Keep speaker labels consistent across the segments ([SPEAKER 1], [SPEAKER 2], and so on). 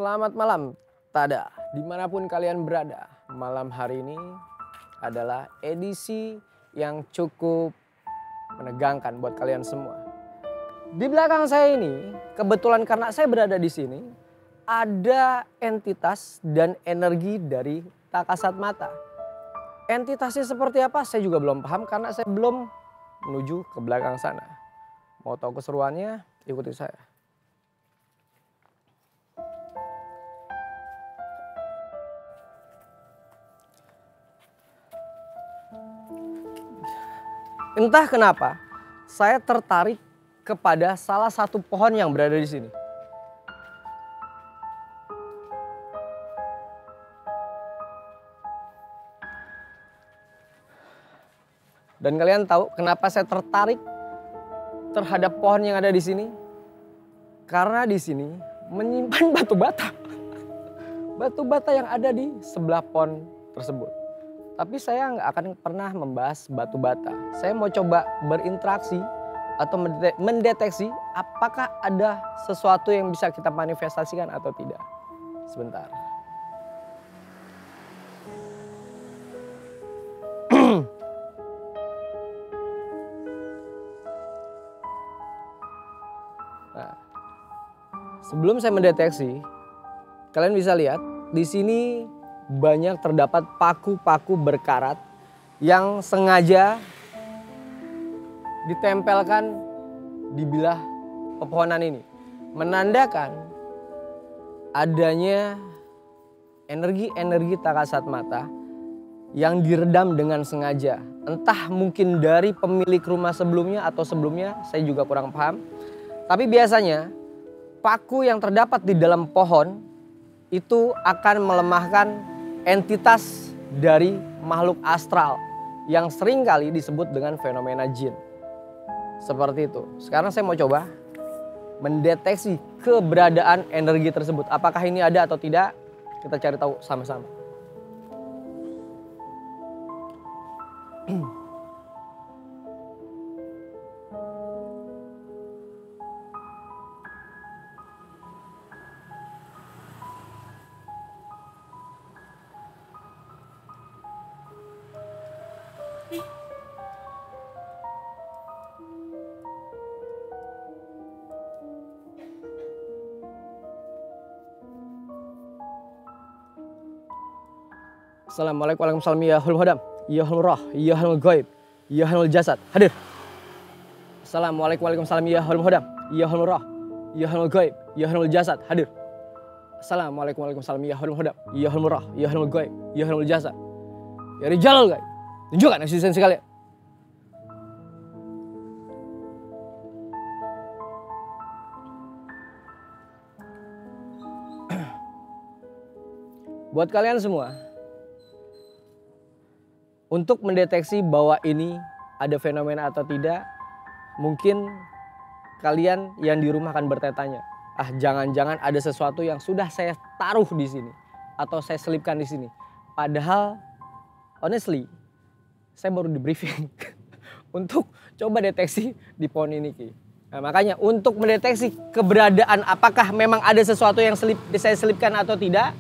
[SPEAKER 1] Selamat malam, Tada. Dimanapun kalian berada, malam hari ini adalah edisi yang cukup menegangkan buat kalian semua. Di belakang saya ini, kebetulan karena saya berada di sini, ada entitas dan energi dari tak kasat mata. Entitasnya seperti apa saya juga belum paham karena saya belum menuju ke belakang sana. Mau tahu keseruannya? Ikuti saya. Entah kenapa, saya tertarik kepada salah satu pohon yang berada di sini. Dan kalian tahu kenapa saya tertarik terhadap pohon yang ada di sini? Karena di sini menyimpan batu bata. Batu bata yang ada di sebelah pohon tersebut. Tapi saya nggak akan pernah membahas batu bata. Saya mau coba berinteraksi atau mendeteksi apakah ada sesuatu yang bisa kita manifestasikan atau tidak. Sebentar. Nah, sebelum saya mendeteksi, kalian bisa lihat di sini banyak terdapat paku-paku berkarat yang sengaja ditempelkan di bilah pepohonan ini. Menandakan adanya energi-energi tak kasat mata yang diredam dengan sengaja. Entah mungkin dari pemilik rumah sebelumnya atau sebelumnya, saya juga kurang paham. Tapi biasanya paku yang terdapat di dalam pohon itu akan melemahkan entitas dari makhluk astral yang seringkali disebut dengan fenomena jin. Seperti itu. Sekarang saya mau coba mendeteksi keberadaan energi tersebut. Apakah ini ada atau tidak? Kita cari tahu sama-sama. Assalamualaikum warahmatullahi wabarakatuh. Ya hul hodam, ya hul roh, ya hul goib, ya hul jasad. Hadir. Assalamualaikum warahmatullahi wabarakatuh. Ya hul hodam, ya hul roh, ya hul goib, ya hul jasad. Hadir. Assalamualaikum warahmatullahi wabarakatuh. Ya hul hodam, ya hul roh, ya hul goib, ya hul jasad. Ya rijal guys. Tunjukkan eksistensi kalian. Buat kalian semua, untuk mendeteksi bahwa ini ada fenomena atau tidak, mungkin kalian yang di rumah akan bertanya, jangan-jangan ada sesuatu yang sudah saya taruh di sini atau saya selipkan di sini. Padahal, honestly, saya baru di briefing untuk coba deteksi di pohon ini. Nah, makanya untuk mendeteksi keberadaan apakah memang ada sesuatu yang saya selipkan atau tidak,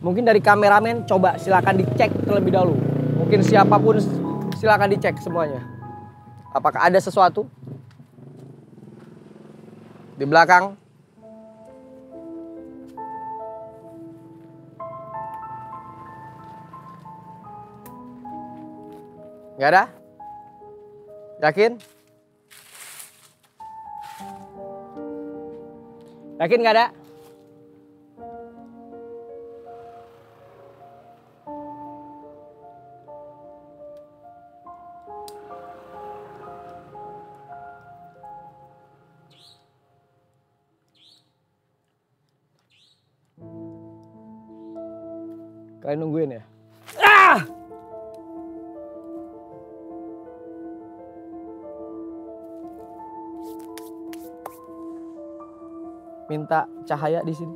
[SPEAKER 1] mungkin dari kameramen coba silakan dicek terlebih dahulu. Mungkin siapapun silakan dicek semuanya. Apakah ada sesuatu di belakang? Gak ada? Yakin? Yakin gak ada? Kalian nungguin ya? Minta cahaya di sini.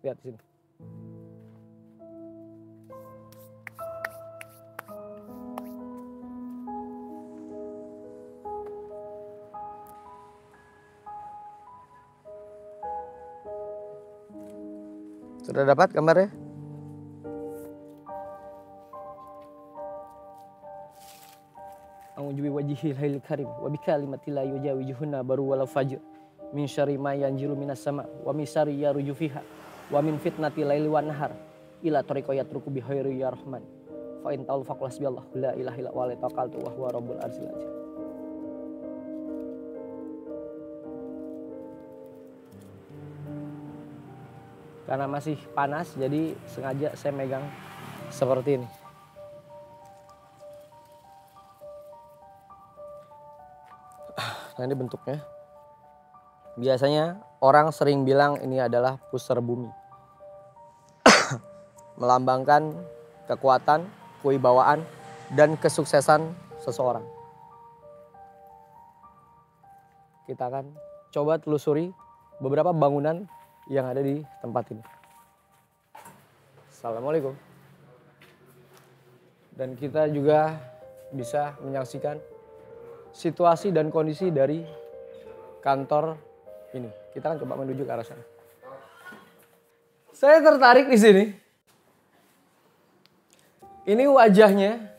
[SPEAKER 1] Lihat di sini. Sudah dapat gambarnya? A'udzu biwajhihil karim wa bi kalimati la yujawijuhunna baru walau fajr min syarri ma yanzilu minas sama wa min syarri yaruju fiha wa min fitnati laili wan nahar ila tariqa yatruku bi khairi ya rahman fa in ta'al faqul hasbiyallahu la ilaha illa huwa tawakkaltu wa huwa rabbul arsyil azim. Karena masih panas jadi sengaja saya megang seperti ini. Nah ini bentuknya. Biasanya orang sering bilang ini adalah pusar bumi. Melambangkan kekuatan, kewibawaan, dan kesuksesan seseorang. Kita akan coba telusuri beberapa bangunan yang ada di tempat ini. Assalamualaikum. Dan kita juga bisa menyaksikan situasi dan kondisi dari kantor ini. Kita akan coba menuju ke arah sana. Saya tertarik di sini. Ini wajahnya.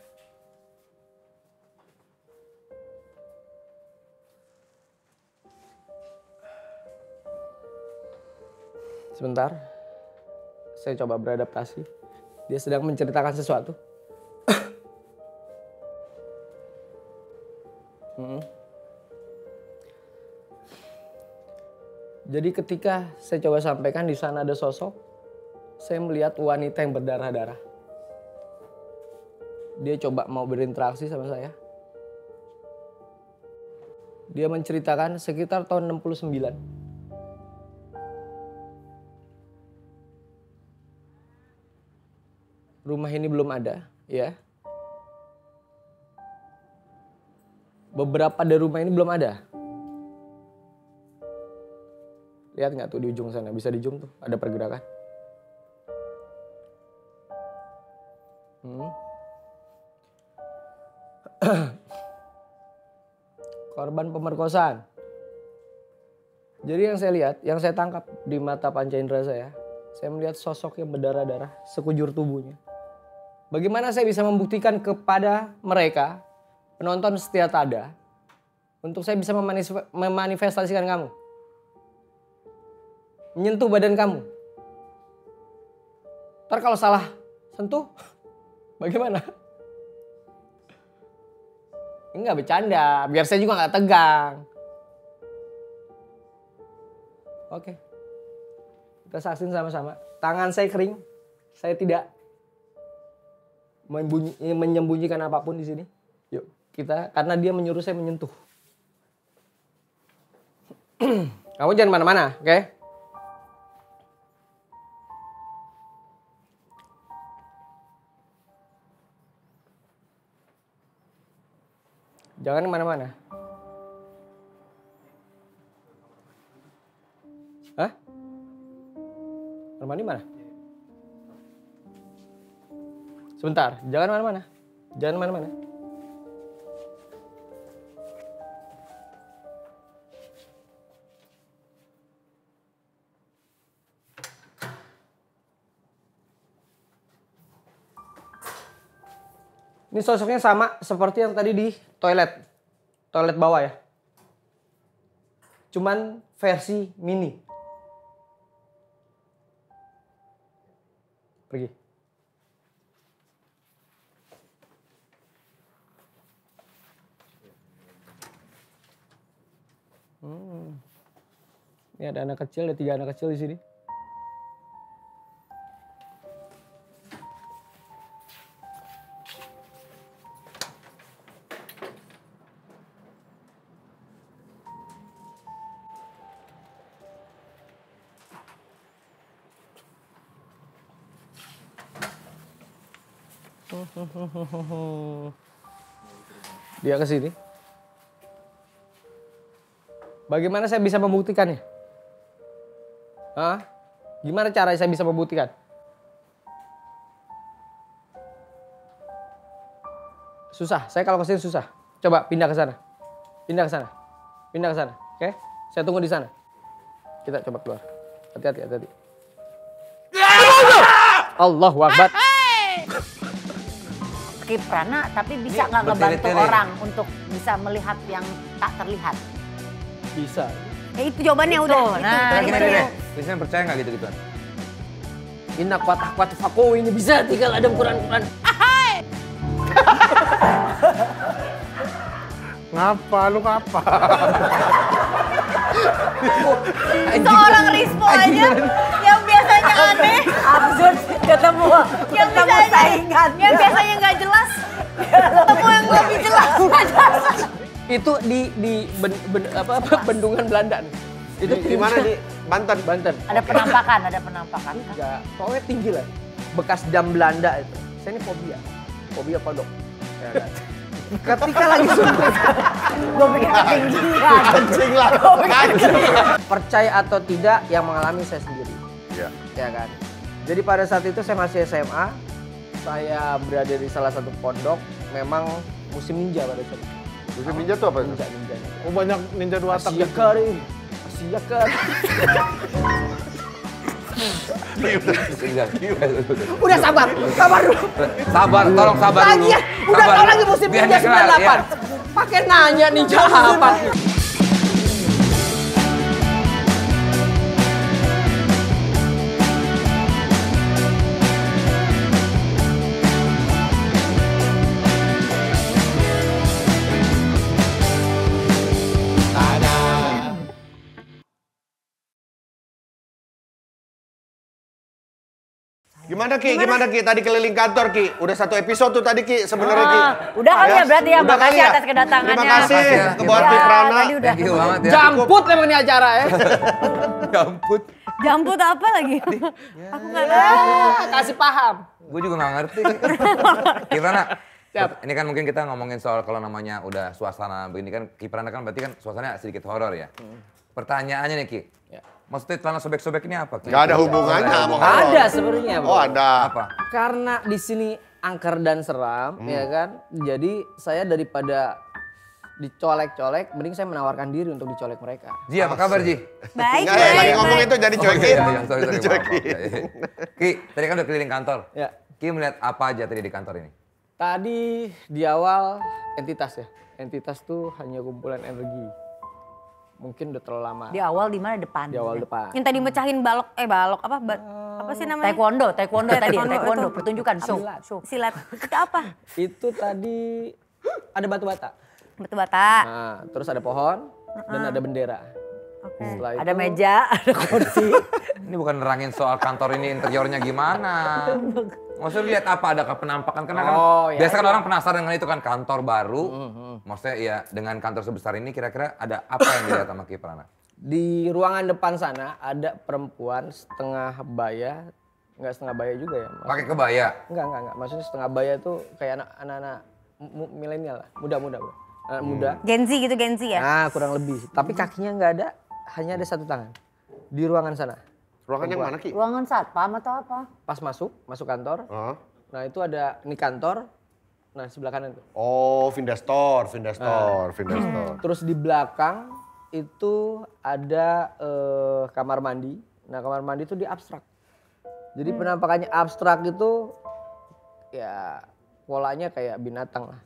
[SPEAKER 1] Sebentar. Saya coba beradaptasi. Dia sedang menceritakan sesuatu. Jadi ketika saya coba sampaikan di sana ada sosok, saya melihat wanita yang berdarah-darah. Dia coba mau berinteraksi sama saya. Dia menceritakan sekitar tahun 69. Rumah ini belum ada, ya. Beberapa dari rumah ini belum ada. Lihat nggak tuh di ujung sana, bisa di zoom tuh, ada pergerakan. Korban pemerkosaan. Jadi yang saya lihat, yang saya tangkap di mata panca indera saya melihat sosok yang berdarah-darah sekujur tubuhnya. Bagaimana saya bisa membuktikan kepada mereka, penonton setia tada, untuk saya bisa memanifestasikan kamu? Menyentuh badan kamu. Ntar kalau salah sentuh, bagaimana? Enggak bercanda, biar saya juga nggak tegang. Oke. Kita saksin sama-sama. Tangan saya kering, saya tidak menyembunyikan apapun di sini. Yuk, kita, karena dia menyuruh saya menyentuh. Kamu jangan mana-mana, oke? Jangan kemana-mana. Hah? Armani mana? Sebentar, jangan mana-mana. Jangan mana-mana. Ini sosoknya sama seperti yang tadi di toilet. Toilet bawah ya. Cuman versi mini. Pergi. Ini ada anak kecil, ada 3 anak kecil di sini. Dia ke sini. Bagaimana saya bisa membuktikannya? Hah? Gimana cara saya bisa membuktikan? Susah. Saya kalau kesini susah. Coba pindah ke sana. Pindah ke sana. Pindah ke sana. Oke? Saya tunggu di sana. Kita coba keluar. Hati-hati, hati-hati. Allahu Akbar.
[SPEAKER 2] Kiprana tapi bisa nggak ngebantu
[SPEAKER 3] bertele-tele.
[SPEAKER 2] orang untuk bisa melihat yang tak terlihat?
[SPEAKER 1] Bisa.
[SPEAKER 2] Ya itu jawabannya udah. Nah,
[SPEAKER 3] Gimana
[SPEAKER 2] itu.
[SPEAKER 3] deh? Kristen percaya nggak gitu-gituan?
[SPEAKER 1] Inna kuat fakoh ini bisa tinggal ada Quran.
[SPEAKER 4] Ngapa lu ngapa?
[SPEAKER 2] Seorang Rispo aja yang biasanya aneh, absurd ketemu saingan. Yang biasanya nggak jelas, ketemu yang lebih jelas.
[SPEAKER 1] Itu di bendungan Belanda nih. Itu
[SPEAKER 4] Di mana di Banten?
[SPEAKER 1] Banten.
[SPEAKER 2] Ada penampakan, ada penampakan.
[SPEAKER 1] Enggak, pokoknya tinggi lah. Bekas dam Belanda itu. Saya ini fobia kodok. Ya kan? Ketika lagi suntik,
[SPEAKER 2] Gue pikir ketinggian.
[SPEAKER 4] Anjing lah.
[SPEAKER 1] percaya atau tidak yang mengalami saya sendiri.
[SPEAKER 4] Iya.
[SPEAKER 1] Ya kan. Jadi pada saat itu saya masih SMA, saya berada di salah satu pondok, memang musim ninja pada saat itu.
[SPEAKER 4] Musim ninja tuh apa itu?
[SPEAKER 1] Ninja.
[SPEAKER 4] Oh banyak ninja dua tak
[SPEAKER 1] Asia
[SPEAKER 4] gitu.
[SPEAKER 1] Kari, Asia Kari. Udah sabar dulu.
[SPEAKER 3] Sabar, tolong sabar dulu.
[SPEAKER 1] Lagi ya, udah
[SPEAKER 3] Sabar.
[SPEAKER 1] tau lagi musim
[SPEAKER 3] Biar
[SPEAKER 1] ninja
[SPEAKER 3] dia kelar,
[SPEAKER 1] 98.
[SPEAKER 3] ya.
[SPEAKER 1] Pakai nanya ninja apa?
[SPEAKER 4] Gimana Ki? Tadi keliling kantor Ki. Udah satu episode tuh tadi Ki sebenarnya Ki.
[SPEAKER 2] Udah kali ya berarti ya.
[SPEAKER 4] Udah
[SPEAKER 2] Makasih
[SPEAKER 4] kali ya?
[SPEAKER 2] atas kedatangannya.
[SPEAKER 4] Terima kasih
[SPEAKER 3] Makasih ya.
[SPEAKER 4] ke buat
[SPEAKER 3] Ya,
[SPEAKER 4] Kiprana.
[SPEAKER 2] Tadi udah.
[SPEAKER 3] Thank you banget ya.
[SPEAKER 1] Jamput emang ini acara ya.
[SPEAKER 3] Jamput.
[SPEAKER 2] Jambut apa lagi? Aku nggak tahu.
[SPEAKER 1] Kasih paham.
[SPEAKER 3] Gue juga nggak ngerti. Kiprana, ini kan mungkin kita ngomongin soal kalau namanya udah suasana begini kan, Kiprana kan berarti kan suasananya sedikit horor ya. Pertanyaannya nih Ki,
[SPEAKER 1] Ya.
[SPEAKER 3] maksudnya celana sobek-sobek ini apa Ki?
[SPEAKER 4] Gak ada hubungannya sama horor.
[SPEAKER 1] Ada sebenarnya. Bro.
[SPEAKER 4] Oh ada.
[SPEAKER 3] Apa?
[SPEAKER 1] Karena di sini angker dan seram, ya kan. Jadi saya daripada dicolek-colek, mending saya menawarkan diri untuk dicolek mereka.
[SPEAKER 3] Ji, apa kabar Ji?
[SPEAKER 2] Baik,
[SPEAKER 4] Nggak, lagi
[SPEAKER 2] baik,
[SPEAKER 4] ngomong
[SPEAKER 2] baik.
[SPEAKER 4] itu jadi
[SPEAKER 3] Oh,
[SPEAKER 4] cuekin.
[SPEAKER 3] iya, iya, sorry,
[SPEAKER 4] Jadi
[SPEAKER 3] maaf,
[SPEAKER 4] cuekin.
[SPEAKER 3] maaf. Ya, iya. Ki, tadi kan udah keliling kantor.
[SPEAKER 1] Ya.
[SPEAKER 3] Ki melihat apa aja tadi di kantor ini?
[SPEAKER 1] Tadi di awal entitas ya. Entitas tuh hanya kumpulan energi. Mungkin udah terlalu lama.
[SPEAKER 2] Di awal di mana depan?
[SPEAKER 1] Di awal depan.
[SPEAKER 2] Yang tadi mecahin balok apa? Apa sih namanya? Taekwondo tadi. Taekwondo
[SPEAKER 1] itu.
[SPEAKER 2] pertunjukan show.
[SPEAKER 1] Silat.
[SPEAKER 2] Silat. Itu apa?
[SPEAKER 1] Itu tadi ada batu bata.
[SPEAKER 2] Batu bata.
[SPEAKER 1] Nah, terus ada pohon dan ada bendera.
[SPEAKER 2] Oke.
[SPEAKER 1] Setelah
[SPEAKER 2] Ada
[SPEAKER 1] itu-
[SPEAKER 2] meja, ada kursi.
[SPEAKER 3] Ini bukan nerangin soal kantor ini interiornya gimana. Maksudnya lihat apa, ada penampakan karena kan
[SPEAKER 1] Oh, ya.
[SPEAKER 3] biasa kan orang penasaran dengan itu kan kantor baru. Maksudnya ya dengan kantor sebesar ini kira-kira ada apa yang dilihat sama Kiprana?
[SPEAKER 1] Di ruangan depan sana ada perempuan setengah baya, nggak setengah baya juga ya.
[SPEAKER 3] Pakai kebaya.
[SPEAKER 1] Enggak. Maksudnya setengah baya tuh kayak anak-anak milenial lah, muda-muda bro. Anak muda.
[SPEAKER 2] Gen Z gitu, Gen Z ya?
[SPEAKER 1] Nah kurang lebih. Tapi kakinya nggak ada, hanya ada satu tangan. Di ruangan sana.
[SPEAKER 4] Ruangan yang mana Ki?
[SPEAKER 2] Ruangan satpam atau apa?
[SPEAKER 1] Pas masuk kantor.
[SPEAKER 4] Hah?
[SPEAKER 1] Nah itu ada, ini kantor. Nah sebelah kanan tuh.
[SPEAKER 4] Oh, Vinda Store.
[SPEAKER 1] Terus di belakang itu ada kamar mandi. Nah kamar mandi itu di abstrak. Jadi penampakannya abstrak itu ya polanya kayak binatang lah.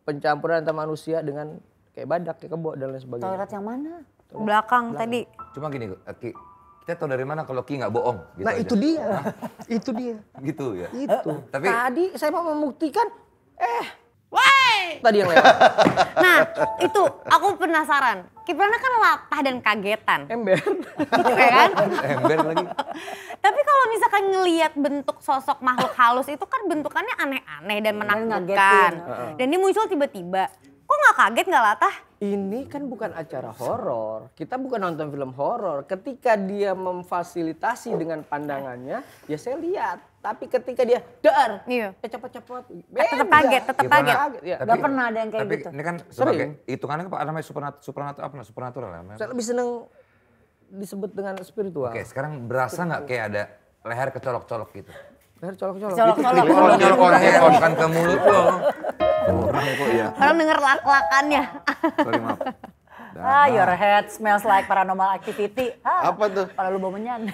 [SPEAKER 1] Pencampuran antara manusia dengan kayak badak, kayak kebo dan lain sebagainya.
[SPEAKER 2] Toilet yang mana? Belakang tadi.
[SPEAKER 3] Cuma gini Ki, kita tahu dari mana kalau Ki nggak bohong? Gitu
[SPEAKER 1] Nah
[SPEAKER 3] aja.
[SPEAKER 1] itu dia, itu dia.
[SPEAKER 3] Gitu ya.
[SPEAKER 1] Itu.
[SPEAKER 3] Tapi
[SPEAKER 1] Tadi saya mau membuktikan, tadi yang lewat.
[SPEAKER 2] Nah, itu aku penasaran. Kiprana kan latah dan kagetan.
[SPEAKER 1] Ember.
[SPEAKER 2] Gitu ya kan?
[SPEAKER 3] ember lagi.
[SPEAKER 2] Tapi kalau misalkan ngelihat bentuk sosok makhluk halus itu kan bentukannya aneh-aneh dan menakutkan. Dan dia muncul tiba-tiba. Kok nggak kaget, nggak latah?
[SPEAKER 1] Ini kan bukan acara horor. Kita bukan nonton film horor. Ketika dia memfasilitasi dengan pandangannya, ya saya lihat. Tapi ketika dia dar,
[SPEAKER 2] Iya.
[SPEAKER 1] cepet-cepet,
[SPEAKER 2] Tetep kaget, tetep
[SPEAKER 3] Kiprana,
[SPEAKER 2] kaget.
[SPEAKER 1] Ya.
[SPEAKER 2] Nggak pernah ada yang kayak
[SPEAKER 3] tapi
[SPEAKER 2] gitu.
[SPEAKER 3] ini kan sebagai hitungannya apa namanya supernatural ya.
[SPEAKER 1] Saya lebih seneng disebut dengan spiritual.
[SPEAKER 3] Oke, sekarang berasa nggak kayak ada leher kecolok-colok gitu?
[SPEAKER 1] Leher colok-colok.
[SPEAKER 2] Colok-colok.
[SPEAKER 3] Oh, nyolok leher bukan ke mulut lo. Orang kok ya.
[SPEAKER 2] Orang denger lak-lakannya.
[SPEAKER 3] Sorry maaf.
[SPEAKER 2] Your head smells like paranormal activity.
[SPEAKER 4] Apa tuh?
[SPEAKER 2] Kalau lu bau menyan.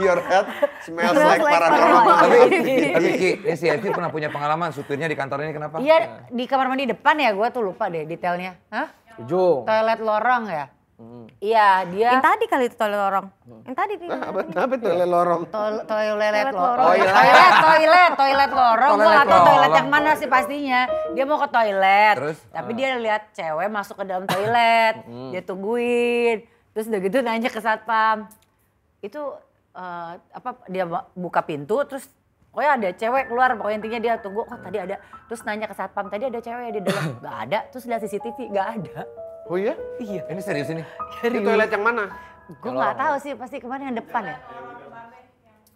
[SPEAKER 4] Your head smells like paranormal.
[SPEAKER 3] Tapi Ki, ini si Evi pernah punya pengalaman supirnya di kantor ini kenapa?
[SPEAKER 2] Iya, di kamar mandi depan ya, gue tuh lupa deh detailnya. Hah?
[SPEAKER 1] Ujung.
[SPEAKER 2] Toilet lorong ya? Iya, dia
[SPEAKER 5] Yang tadi kali itu toilet lorong. Yang tadi nih.
[SPEAKER 4] Apa itu lele lorong?
[SPEAKER 2] toilet lorong. Toilet lorong. Gue
[SPEAKER 3] Toilet
[SPEAKER 2] gak tau toilet
[SPEAKER 3] lorong.
[SPEAKER 2] yang mana sih pastinya. Dia mau ke toilet.
[SPEAKER 3] Terus?
[SPEAKER 2] Tapi dia lihat cewek masuk ke dalam toilet. Dia tungguin. Terus udah gitu nanya ke satpam. Itu dia buka pintu terus pokoknya ada cewek keluar. Pokoknya intinya dia tunggu. Oh tadi ada. Terus nanya ke satpam. Tadi ada cewek di dalam. Gak ada. Terus lihat CCTV. Gak ada.
[SPEAKER 4] Oh iya?
[SPEAKER 2] Iya.
[SPEAKER 3] Ini serius ini?
[SPEAKER 4] Ini toilet yang mana?
[SPEAKER 2] Gue gak tahu sih. Pasti kemarin yang depan ya.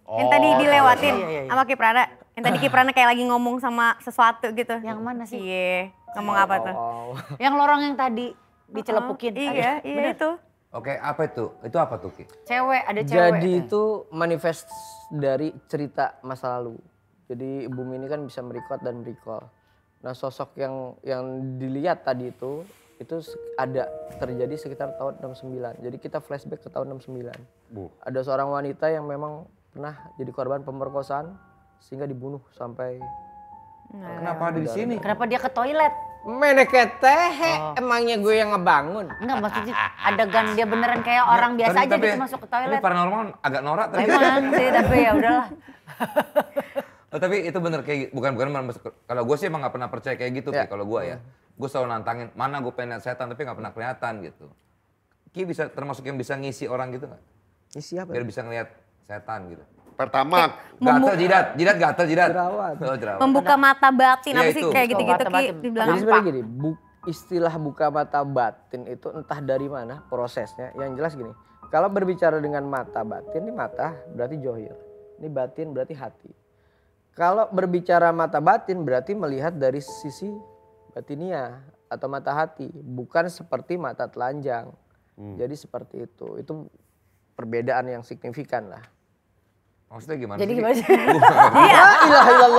[SPEAKER 5] Yang tadi dilewatin
[SPEAKER 2] iya.
[SPEAKER 5] sama Kiprana. Yang tadi Kiprana kayak lagi ngomong sama sesuatu gitu.
[SPEAKER 2] Yang mana sih?
[SPEAKER 5] Iya. Ngomong apa tuh?
[SPEAKER 2] Yang lorong yang tadi dicelepukin.
[SPEAKER 5] Iya,
[SPEAKER 2] Ada.
[SPEAKER 5] iya
[SPEAKER 2] Bener.
[SPEAKER 5] itu.
[SPEAKER 3] Oke, apa itu? Itu apa tuh Ki?
[SPEAKER 2] Cewek, ada cewek.
[SPEAKER 1] Jadi itu manifest dari cerita masa lalu. Jadi bumi ini kan bisa merecord dan merecall. Nah sosok yang dilihat tadi itu ada terjadi sekitar tahun 69. Jadi kita flashback ke tahun 69. Ada seorang wanita yang memang pernah jadi korban pemerkosaan sehingga dibunuh sampai
[SPEAKER 3] Kenapa ada di sini?
[SPEAKER 2] Kenapa dia ke toilet?
[SPEAKER 1] meneketeh. Emangnya gue yang ngebangun?
[SPEAKER 2] Enggak, maksudnya adegan dia beneran kayak orang biasa aja gitu masuk ke toilet.
[SPEAKER 3] Ini paranormal agak norak tapi.
[SPEAKER 2] Emang sih, tapi ya udahlah.
[SPEAKER 3] Oh, tapi itu bener kayak bukan kalau gue sih emang gak pernah percaya kayak gitu
[SPEAKER 1] Ya.
[SPEAKER 3] Ki, kalau gue ya. Gue selalu nantangin mana gue pengen lihat setan tapi gak pernah kelihatan gitu. Ki bisa termasuk yang bisa ngisi orang gitu gak?
[SPEAKER 1] Ini siapa?
[SPEAKER 3] Biar bisa ngelihat setan gitu.
[SPEAKER 4] Pertama,
[SPEAKER 3] Gatel jidat gatel jidat.
[SPEAKER 1] Jerawat.
[SPEAKER 3] Oh, jerawat.
[SPEAKER 5] Membuka mata batin
[SPEAKER 3] Iya,
[SPEAKER 5] apa sih
[SPEAKER 3] itu.
[SPEAKER 5] kayak gitu-gitu
[SPEAKER 2] Mata
[SPEAKER 5] Ki
[SPEAKER 2] batin.
[SPEAKER 5] dibilang
[SPEAKER 1] Jadi
[SPEAKER 5] apa?
[SPEAKER 1] sebenarnya gini, istilah buka mata batin itu entah dari mana prosesnya. Yang jelas gini, kalau berbicara dengan mata batin, ini mata berarti johir. Ini batin berarti hati. Kalau berbicara mata batin berarti melihat dari sisi batinia atau mata hati. Bukan seperti mata telanjang. Jadi seperti itu. Itu perbedaan yang signifikan lah.
[SPEAKER 3] Maksudnya gimana
[SPEAKER 2] Jadi
[SPEAKER 3] sih?
[SPEAKER 2] gimana sih?
[SPEAKER 5] Iya.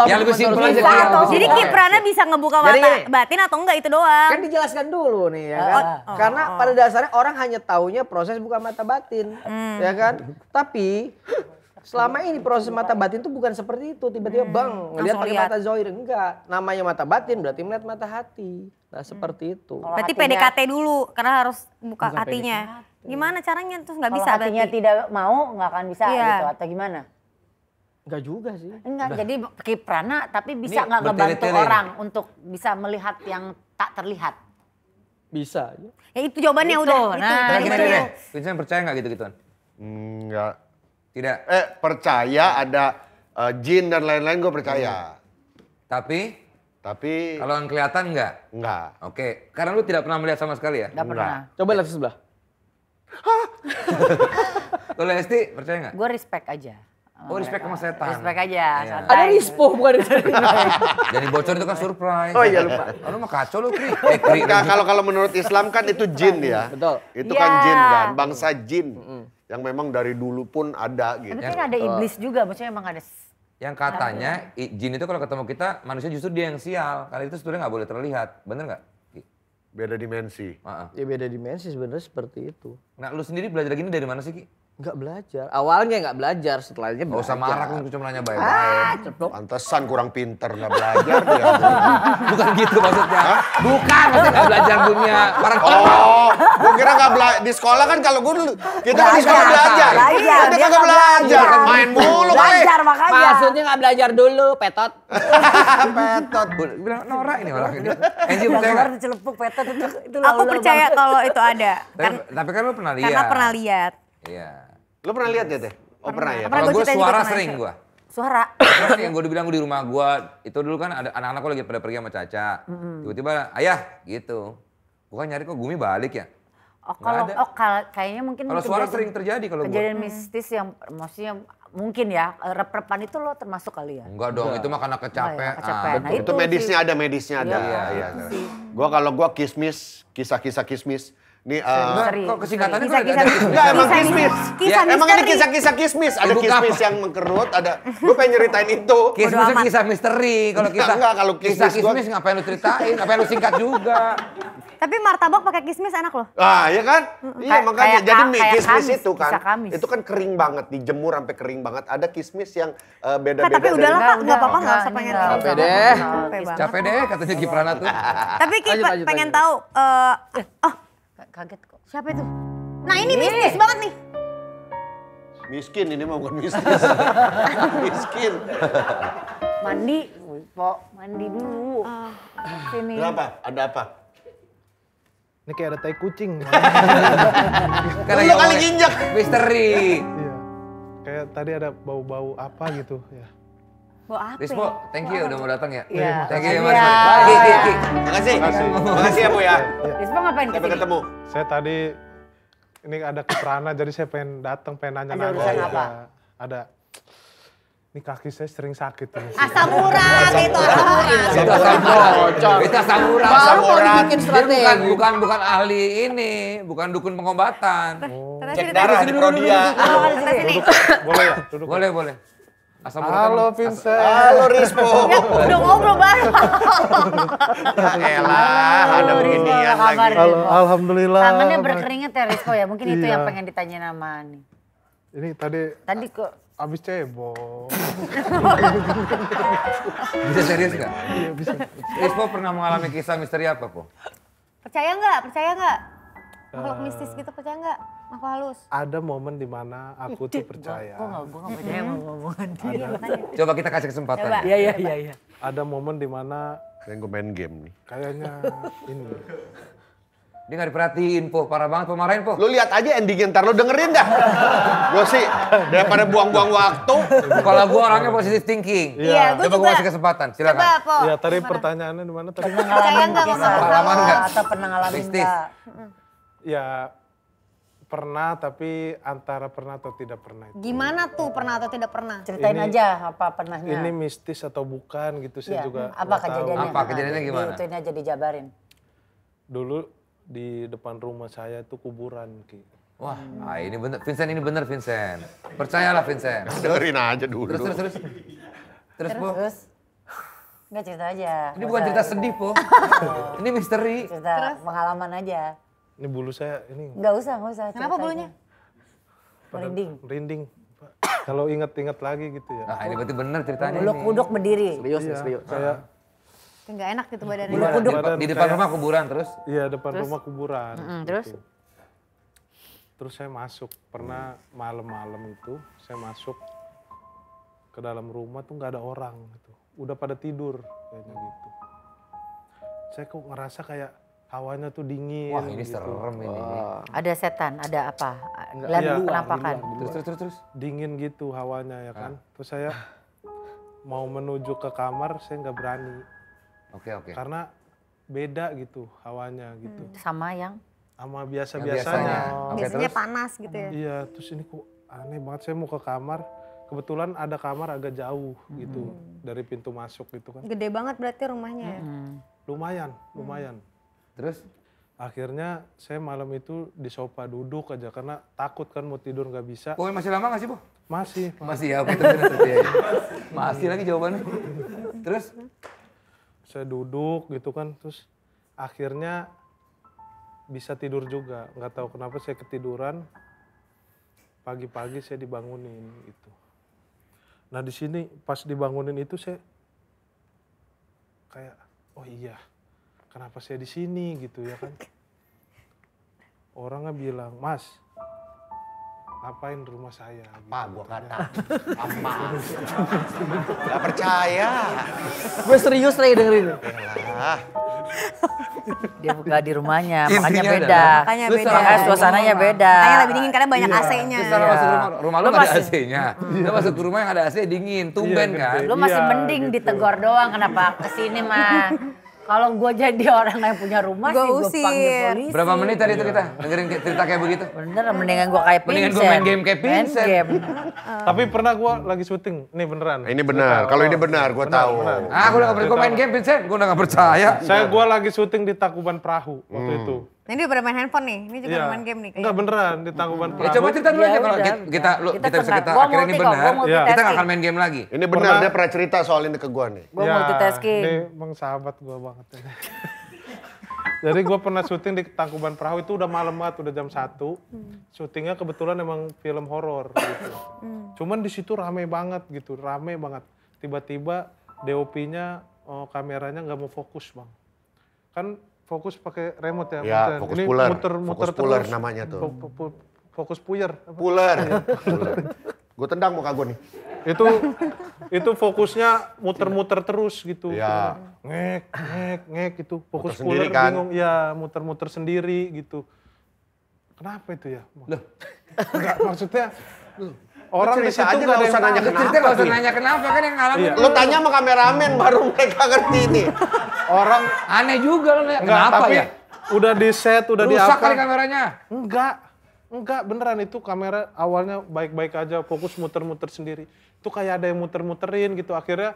[SPEAKER 3] Yang lebih simpel aja
[SPEAKER 5] Bisa
[SPEAKER 3] Ki.
[SPEAKER 5] atau jadi Kiprana bisa ngebuka
[SPEAKER 1] Jadi
[SPEAKER 5] mata
[SPEAKER 1] gini.
[SPEAKER 5] batin atau enggak itu doang.
[SPEAKER 1] Kan dijelaskan dulu nih ya kan. Karena pada dasarnya orang hanya taunya proses buka mata batin. Ya kan. Tapi selama ini proses mata batin itu bukan seperti itu. Tiba-tiba bang ngeliat pakai
[SPEAKER 5] lihat.
[SPEAKER 1] mata zohir. Enggak. Namanya mata batin berarti melihat mata hati. Nah seperti itu.
[SPEAKER 5] Berarti
[SPEAKER 2] hatinya-
[SPEAKER 5] PDKT dulu karena harus buka hatinya. Gimana caranya terus nggak
[SPEAKER 2] Kalau
[SPEAKER 5] bisa
[SPEAKER 2] hatinya
[SPEAKER 5] berarti.
[SPEAKER 2] tidak mau nggak akan bisa
[SPEAKER 5] Iya.
[SPEAKER 2] gitu atau gimana?
[SPEAKER 1] Enggak juga sih.
[SPEAKER 2] Enggak, jadi Kiprana tapi bisa
[SPEAKER 3] Ini
[SPEAKER 2] nggak ngebantu
[SPEAKER 3] bertele-tele nih.
[SPEAKER 2] orang untuk bisa melihat yang tak terlihat?
[SPEAKER 1] Bisa.
[SPEAKER 5] Ya itu jawabannya
[SPEAKER 2] Itu,
[SPEAKER 5] udah.
[SPEAKER 2] nah.
[SPEAKER 5] Itu.
[SPEAKER 3] Nah,
[SPEAKER 5] Tadi
[SPEAKER 3] gimana
[SPEAKER 5] itu.
[SPEAKER 3] deh? Vincent percaya gak gitu-gituan?
[SPEAKER 4] enggak.
[SPEAKER 3] Tidak.
[SPEAKER 4] Percaya ada jin dan lain-lain gue percaya.
[SPEAKER 3] Tapi
[SPEAKER 4] Tapi
[SPEAKER 3] kalau yang kelihatan enggak?
[SPEAKER 4] enggak.
[SPEAKER 3] Oke, karena lu tidak pernah melihat sama sekali ya?
[SPEAKER 2] Nggak pernah.
[SPEAKER 1] Coba lihat sebelah.
[SPEAKER 3] Kalau Esti percaya nggak?
[SPEAKER 2] Gue respect aja.
[SPEAKER 3] Oh respect sama setan.
[SPEAKER 2] Respect aja,
[SPEAKER 3] Iya.
[SPEAKER 2] santai.
[SPEAKER 1] Ada rispo bukan rispo.
[SPEAKER 3] Jadi bocor itu kan surprise.
[SPEAKER 4] Oh iya lupa.
[SPEAKER 3] Oh, lu mah kacau lu Kri. Kri.
[SPEAKER 4] Enggak, kalau menurut Islam kan itu jin ya.
[SPEAKER 1] Betul.
[SPEAKER 4] Itu
[SPEAKER 2] Iya.
[SPEAKER 4] kan jin kan, bangsa jin. Yang memang dari dulu pun ada gitu.
[SPEAKER 2] Tapi kan ada iblis juga, maksudnya emang ada.
[SPEAKER 3] Yang katanya jin itu kalau ketemu kita manusia justru dia yang sial. Karena itu sebenarnya nggak boleh terlihat. Bener nggak?
[SPEAKER 4] Beda dimensi.
[SPEAKER 1] Ya beda dimensi sebenarnya seperti itu.
[SPEAKER 3] Nah lu sendiri belajar gini dari mana sih Ki?
[SPEAKER 1] Enggak belajar. Awalnya enggak belajar, setelahnya
[SPEAKER 3] Gak
[SPEAKER 1] belajar.
[SPEAKER 3] usah marah kan cuma nanya baik-baik.
[SPEAKER 4] Pantesan kurang pinter nggak belajar dia.
[SPEAKER 3] Bukan gitu maksudnya. Bukan maksudnya nggak belajar dunia paranormal.
[SPEAKER 4] Oh, gue kira nggak belajar di sekolah kan kalau gue dulu kita kan di sekolah belajar.
[SPEAKER 2] Belajar,
[SPEAKER 4] Dia
[SPEAKER 2] dia
[SPEAKER 4] kagak belajar, main mulu kali.
[SPEAKER 2] Belajar makanya.
[SPEAKER 1] Maksudnya enggak belajar dulu, petot.
[SPEAKER 3] Petot. Bilang norak ini orang ini. Enji percaya nggak?
[SPEAKER 2] Celepuk petot itu
[SPEAKER 5] Aku percaya kalau itu ada.
[SPEAKER 3] Tapi kan lu pernah lihat.
[SPEAKER 5] Karena pernah lihat.
[SPEAKER 3] Iya.
[SPEAKER 4] Lu pernah lihat ya teh? Oh pernah ya.
[SPEAKER 5] Pernah
[SPEAKER 3] Kalau
[SPEAKER 5] gua
[SPEAKER 3] gue
[SPEAKER 5] ceritain juga
[SPEAKER 3] suara
[SPEAKER 5] pernah
[SPEAKER 3] sering
[SPEAKER 5] itu.
[SPEAKER 3] gue.
[SPEAKER 2] Suara.
[SPEAKER 3] Terus yang gue dibilang gue di rumah gue, itu dulu kan ada anak-anakku lagi pada pergi sama Caca. Tiba-tiba, ayah gitu. Bukan nyari kok Gumi balik ya.
[SPEAKER 2] Oh kalau
[SPEAKER 3] Nggak ada.
[SPEAKER 2] kayaknya mungkin
[SPEAKER 3] Kalau suara
[SPEAKER 2] kejadian-
[SPEAKER 3] sering terjadi kalau gue.
[SPEAKER 2] kejadian mistis yang maksudnya mungkin ya rep-repan itu lo termasuk kali ya.
[SPEAKER 3] Enggak dong, itu mah karena kecapean.
[SPEAKER 2] kecapean. Nah,
[SPEAKER 4] Itu medisnya ada, medisnya ada.
[SPEAKER 2] Iya,
[SPEAKER 4] Iya.
[SPEAKER 2] sih.
[SPEAKER 4] Gua kismis, kisah-kisah kismis. Nih
[SPEAKER 3] Enggak,
[SPEAKER 2] Sering,
[SPEAKER 3] kok kesingkatannya
[SPEAKER 5] sering.
[SPEAKER 3] kok ada
[SPEAKER 4] enggak emang
[SPEAKER 5] Kisah-
[SPEAKER 4] kismis.
[SPEAKER 5] kisah
[SPEAKER 4] Emang ini
[SPEAKER 5] misteri.
[SPEAKER 4] kisah-kisah kismis. Ada
[SPEAKER 3] Ibu
[SPEAKER 4] kismis
[SPEAKER 3] apa?
[SPEAKER 4] yang mengkerut, ada. Gue pengen nyeritain itu.
[SPEAKER 3] Kismis
[SPEAKER 5] amat.
[SPEAKER 3] kisah misteri. Kalau kisah
[SPEAKER 4] Enggak, kalau kismis
[SPEAKER 3] kisah
[SPEAKER 4] gua-
[SPEAKER 3] kismis ngapain lu ceritain? Ngapain lu singkat juga?
[SPEAKER 5] Tapi martabak pakai kismis enak loh.
[SPEAKER 4] Ah, ya kan? Iya, makanya. Jadi kismis
[SPEAKER 2] kamis,
[SPEAKER 4] itu kan,
[SPEAKER 2] bisa kamis.
[SPEAKER 4] itu kan kering banget, dijemur sampai kering banget. Ada kismis yang beda-beda.
[SPEAKER 5] Tapi udahlah Pak, nggak apa-apa, nggak usah
[SPEAKER 2] ini
[SPEAKER 5] pengen
[SPEAKER 2] nggak.
[SPEAKER 5] tahu.
[SPEAKER 1] Capek deh.
[SPEAKER 5] Capek banget.
[SPEAKER 3] Capek deh katanya Kiprana tuh.
[SPEAKER 5] Tapi Ki
[SPEAKER 1] Lanjut,
[SPEAKER 5] pengen
[SPEAKER 1] lanjut.
[SPEAKER 5] tahu, oh
[SPEAKER 2] Kaget kok.
[SPEAKER 5] siapa itu? Nah ini mistis banget nih.
[SPEAKER 4] Miskin, ini mah bukan mistis. Miskin.
[SPEAKER 2] Mandi, Po, mandi dulu. Sini.
[SPEAKER 4] Kenapa? Ada apa?
[SPEAKER 6] Ini kayak ada tai kucing.
[SPEAKER 3] Karena
[SPEAKER 4] Lu kali nginjek.
[SPEAKER 3] misteri.
[SPEAKER 6] Iya. Kayak tadi ada bau-bau apa gitu ya.
[SPEAKER 5] Bawa apa?
[SPEAKER 3] Rispo, thank you udah mau datang ya.
[SPEAKER 2] Iya.
[SPEAKER 3] Thank you
[SPEAKER 2] Iya.
[SPEAKER 3] Mas. Ki.
[SPEAKER 4] Makasih.
[SPEAKER 6] Makasih.
[SPEAKER 4] Makasih ya, Bu ya.
[SPEAKER 2] Rispo ngapain
[SPEAKER 4] Sampai
[SPEAKER 2] kesini?
[SPEAKER 4] ketemu.
[SPEAKER 6] Saya tadi ini ada Kiprana jadi saya pengen datang, pengen nanya-nanya.
[SPEAKER 2] Ada urusan
[SPEAKER 6] Ya,
[SPEAKER 2] apa?
[SPEAKER 6] Ada. Ini kaki saya sering sakit ini.
[SPEAKER 5] Asam urat itu, asam urat.
[SPEAKER 3] Itu samurai. Itu samurai.
[SPEAKER 1] Baru mau dibikin
[SPEAKER 3] Dia
[SPEAKER 1] strategi.
[SPEAKER 3] bukan ahli ini, bukan dukun pengobatan.
[SPEAKER 4] Cek darah di Prodia.
[SPEAKER 6] Duduk, boleh ya? Duduk.
[SPEAKER 3] Boleh. Asam urat.
[SPEAKER 6] Halo Vincent.
[SPEAKER 4] Halo Rispo.
[SPEAKER 5] Udah ngobrol bareng.
[SPEAKER 4] Ya elah, ada beginian
[SPEAKER 2] Rispo, apa
[SPEAKER 4] lagi.
[SPEAKER 2] kabar?
[SPEAKER 6] Halo, alhamdulillah.
[SPEAKER 2] Tangannya berkeringat ya Rispo ya, mungkin itu
[SPEAKER 6] Iya.
[SPEAKER 2] yang pengen ditanya nama nih.
[SPEAKER 6] Ini tadi
[SPEAKER 2] kok
[SPEAKER 6] abis cebok.
[SPEAKER 3] Bisa serius nggak?
[SPEAKER 6] Iya bisa.
[SPEAKER 3] Rispo pernah mengalami kisah misteri apa, Po?
[SPEAKER 5] Percaya nggak? Percaya nggak? Makhluk mistis gitu percaya nggak? Makhluk halus.
[SPEAKER 6] Ada momen dimana aku tuh percaya.
[SPEAKER 2] gue gak percaya sama ngomongan dia.
[SPEAKER 3] Coba kita kasih kesempatan.
[SPEAKER 5] Coba.
[SPEAKER 2] Iya.
[SPEAKER 6] Ada momen dimana
[SPEAKER 4] Kayaknya gue main game nih.
[SPEAKER 6] kayaknya ini.
[SPEAKER 3] Dia nggak diperhatiin, Po. Parah banget, Po. Marahin, Po.
[SPEAKER 4] Lu lihat aja endingnya ntar lu dengerin dah. Gue sih daripada buang-buang waktu.
[SPEAKER 3] Kalau gua orangnya positive thinking.
[SPEAKER 5] Iya, gue
[SPEAKER 3] Coba
[SPEAKER 5] juga.
[SPEAKER 3] gua kasih kesempatan,
[SPEAKER 5] Coba,
[SPEAKER 3] silakan.
[SPEAKER 5] Po.
[SPEAKER 6] Ya tadi pertanyaannya dimana tadi?
[SPEAKER 2] Pernah
[SPEAKER 5] Percaya
[SPEAKER 2] ngalamin
[SPEAKER 5] nggak
[SPEAKER 2] kisah
[SPEAKER 5] sama
[SPEAKER 3] pengalaman nggak?
[SPEAKER 2] atau pernah ngalamin
[SPEAKER 3] Mistis.
[SPEAKER 2] nggak?
[SPEAKER 6] Ya pernah tapi antara pernah atau tidak pernah itu.
[SPEAKER 5] Gimana tuh pernah atau tidak pernah?
[SPEAKER 2] Ceritain
[SPEAKER 6] Ini-
[SPEAKER 2] aja apa pernahnya.
[SPEAKER 6] Ini mistis atau bukan gitu
[SPEAKER 2] Iya.
[SPEAKER 6] saya juga
[SPEAKER 2] Apa
[SPEAKER 6] nggak tahu.
[SPEAKER 2] kejadiannya?
[SPEAKER 3] Apa kejadiannya gimana?
[SPEAKER 2] Ituin aja dijabarin.
[SPEAKER 6] Dulu di depan rumah saya itu kuburan Ki.
[SPEAKER 3] Wah, ini bener. Vincent, ini bener, Vincent. Percayalah, Vincent.
[SPEAKER 4] Dengerin aja dulu.
[SPEAKER 3] Terus. Terus, Po.
[SPEAKER 2] Terus? Enggak cerita aja.
[SPEAKER 3] Ini bukan cerita sedih, Po. Ini misteri.
[SPEAKER 2] Cerita pengalaman aja.
[SPEAKER 6] Ini bulu saya ini
[SPEAKER 2] Enggak usah.
[SPEAKER 5] Kenapa
[SPEAKER 2] cerita
[SPEAKER 5] bulunya?
[SPEAKER 2] aja. Merinding.
[SPEAKER 6] merinding. Pak. Kalau ingat-ingat lagi gitu ya.
[SPEAKER 3] Nah, ini berarti bener ceritanya
[SPEAKER 2] Bulu
[SPEAKER 3] ini.
[SPEAKER 2] kuduk berdiri.
[SPEAKER 1] Serius,
[SPEAKER 6] Iya,
[SPEAKER 1] serius.
[SPEAKER 6] kayak
[SPEAKER 5] Nggak enak gitu badannya.
[SPEAKER 2] Bulu kuduk.
[SPEAKER 3] Di depan rumah kuburan terus.
[SPEAKER 6] iya depan rumah kuburan.
[SPEAKER 2] terus?
[SPEAKER 6] gitu. Terus saya masuk, pernah malam-malam itu saya masuk ke dalam rumah tuh nggak ada orang gitu. Udah pada tidur kayaknya gitu. Saya kok ngerasa kayak hawanya tuh dingin.
[SPEAKER 3] Wah, ini
[SPEAKER 6] gitu.
[SPEAKER 3] serem ini.
[SPEAKER 2] Ada setan, ada apa?
[SPEAKER 1] Enggak,
[SPEAKER 2] Lihat
[SPEAKER 6] iya.
[SPEAKER 2] penampakan.
[SPEAKER 3] Terus.
[SPEAKER 6] Dingin gitu hawanya ya kan. Terus saya mau menuju ke kamar saya nggak berani
[SPEAKER 3] Oke.
[SPEAKER 6] karena beda gitu hawanya gitu.
[SPEAKER 2] Sama yang
[SPEAKER 6] Sama
[SPEAKER 3] Yang
[SPEAKER 6] biasa-biasanya.
[SPEAKER 3] Oke,
[SPEAKER 5] Biasanya
[SPEAKER 3] terus?
[SPEAKER 5] panas gitu ya.
[SPEAKER 6] Iya, terus ini kok aneh banget saya mau ke kamar. Kebetulan ada kamar agak jauh gitu dari pintu masuk gitu kan.
[SPEAKER 5] Gede banget berarti rumahnya ya.
[SPEAKER 6] Lumayan.
[SPEAKER 3] Terus?
[SPEAKER 6] Akhirnya saya malam itu di sofa duduk aja karena takut kan mau tidur nggak bisa.
[SPEAKER 3] Po, masih lama nggak sih, Po?
[SPEAKER 6] Masih.
[SPEAKER 3] Masih ya, betul. Iya. Masih lagi jawabannya. Terus?
[SPEAKER 6] Saya duduk gitu kan, terus akhirnya bisa tidur juga. Nggak tahu kenapa saya ketiduran. Pagi-pagi saya dibangunin gitu. Nah di sini pas dibangunin itu saya kayak, oh iya, kenapa saya di sini gitu ya kan? Orangnya bilang, Mas, ngapain di rumah saya?
[SPEAKER 4] Apa gua kata? Apa? Gak percaya.
[SPEAKER 1] Gue serius lagi dengerin.
[SPEAKER 4] Ah,
[SPEAKER 2] dia buka di rumahnya,
[SPEAKER 3] Intinya
[SPEAKER 2] makanya beda.
[SPEAKER 3] adalah,
[SPEAKER 5] Makanya
[SPEAKER 3] lu
[SPEAKER 5] beda.
[SPEAKER 2] Makanya suasananya beda.
[SPEAKER 5] Makanya lebih dingin karena banyak AC-nya.
[SPEAKER 3] Terus kalau masuk rumah lu
[SPEAKER 2] Lu
[SPEAKER 3] nggak ada
[SPEAKER 2] masih-
[SPEAKER 3] AC-nya. Lu masuk ke rumah yang ada AC dingin, tumben
[SPEAKER 6] Iya,
[SPEAKER 3] kan?
[SPEAKER 6] gede.
[SPEAKER 2] Lu masih
[SPEAKER 6] Iya,
[SPEAKER 2] mending
[SPEAKER 6] gitu.
[SPEAKER 2] ditegur doang, kenapa kesini mah. Kalau gue jadi orang yang punya rumah
[SPEAKER 5] Gua
[SPEAKER 2] sih gue
[SPEAKER 5] usir.
[SPEAKER 2] panggil polisi.
[SPEAKER 3] Berapa menit tadi itu kita dengerin cerita kayak begitu?
[SPEAKER 2] Bener, mendingan gue kayak
[SPEAKER 3] Mendingan
[SPEAKER 2] Vincent.
[SPEAKER 3] gua main game kayak
[SPEAKER 2] Main
[SPEAKER 3] Vincent.
[SPEAKER 2] game.
[SPEAKER 6] Tapi pernah gua lagi syuting, ini beneran.
[SPEAKER 4] ini benar. Kalau ini benar, gua tahu.
[SPEAKER 3] Ah, gua udah nggak percaya main game, Vincent. Gua udah nggak percaya.
[SPEAKER 6] Gua lagi syuting di Tangkuban Perahu waktu itu.
[SPEAKER 5] Nah, ini udah pada main handphone nih. Ini juga
[SPEAKER 6] Iya.
[SPEAKER 5] main game nih.
[SPEAKER 6] Enggak beneran di Tangkuban
[SPEAKER 3] Ya
[SPEAKER 6] Perahu.
[SPEAKER 3] coba cerita dulu
[SPEAKER 2] Ya
[SPEAKER 3] aja kalau
[SPEAKER 2] udah,
[SPEAKER 3] kita bisa
[SPEAKER 2] tenang.
[SPEAKER 3] kita
[SPEAKER 2] Gua
[SPEAKER 3] akhirnya ini
[SPEAKER 2] multi kok,
[SPEAKER 3] benar.
[SPEAKER 2] gua multitasking.
[SPEAKER 3] Kita nggak akan main game lagi.
[SPEAKER 4] Ini benar, dia pernah cerita soal ini ke gua nih.
[SPEAKER 2] Gue multitasking.
[SPEAKER 6] Ini bang sahabat gua banget. Jadi gue pernah syuting di Tangkuban Perahu itu udah malam banget, udah jam 1. Syutingnya kebetulan emang film horor gitu. Cuman di situ rame banget gitu, rame banget. Tiba-tiba DOP-nya kameranya nggak mau fokus bang. Kan fokus pakai remote ya.
[SPEAKER 4] Ya, fokus
[SPEAKER 6] ini
[SPEAKER 4] puller.
[SPEAKER 6] muter-muter
[SPEAKER 4] Fokus puller
[SPEAKER 6] terus.
[SPEAKER 4] namanya tuh.
[SPEAKER 6] Fokus puyer.
[SPEAKER 4] Puler. Gue tendang muka gue nih.
[SPEAKER 6] Itu fokusnya muter-muter terus gitu.
[SPEAKER 4] Iya.
[SPEAKER 6] Ngek gitu. Fokus
[SPEAKER 4] Muter sendiri
[SPEAKER 6] puller
[SPEAKER 4] kan?
[SPEAKER 6] bingung. Ya muter-muter sendiri gitu. Kenapa itu ya? Loh. Enggak, maksudnya orang di
[SPEAKER 4] cerita
[SPEAKER 6] situ
[SPEAKER 4] aja,
[SPEAKER 6] nggak
[SPEAKER 4] nggak usah nanya
[SPEAKER 3] Cerita
[SPEAKER 4] kenapa.
[SPEAKER 3] nggak usah
[SPEAKER 4] Ki.
[SPEAKER 3] nanya kenapa kan yang ngalamin.
[SPEAKER 6] Iya.
[SPEAKER 4] Lo tanya sama kameramen baru mereka ngerti nih.
[SPEAKER 6] orang
[SPEAKER 3] Aneh juga lo nanya,
[SPEAKER 6] enggak,
[SPEAKER 3] kenapa
[SPEAKER 6] tapi
[SPEAKER 3] ya?
[SPEAKER 6] udah di set, udah di
[SPEAKER 3] Rusak
[SPEAKER 6] apa.
[SPEAKER 3] kali kameranya.
[SPEAKER 6] Enggak beneran itu kamera awalnya baik-baik aja, fokus muter-muter sendiri. Itu kayak ada yang muter-muterin gitu, akhirnya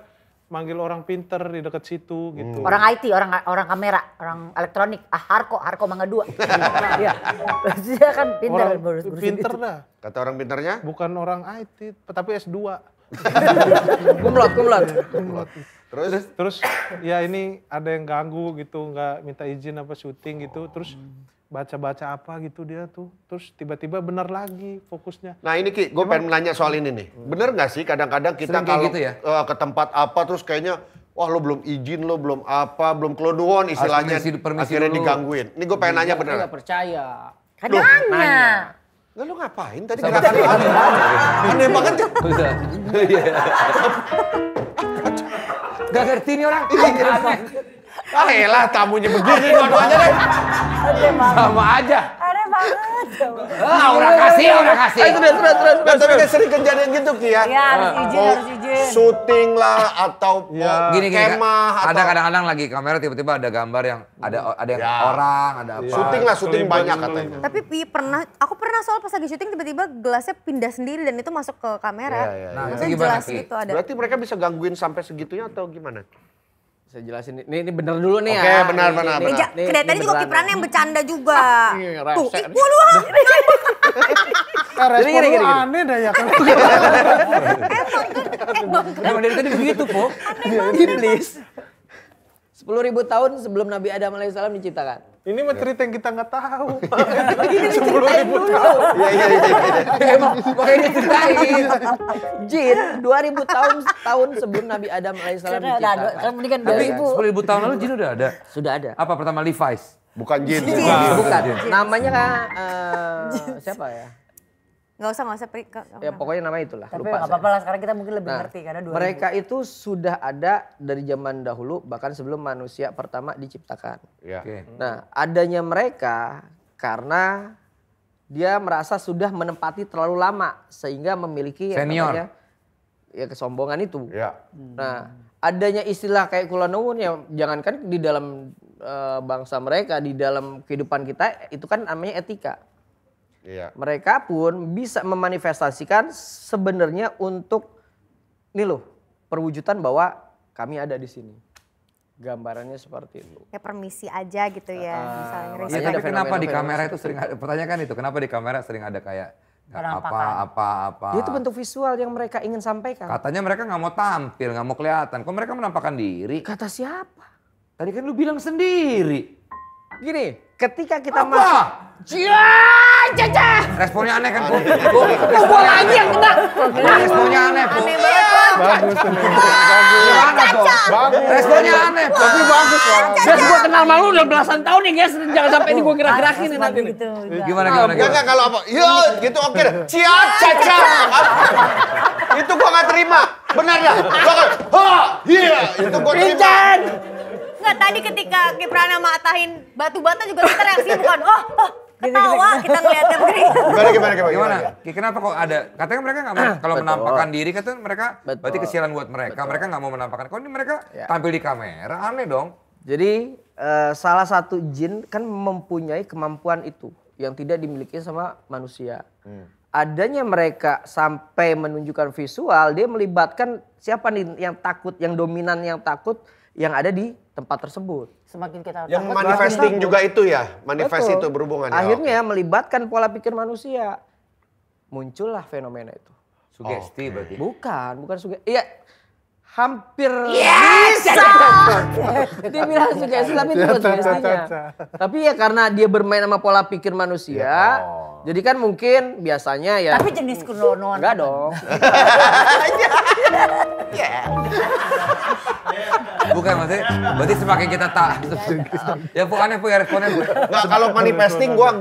[SPEAKER 6] manggil orang pinter di dekat situ gitu.
[SPEAKER 2] Orang IT, orang kamera, orang elektronik. Harko Mangga 2. Iya. Dia kan pinter.
[SPEAKER 6] Orang
[SPEAKER 2] berusin
[SPEAKER 6] pinter
[SPEAKER 2] itu.
[SPEAKER 6] dah,
[SPEAKER 4] Kata orang pinternya,
[SPEAKER 6] bukan orang IT, tapi S2.
[SPEAKER 1] Kumlot.
[SPEAKER 6] Terus ya ini ada yang ganggu gitu, nggak minta izin apa syuting gitu, terus baca-baca apa gitu dia tuh, terus tiba-tiba benar lagi fokusnya.
[SPEAKER 4] nah ini Ki, gue pengen nanya soal ini nih. Bener gak sih kadang-kadang kita
[SPEAKER 3] Sering kayak
[SPEAKER 4] kalau
[SPEAKER 3] gitu ya?
[SPEAKER 4] ke tempat apa terus kayaknya, wah lo belum izin, lo belum apa, belum keluduan istilahnya,
[SPEAKER 3] permisi
[SPEAKER 4] akhirnya
[SPEAKER 3] dulu.
[SPEAKER 4] digangguin. Ini gue pengen nanya bener.
[SPEAKER 1] Nggak percaya.
[SPEAKER 2] Kan nanya.
[SPEAKER 4] Nggak lo ngapain tadi gerakannya? Aneh banget ya.
[SPEAKER 3] Gak ngerti nih orang. Aneh.
[SPEAKER 4] Ah elah tamunya begini dua-duanya deh.
[SPEAKER 3] Sama aja.
[SPEAKER 2] Aneh banget.
[SPEAKER 3] Orang kasih.
[SPEAKER 4] Nah, tapi kan sering kejadian gitu Ki ya.
[SPEAKER 2] Ya harus izin,
[SPEAKER 4] Mau
[SPEAKER 2] harus izin.
[SPEAKER 4] syuting lah atau
[SPEAKER 6] Ya.
[SPEAKER 4] mau
[SPEAKER 3] Gini,
[SPEAKER 4] kemah
[SPEAKER 3] ada
[SPEAKER 4] atau
[SPEAKER 3] kadang-kadang lagi kamera tiba-tiba ada gambar yang ada yang
[SPEAKER 4] Ya.
[SPEAKER 3] orang, ada apa.
[SPEAKER 4] syuting lah, syuting banyak
[SPEAKER 6] Selimbang.
[SPEAKER 4] katanya.
[SPEAKER 5] Tapi aku pernah soal pas lagi syuting tiba-tiba gelasnya pindah sendiri dan itu masuk ke kamera.
[SPEAKER 4] Iya, iya,
[SPEAKER 3] Nah,
[SPEAKER 5] Maksudnya
[SPEAKER 3] itu gimana,
[SPEAKER 5] jelas
[SPEAKER 3] Ki?
[SPEAKER 5] gitu ada.
[SPEAKER 4] Berarti mereka bisa gangguin sampai segitunya atau gimana?
[SPEAKER 1] Saya jelasin ini bener dulu nih
[SPEAKER 4] Oke,
[SPEAKER 1] ya.
[SPEAKER 4] benar.
[SPEAKER 5] Ja, dari tadi juga
[SPEAKER 1] beneran
[SPEAKER 5] Kipran
[SPEAKER 1] nih.
[SPEAKER 5] yang bercanda juga.
[SPEAKER 1] Iya,
[SPEAKER 5] Tuh,
[SPEAKER 1] rese.
[SPEAKER 5] waduh.
[SPEAKER 6] Respon
[SPEAKER 1] Gini.
[SPEAKER 6] lu aneh dah ya.
[SPEAKER 3] Emang dari tadi begitu, Po.
[SPEAKER 1] Iblis. 10.000 tahun sebelum Nabi Adam alaihissalam diciptakan.
[SPEAKER 6] Ini mah cerita yang kita nggak tahu.
[SPEAKER 1] Ini diceritain dulu.
[SPEAKER 4] Iya.
[SPEAKER 3] Emang makanya dia ceritain.
[SPEAKER 1] Jin 2000 tahun sebelum Nabi Adam alaihissalam
[SPEAKER 2] Karena udah ada,
[SPEAKER 1] diciptakan.
[SPEAKER 2] kan mendingan
[SPEAKER 3] Tapi
[SPEAKER 2] 2000.
[SPEAKER 3] 10.000 tahun lalu jin udah ada.
[SPEAKER 1] Sudah ada.
[SPEAKER 3] Apa pertama Levi's?
[SPEAKER 4] Bukan jin.
[SPEAKER 1] Bukan. Namanya siapa ya?
[SPEAKER 5] Nggak usah.
[SPEAKER 1] Ya pokoknya nama itulah.
[SPEAKER 2] Tapi
[SPEAKER 1] lupa
[SPEAKER 2] nggak
[SPEAKER 1] saya.
[SPEAKER 2] apa-apa lah, sekarang kita mungkin lebih
[SPEAKER 1] Nah,
[SPEAKER 2] ngerti karena 2000.
[SPEAKER 1] mereka itu sudah ada dari zaman dahulu bahkan sebelum manusia pertama diciptakan.
[SPEAKER 4] Iya.
[SPEAKER 3] Oke.
[SPEAKER 1] Nah, adanya mereka karena dia merasa sudah menempati terlalu lama sehingga memiliki yang
[SPEAKER 3] Senior.
[SPEAKER 1] namanya ya kesombongan itu.
[SPEAKER 4] Iya.
[SPEAKER 1] Nah, adanya istilah kayak kula nuwun ya jangankan di dalam bangsa mereka, di dalam kehidupan kita itu kan namanya etika.
[SPEAKER 4] Iya.
[SPEAKER 1] Mereka pun bisa memanifestasikan sebenarnya untuk nih loh perwujudan bahwa kami ada di sini. Gambarannya seperti itu.
[SPEAKER 5] Ya permisi aja gitu ya. Misalnya
[SPEAKER 3] Iya,
[SPEAKER 1] Makanya
[SPEAKER 3] tapi
[SPEAKER 1] ada
[SPEAKER 3] kenapa di
[SPEAKER 1] fenomena-fenomena
[SPEAKER 3] kamera itu sering ada, pertanyaan itu, kenapa di kamera sering ada kayak
[SPEAKER 2] Penampakan.
[SPEAKER 3] apa.
[SPEAKER 1] Ya, itu bentuk visual yang mereka ingin sampaikan.
[SPEAKER 3] Katanya mereka nggak mau tampil, nggak mau kelihatan. Kok mereka menampakkan diri?
[SPEAKER 1] Kata siapa?
[SPEAKER 3] Tadi kan lu bilang sendiri.
[SPEAKER 1] Gini, ketika kita
[SPEAKER 3] Apa?
[SPEAKER 1] masuk.
[SPEAKER 3] Responnya aneh kan?
[SPEAKER 1] Gua lagi yang kena.
[SPEAKER 3] Responnya aneh, Bu.
[SPEAKER 2] Aneh banget.
[SPEAKER 6] Bagus ini.
[SPEAKER 3] Gimana, Po?
[SPEAKER 6] Bagus.
[SPEAKER 3] Responnya aneh, Po.
[SPEAKER 6] Tapi bagus lah.
[SPEAKER 1] Guys, gua kenal malu udah belasan tahun nih guys. Jangan sampai ini gua gerak-gerakin nih nanti. nih.
[SPEAKER 2] Gitu.
[SPEAKER 3] Gimana?
[SPEAKER 4] Enggak kalau apa? Ya gitu oke deh. Caca. Itu gua nggak terima. Benar dah. Gua kan, iya itu gua terima.
[SPEAKER 5] Nggak, tadi ketika Kiprana matahin batu bata juga kita reaksi bukan, ketawa kita ngeliatnya begini.
[SPEAKER 3] Gimana? Kenapa kok ada? Katanya mereka nggak mau kalau menampakkan diri, katanya mereka
[SPEAKER 1] Betul.
[SPEAKER 3] berarti kesialan buat mereka. Mereka nggak mau menampakkan. Kok ini mereka tampil di kamera? Aneh dong.
[SPEAKER 1] Jadi salah satu jin kan mempunyai kemampuan itu yang tidak dimiliki sama manusia. Adanya mereka sampai menunjukkan visual, dia melibatkan siapa nih yang takut, yang dominan yang takut yang ada di tempat tersebut.
[SPEAKER 2] Semakin kita
[SPEAKER 4] Yang
[SPEAKER 2] takut,
[SPEAKER 4] manifesting
[SPEAKER 2] semakin
[SPEAKER 4] juga itu ya, manifest
[SPEAKER 1] Betul.
[SPEAKER 4] itu berhubungan ya.
[SPEAKER 1] Akhirnya melibatkan pola pikir manusia. Muncullah fenomena itu.
[SPEAKER 3] Sugesti berarti.
[SPEAKER 1] Bukan sugesti. Iya. Hampir
[SPEAKER 2] Bisa.
[SPEAKER 1] dia bilang sugesti tapi itu bukan sugestinya. Tapi ya karena dia bermain sama pola pikir manusia, jadi kan mungkin biasanya ya.
[SPEAKER 2] Tapi jenis kunoan.
[SPEAKER 1] Enggak dong.
[SPEAKER 3] Bukan maksudnya, berarti semakin kita ya Bu aneh Bu ya responnya Bu.
[SPEAKER 4] Nggak, kalau manifesting gua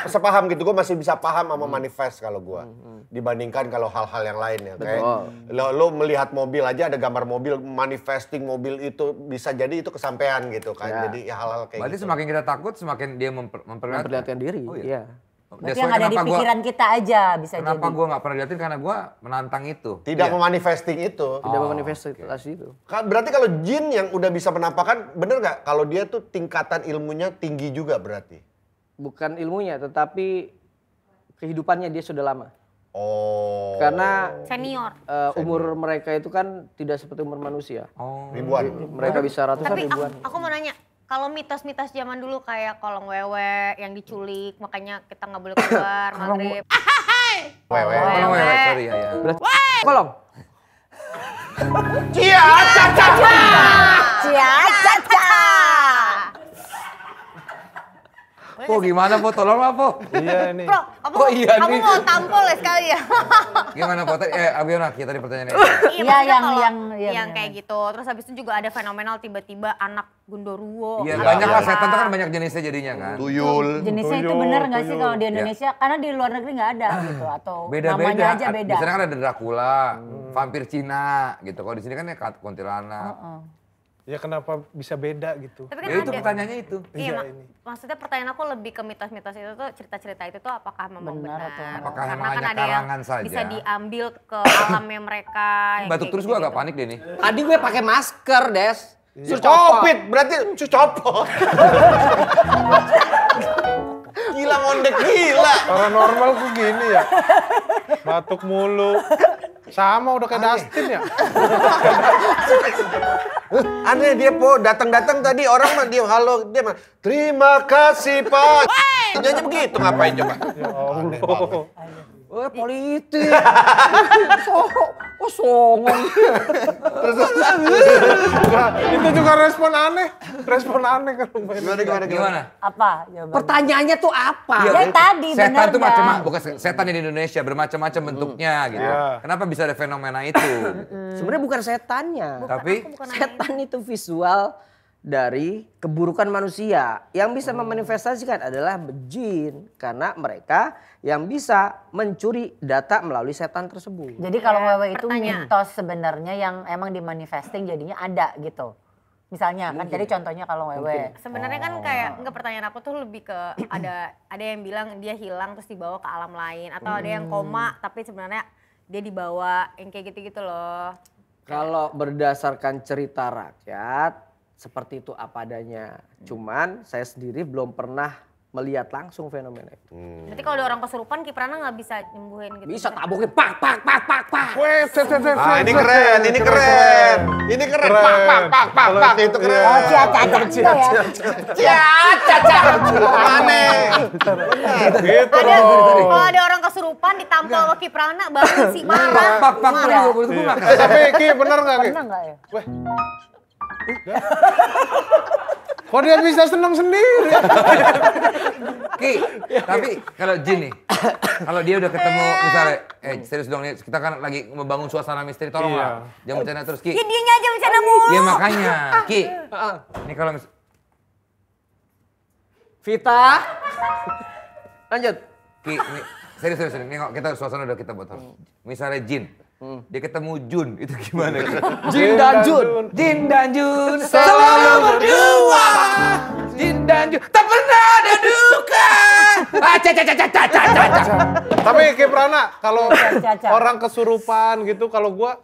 [SPEAKER 4] sepaham gitu. Gua masih bisa paham sama manifest kalau gua. Dibandingkan kalau hal-hal yang lain ya. Kayak lo melihat mobil aja ada gambar mobil, manifesting mobil itu bisa jadi itu kesampaian gitu kan.
[SPEAKER 1] Ya.
[SPEAKER 4] Jadi hal-hal kayak
[SPEAKER 3] Berarti
[SPEAKER 4] gitu.
[SPEAKER 3] semakin kita takut, semakin dia memperlihatkan.
[SPEAKER 1] diri.
[SPEAKER 3] Oh,
[SPEAKER 1] Iya.
[SPEAKER 2] Berarti yang ada di pikiran kita aja bisa jadi.
[SPEAKER 3] Kenapa gue nggak pernah liatin karena gue menantang itu.
[SPEAKER 4] Tidak
[SPEAKER 3] Iya.
[SPEAKER 4] memanifesting itu.
[SPEAKER 1] Tidak memanifestasi itu.
[SPEAKER 4] Berarti kalau jin yang udah bisa menampakkan, bener nggak? Kalau dia tuh tingkatan ilmunya tinggi juga berarti?
[SPEAKER 1] Bukan ilmunya, tetapi kehidupannya dia sudah lama.
[SPEAKER 4] Oh.
[SPEAKER 1] Karena
[SPEAKER 5] Senior.
[SPEAKER 1] umur mereka itu kan tidak seperti umur manusia.
[SPEAKER 3] Oh.
[SPEAKER 4] Ribuan.
[SPEAKER 1] Mereka bisa ratusan
[SPEAKER 5] Tapi
[SPEAKER 1] ribuan.
[SPEAKER 5] aku mau nanya, kalau mitos-mitos zaman dulu kayak kolong wewe yang diculik, makanya kita nggak boleh keluar maghrib.
[SPEAKER 4] Wewe.
[SPEAKER 3] Oh, wewe, sorry ya.
[SPEAKER 1] Berarti kolong.
[SPEAKER 4] Cia, caca.
[SPEAKER 2] Caca.
[SPEAKER 3] Po gimana Po? Tolong lah Po.
[SPEAKER 6] Iya nih.
[SPEAKER 5] Bro, kamu mau tampol ya sekali ya?
[SPEAKER 3] Gimana Po? Abiona kita tadi pertanyaannya.
[SPEAKER 2] Iya,
[SPEAKER 5] maksudnya kalau
[SPEAKER 2] yang
[SPEAKER 5] yang kayak gitu. Terus habis itu juga ada fenomenal tiba-tiba anak Gundorwo.
[SPEAKER 3] Iya
[SPEAKER 5] atau
[SPEAKER 3] banyak lah
[SPEAKER 5] apa.
[SPEAKER 3] setan tuh kan banyak jenisnya jadinya kan.
[SPEAKER 4] Tuyul.
[SPEAKER 2] jenisnya itu bener nggak sih kalau di Indonesia? Karena di luar negeri nggak ada gitu atau namanya aja beda.
[SPEAKER 3] Di sana kan ada Dracula, vampir Cina gitu. Kalau di sini kan ya kuntilanak.
[SPEAKER 6] Ya kenapa bisa beda gitu?
[SPEAKER 5] Tapi kan
[SPEAKER 3] Ya itu
[SPEAKER 5] ada.
[SPEAKER 3] pertanyaannya itu.
[SPEAKER 5] Iya,
[SPEAKER 6] Iya, ini.
[SPEAKER 5] maksudnya pertanyaan aku lebih ke mitos-mitos itu tuh cerita-cerita itu tuh apakah memang
[SPEAKER 2] Benar
[SPEAKER 5] benar?
[SPEAKER 2] atau enggak?
[SPEAKER 3] Apakah
[SPEAKER 5] Karena
[SPEAKER 3] emang
[SPEAKER 5] kan
[SPEAKER 3] hanya
[SPEAKER 5] ada yang
[SPEAKER 3] karangan saja?
[SPEAKER 5] bisa diambil ke alamnya mereka. yang
[SPEAKER 3] Batuk
[SPEAKER 5] kayak
[SPEAKER 3] terus gue agak
[SPEAKER 5] gitu-gitu.
[SPEAKER 3] panik deh nih.
[SPEAKER 1] Tadi gue pakai masker, Des. Suruh copot.
[SPEAKER 4] Covid, berarti copot. Gila ngondek gila.
[SPEAKER 6] Paranormal kok gini ya? Batuk mulu. Sama udah kayak Dustin ya?
[SPEAKER 4] Aneh dia Po, datang-datang tadi orang mah dia halo, dia mah terima kasih Pak. Nyanyi begitu ngapain coba?
[SPEAKER 6] Ya
[SPEAKER 4] Aneh banget.
[SPEAKER 6] Allah.
[SPEAKER 1] Politik. Songong.
[SPEAKER 6] Nah, itu juga respon aneh. Respon aneh kalau main.
[SPEAKER 3] Gimana?
[SPEAKER 2] Apa? Jawabannya?
[SPEAKER 1] Pertanyaannya tuh apa?
[SPEAKER 2] Ya tadi
[SPEAKER 3] Setan
[SPEAKER 2] bener
[SPEAKER 3] tuh
[SPEAKER 2] nggak?
[SPEAKER 3] macam bukan setan di Indonesia bermacam-macam bentuknya gitu.
[SPEAKER 6] Iya.
[SPEAKER 3] Kenapa bisa ada fenomena itu?
[SPEAKER 1] Sebenarnya bukan setannya.
[SPEAKER 3] Tapi
[SPEAKER 1] Setan itu visual dari keburukan manusia. Yang bisa memanifestasikan adalah jin. Karena mereka yang bisa mencuri data melalui setan tersebut.
[SPEAKER 2] Jadi kalau wewe itu
[SPEAKER 5] pertanyaan.
[SPEAKER 2] mitos sebenarnya yang emang dimanifesting jadinya ada gitu. Misalnya kan tadi contohnya kalau wewe.
[SPEAKER 5] Sebenarnya kan kayak enggak, pertanyaan aku tuh lebih ke ada yang bilang dia hilang terus dibawa ke alam lain atau ada yang koma tapi sebenarnya dia dibawa yang kayak gitu-gitu loh.
[SPEAKER 1] Kalau berdasarkan cerita rakyat, seperti itu apa adanya. Cuman saya sendiri belum pernah melihat langsung fenomena itu.
[SPEAKER 5] Berarti kalau ada orang kesurupan Kiprana nggak bisa nyembuhin gitu.
[SPEAKER 1] Bisa tabukin pak.
[SPEAKER 6] Weh,
[SPEAKER 4] Ah, ini keren, ini keren. Ini keren. Pak, itu keren.
[SPEAKER 2] Oh, caca juga ya.
[SPEAKER 4] Caca. Aneh.
[SPEAKER 6] gitu
[SPEAKER 5] Ada,
[SPEAKER 6] dong.
[SPEAKER 5] kalau ada orang kesurupan ditampol sama Kiprana baru sih marah.
[SPEAKER 3] pak
[SPEAKER 2] Iya.
[SPEAKER 3] gue makan.
[SPEAKER 6] Tapi Ki bener nggak Ki?
[SPEAKER 2] Pernah nggak ya?
[SPEAKER 6] Weh. Kok dia bisa seneng sendiri?
[SPEAKER 3] Ki, tapi kalau jin nih, kalau dia udah ketemu misalnya, serius dong nih, kita kan lagi membangun suasana misteri, tolong
[SPEAKER 6] Iya.
[SPEAKER 3] lah. Jangan bercanda terus Ki.
[SPEAKER 5] Ya dianya aja bercanda mulu.
[SPEAKER 3] Iya makanya, Ki. Ini kalau
[SPEAKER 1] Vita, lanjut.
[SPEAKER 3] Ki, ini, serius, ini kok kita suasana udah kita buat. Misalnya jin, dia ketemu Jun, itu gimana? Ki?
[SPEAKER 1] Jin dan Jun.
[SPEAKER 3] Jin dan Jun selalu berdua. Jin dan Jun tak pernah ada duka.
[SPEAKER 6] Tapi Ki Prana, kalau
[SPEAKER 2] Caca.
[SPEAKER 6] orang kesurupan gitu, kalau gua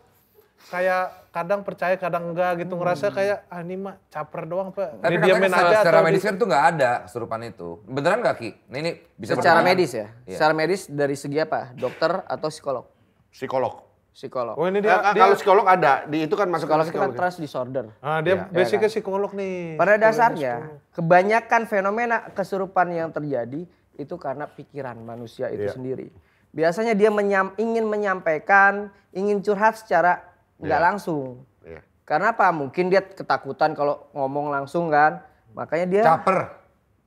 [SPEAKER 6] kayak kadang percaya, kadang enggak gitu. Ngerasa kayak, ini mah caper doang, Pak.
[SPEAKER 3] Tapi
[SPEAKER 6] Didiamin
[SPEAKER 3] katanya
[SPEAKER 6] aja
[SPEAKER 3] secara
[SPEAKER 6] atau
[SPEAKER 3] medis kan tuh nggak ada kesurupan itu. Beneran nggak Ki? Ini bisa
[SPEAKER 1] Secara
[SPEAKER 3] bertahan?
[SPEAKER 1] medis ya?
[SPEAKER 3] Iya.
[SPEAKER 1] Secara medis dari segi apa? Dokter atau psikolog?
[SPEAKER 4] Psikolog.
[SPEAKER 1] Psikolog.
[SPEAKER 6] Oh ini dia,
[SPEAKER 4] Kalau psikolog ada, di itu kan masuk
[SPEAKER 1] Psikolog
[SPEAKER 4] ke
[SPEAKER 1] itu kan
[SPEAKER 4] psikolog.
[SPEAKER 1] trust disorder.
[SPEAKER 6] Ah, dia basicnya psikolog nih.
[SPEAKER 1] Pada dasarnya, kebanyakan fenomena kesurupan yang terjadi itu karena pikiran manusia itu sendiri. Biasanya dia ingin menyampaikan, ingin curhat secara nggak
[SPEAKER 4] Iya.
[SPEAKER 1] langsung.
[SPEAKER 4] Iya.
[SPEAKER 1] Karena apa? Mungkin dia ketakutan kalau ngomong langsung kan. Makanya dia
[SPEAKER 3] Caper.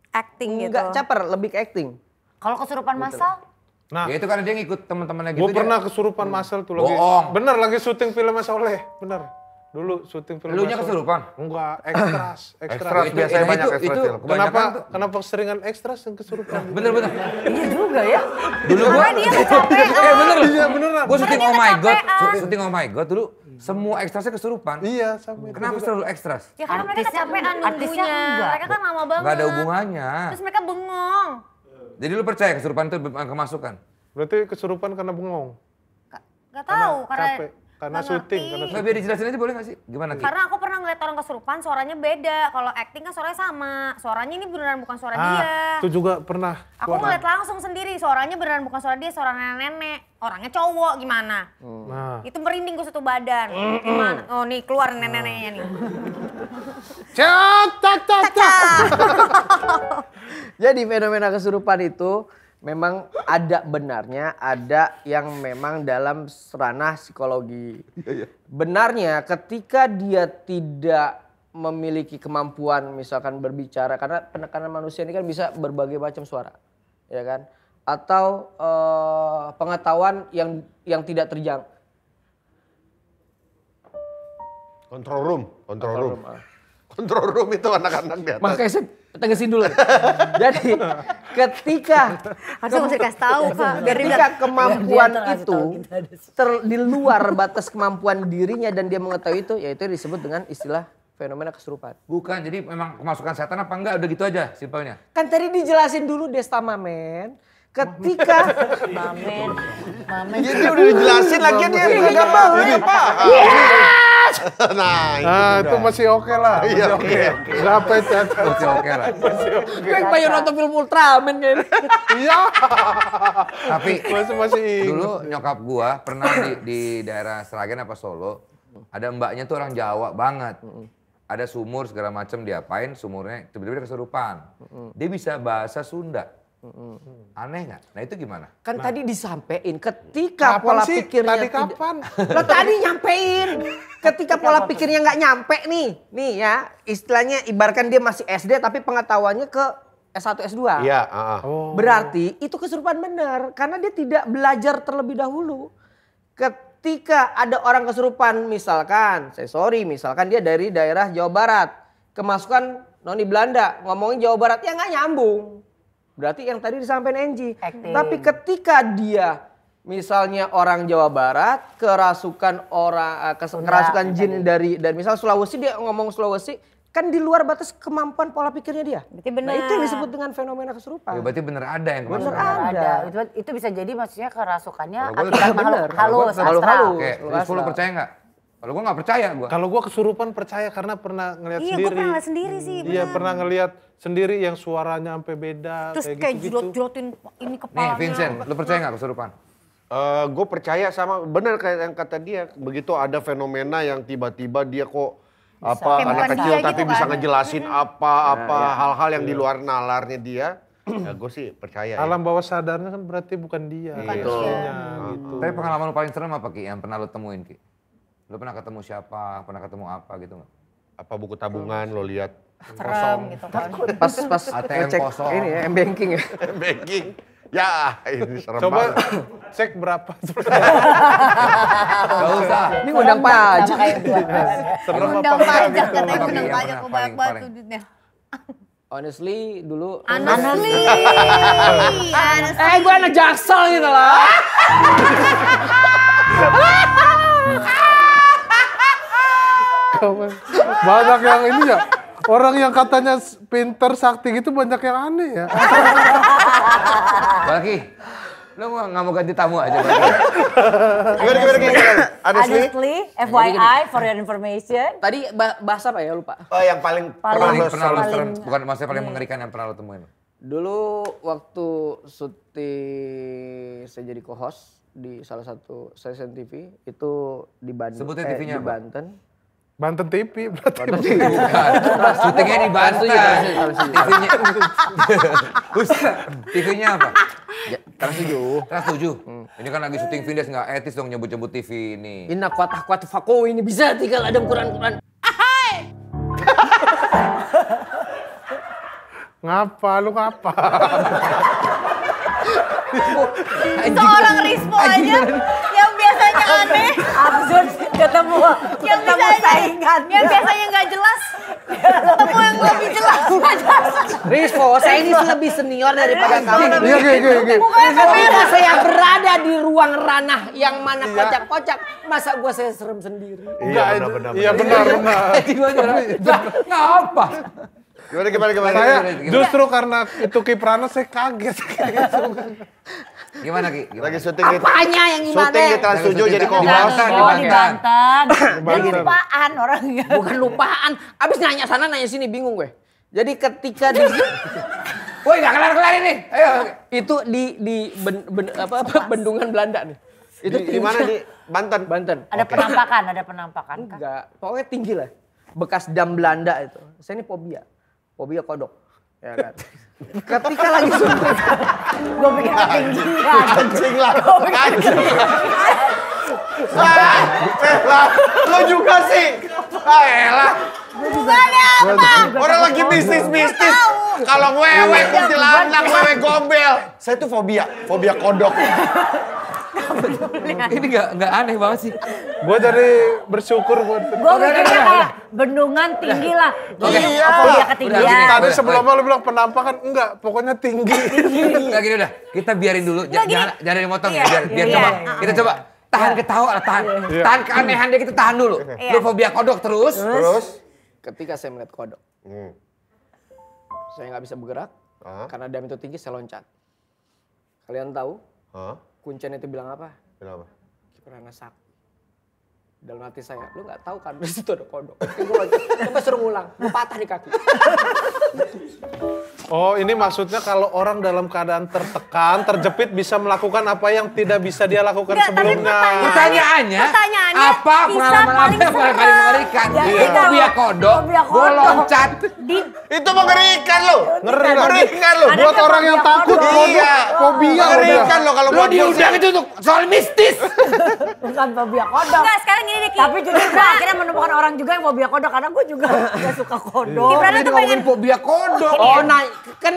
[SPEAKER 5] Acting gitu.
[SPEAKER 1] nggak caper, lebih ke acting.
[SPEAKER 2] Kalau kesurupan massal,
[SPEAKER 6] Nah,
[SPEAKER 3] Ya itu karena dia ngikut teman-temannya gitu.
[SPEAKER 6] gue pernah kesurupan masal tuh lagi.
[SPEAKER 3] Bohong.
[SPEAKER 6] Bener lagi syuting filmnya Soleh, bener. Dulu syuting film.
[SPEAKER 3] Lu nya
[SPEAKER 6] Mas Soleh.
[SPEAKER 3] kesurupan?
[SPEAKER 6] Enggak, ekstras.
[SPEAKER 4] Ekstras
[SPEAKER 3] Itu-
[SPEAKER 4] biasanya
[SPEAKER 3] itu-
[SPEAKER 4] banyak
[SPEAKER 3] itu-
[SPEAKER 4] ekstras
[SPEAKER 3] itu-
[SPEAKER 4] film.
[SPEAKER 3] kebanyakan tuh.
[SPEAKER 6] Kenapa keseringan ekstras yang kesurupan?
[SPEAKER 3] Bener-bener.
[SPEAKER 2] iya juga ya.
[SPEAKER 3] Dulu gua
[SPEAKER 5] Karena dia kecapean.
[SPEAKER 3] bener.
[SPEAKER 6] Iya beneran.
[SPEAKER 3] Gua syuting Oh My God,
[SPEAKER 5] kecapean.
[SPEAKER 3] syuting Oh My God dulu semua ekstrasnya kesurupan.
[SPEAKER 6] Iya, sama itu
[SPEAKER 3] Kenapa
[SPEAKER 6] juga.
[SPEAKER 3] selalu ekstras?
[SPEAKER 5] Ya karena mereka
[SPEAKER 2] Artisnya-
[SPEAKER 5] kecapean
[SPEAKER 2] artisnya
[SPEAKER 5] nunggunya.
[SPEAKER 2] enggak.
[SPEAKER 5] Mereka kan lama banget.
[SPEAKER 3] Gak ada hubungannya.
[SPEAKER 5] Terus mereka bengong.
[SPEAKER 3] Jadi lu percaya kesurupan itu kemasukan?
[SPEAKER 6] Berarti kesurupan karena bengong.
[SPEAKER 5] Gak tahu karena
[SPEAKER 6] capek, karena
[SPEAKER 5] nggak
[SPEAKER 6] syuting,
[SPEAKER 5] ngerti.
[SPEAKER 6] karena
[SPEAKER 3] Nggak, biar dijelasin aja boleh gak sih? Gimana Ki?
[SPEAKER 5] Karena aku pernah ngeliat orang kesurupan suaranya beda. Kalau acting kan suaranya sama. Suaranya ini beneran bukan suara dia.
[SPEAKER 6] itu juga pernah.
[SPEAKER 5] Aku ngeliat langsung sendiri suaranya beneran bukan suara dia, suara nenek-nenek. Orangnya cowok gimana?
[SPEAKER 6] Nah,
[SPEAKER 5] Itu merinding gue satu badan. Gimana? Oh nih keluar nenek-neneknya nih.
[SPEAKER 1] Jadi fenomena kesurupan itu memang ada benarnya, ada yang memang dalam ranah psikologi. Benarnya ketika dia tidak memiliki kemampuan misalkan berbicara, karena penekanan manusia ini kan bisa berbagai macam suara, ya kan? Atau pengetahuan yang tidak terjang.
[SPEAKER 4] Control room. Control room itu anak-anak di atas.
[SPEAKER 1] Makanya saya tegesin dulu. Jadi ketika
[SPEAKER 5] Harusnya mesti kasih tahu Kak. Biar dia
[SPEAKER 1] ketika kemampuan
[SPEAKER 2] Dia ngasih
[SPEAKER 1] itu
[SPEAKER 2] tahu kita
[SPEAKER 1] di luar batas kemampuan dirinya dan dia mengetahui itu, yaitu disebut dengan istilah fenomena kesurupan.
[SPEAKER 3] Bukan, jadi memang kemasukan setan apa enggak? Udah gitu aja simpelnya.
[SPEAKER 1] Kan tadi dijelasin dulu Destama men. Ketika
[SPEAKER 2] Mamen.
[SPEAKER 4] Iya, dia udah dijelasin lagi dia nggak mau ini Pak. Nah,
[SPEAKER 6] itu masih oke lah.
[SPEAKER 4] Iya,
[SPEAKER 6] Masih
[SPEAKER 4] oke.
[SPEAKER 6] Gak pecet.
[SPEAKER 3] Masih oke lah.
[SPEAKER 1] kayak pengen nonton film Ultraman kayaknya.
[SPEAKER 6] Iya.
[SPEAKER 3] Tapi
[SPEAKER 6] Masih ingat.
[SPEAKER 3] dulu nyokap gua pernah di daerah Sragen apa Solo, ada mbaknya tuh orang Jawa banget. Ada sumur segala macam diapain, sumurnya tiba-tiba dia kesurupan. Dia bisa bahasa Sunda. Aneh nggak? Nah itu gimana?
[SPEAKER 1] Kan tadi disampein ketika
[SPEAKER 6] Kapan
[SPEAKER 1] pola
[SPEAKER 6] sih?
[SPEAKER 1] pikirnya
[SPEAKER 6] Tadi
[SPEAKER 1] tidak-
[SPEAKER 6] kapan?
[SPEAKER 1] Lah tadi nyampein. Ketika pola pikirnya nggak nyampe nih ya, istilahnya ibaratkan dia masih SD tapi pengetahuannya ke S1 S2.
[SPEAKER 4] Iya,
[SPEAKER 1] Berarti itu kesurupan benar karena dia tidak belajar terlebih dahulu. Ketika ada orang kesurupan misalkan misalkan dia dari daerah Jawa Barat, kemasukan noni Belanda, ngomongin Jawa Barat ya nggak nyambung. Berarti yang tadi disampaikan Enji.
[SPEAKER 2] Acting.
[SPEAKER 1] Tapi ketika dia misalnya orang Jawa Barat, kerasukan kerasukan jin dari misal Sulawesi, dia ngomong Sulawesi, kan di luar batas kemampuan pola pikirnya dia.
[SPEAKER 2] Berarti benar.
[SPEAKER 1] Nah, itu yang disebut dengan fenomena kesurupan.
[SPEAKER 3] Ya berarti bener ada yang
[SPEAKER 1] Bener
[SPEAKER 3] kemasukan.
[SPEAKER 1] ada.
[SPEAKER 2] Itu bisa jadi maksudnya kerasukannya
[SPEAKER 3] Kalau gua
[SPEAKER 2] akibat
[SPEAKER 1] bener.
[SPEAKER 2] makhluk halus,
[SPEAKER 1] Kalau
[SPEAKER 2] astral.
[SPEAKER 1] halus.
[SPEAKER 3] Oke, terus lu percaya nggak? Kalau gua nggak percaya gua.
[SPEAKER 6] Kalau gua kesurupan percaya karena pernah ngeliat
[SPEAKER 5] Iya, gue
[SPEAKER 6] sendiri.
[SPEAKER 5] pernah lihat sendiri sih.
[SPEAKER 6] Iya,
[SPEAKER 5] bener.
[SPEAKER 6] pernah ngeliat sendiri yang suaranya sampai beda
[SPEAKER 5] Terus
[SPEAKER 6] kayak
[SPEAKER 5] kayak
[SPEAKER 6] gitu-gitu.
[SPEAKER 5] jilot-jilotin ini
[SPEAKER 3] Nih
[SPEAKER 5] kepalanya.
[SPEAKER 3] Vincent, lu percaya nggak kesurupan?
[SPEAKER 4] Gue percaya sama benar kayak yang kata dia. Begitu ada fenomena yang tiba-tiba dia kok
[SPEAKER 5] Kayak
[SPEAKER 4] anak
[SPEAKER 5] bukan
[SPEAKER 4] kecil
[SPEAKER 5] dia
[SPEAKER 4] tapi
[SPEAKER 5] gitu
[SPEAKER 4] bisa
[SPEAKER 5] kan.
[SPEAKER 4] ngejelasin apa hal-hal yang di luar nalarnya dia. Ya gue sih percaya.
[SPEAKER 6] Alam bawah sadarnya kan berarti bukan dia.
[SPEAKER 4] Bukan
[SPEAKER 6] aslinya, gitu.
[SPEAKER 3] Tapi pengalaman lu paling serem apa Ki? Yang pernah lu temuin Ki? Lu pernah ketemu siapa? Pernah ketemu apa gitu nggak?
[SPEAKER 4] Apa buku tabungan lo lihat?
[SPEAKER 5] Serem gitu kan.
[SPEAKER 1] Pas
[SPEAKER 3] ATM
[SPEAKER 1] ngecek
[SPEAKER 3] kosong.
[SPEAKER 1] ini ya, M-banking ya.
[SPEAKER 4] Banking. Ya, ini serem
[SPEAKER 6] Coba
[SPEAKER 4] banget.
[SPEAKER 6] cek berapa.
[SPEAKER 3] Gak usah.
[SPEAKER 1] Ini ngundang pajak.
[SPEAKER 2] Sama kayak gua.
[SPEAKER 6] Serem apa
[SPEAKER 5] Undang
[SPEAKER 6] enggak
[SPEAKER 5] pajak
[SPEAKER 6] gitu.
[SPEAKER 5] katanya
[SPEAKER 3] Apa,
[SPEAKER 5] undang
[SPEAKER 3] Ki, yang
[SPEAKER 5] pajak
[SPEAKER 3] pernah
[SPEAKER 5] kok banyak
[SPEAKER 3] paling-
[SPEAKER 5] banget
[SPEAKER 3] paling-
[SPEAKER 5] duitnya.
[SPEAKER 1] Honestly dulu.
[SPEAKER 5] Honestly.
[SPEAKER 1] Gue anak jaksel gitu loh.
[SPEAKER 6] Banyak yang ini ya. Orang yang katanya pinter sakti gitu banyak yang aneh ya.
[SPEAKER 3] Baki, lu nggak mau ganti tamu aja Baki?
[SPEAKER 4] Gimana?
[SPEAKER 2] Honestly, FYI for your information.
[SPEAKER 1] Tadi bahas apa ya lupa.
[SPEAKER 4] Oh, yang paling pernah
[SPEAKER 3] Paling
[SPEAKER 4] lo
[SPEAKER 3] pernah lu
[SPEAKER 2] paling-
[SPEAKER 3] serem, bukan maksudnya paling mengerikan yang pernah lu temuin.
[SPEAKER 1] Dulu waktu syuting saya jadi co-host di salah satu stasiun TV itu di Bandung.
[SPEAKER 3] Sebutnya TV-nya
[SPEAKER 1] di
[SPEAKER 3] apa?
[SPEAKER 1] Banten.
[SPEAKER 6] Banten TV berarti.
[SPEAKER 3] Bukan, syutingnya di Banten.
[SPEAKER 1] Taruh sini.
[SPEAKER 3] TV-nya, TV-nya apa?
[SPEAKER 1] Trans 7.
[SPEAKER 3] Trans 7. Ini kan lagi syuting Vindes nggak etis dong nyebut-nyebut TV ini.
[SPEAKER 1] Inna kuat fako ini bisa tinggal ada Quran.
[SPEAKER 6] Ngapa lu ngapa?
[SPEAKER 5] Seorang Rispo aja yang biasanya aneh,
[SPEAKER 2] Absurd ketemu saingan.
[SPEAKER 5] yang biasanya nggak jelas, ketemu yang lebih jelas.
[SPEAKER 1] Rispo, saya ini lebih senior daripada kamu.
[SPEAKER 6] Iya.
[SPEAKER 1] Ketika saya berada di ruang ranah yang mana kocak-kocak, masa gua saya serem sendiri.
[SPEAKER 6] Iya,
[SPEAKER 4] benar.
[SPEAKER 6] Iya benar.
[SPEAKER 3] Ngapa?
[SPEAKER 4] Gimana?
[SPEAKER 6] Saya justru karena itu kiprana saya kaget.
[SPEAKER 3] Gimana Ki?
[SPEAKER 4] Lagi syuting di
[SPEAKER 1] Apanya yang gimana?
[SPEAKER 4] syuting di Trans 7 jadi
[SPEAKER 3] Di
[SPEAKER 4] co-host.
[SPEAKER 3] Banten.
[SPEAKER 2] Oh, di Banten. Jadi
[SPEAKER 6] Banten.
[SPEAKER 2] lupaan orangnya.
[SPEAKER 1] Bukan lupaan. Abis nanya sana nanya sini bingung gue. Jadi ketika di
[SPEAKER 3] Woi nggak kelar-kelar ini. Ayo.
[SPEAKER 1] itu di bendungan Belanda nih. Itu
[SPEAKER 4] Di mana di Banten?
[SPEAKER 1] Banten.
[SPEAKER 2] Ada penampakan kan?
[SPEAKER 1] Enggak, pokoknya tinggi lah. Bekas dam Belanda itu. Saya ini fobia kodok. Ya kan. Ketika lagi syuting,
[SPEAKER 2] Gue pikir ketinggian.
[SPEAKER 4] Anjing lah. Lo juga sih. Elah. Orang lagi bisnis. Kalau wewe kuntilanak, wewe gombel. Saya tuh fobia kodok.
[SPEAKER 3] Ini nggak aneh banget sih.
[SPEAKER 6] Gue dari bersyukur buat.
[SPEAKER 2] Gue mikirnya kayak bendungan tinggi lah.
[SPEAKER 4] Iya.
[SPEAKER 2] Fobia ketinggian.
[SPEAKER 6] Tadi sebelumnya lu bilang penampakan, enggak, pokoknya tinggi.
[SPEAKER 3] Nggak gini udah. Kita biarin dulu. Jangan dimotong ya. Biar
[SPEAKER 2] Iya.
[SPEAKER 3] coba. Kita coba tahan ketawa lah, tahan keanehan dia, kita tahan dulu. Lu fobia kodok terus.
[SPEAKER 1] ketika saya melihat kodok, saya nggak bisa bergerak karena dam itu tinggi. Saya loncat. Kalian tahu? Kuncen itu bilang apa?
[SPEAKER 4] Kenapa?
[SPEAKER 1] Kiprana sakti. Dalam hati saya, lu nggak tahu kan di situ ada kodok. Gue loncat, coba suruh ngulang, gue patah di kaki.
[SPEAKER 6] Oh, ini maksudnya kalau orang dalam keadaan tertekan, terjepit bisa melakukan apa yang tidak bisa dia lakukan sebelumnya.
[SPEAKER 3] Pertanyaannya, apa pengalaman apa yang paling mengerikan?
[SPEAKER 2] Iya.
[SPEAKER 3] Fobia kodok, gue loncat.
[SPEAKER 4] Itu mengerikan lo. Mengerikan lo.
[SPEAKER 6] Buat orang yang takut kodok,
[SPEAKER 4] Iya.
[SPEAKER 6] fobia
[SPEAKER 4] Mengerikan lo kalau
[SPEAKER 3] Lo
[SPEAKER 4] buat
[SPEAKER 3] diundang itu untuk soal mistis.
[SPEAKER 2] Bukan fobia kodok.
[SPEAKER 5] Enggak, sekarang gini deh Ki.
[SPEAKER 2] Tapi jujur gue akhirnya menemukan orang juga yang fobia kodok. Karena gue juga gak suka kodok.
[SPEAKER 5] Kiprana tuh pengen
[SPEAKER 3] Ngomongin fobia kodok.
[SPEAKER 1] Oh, nah kan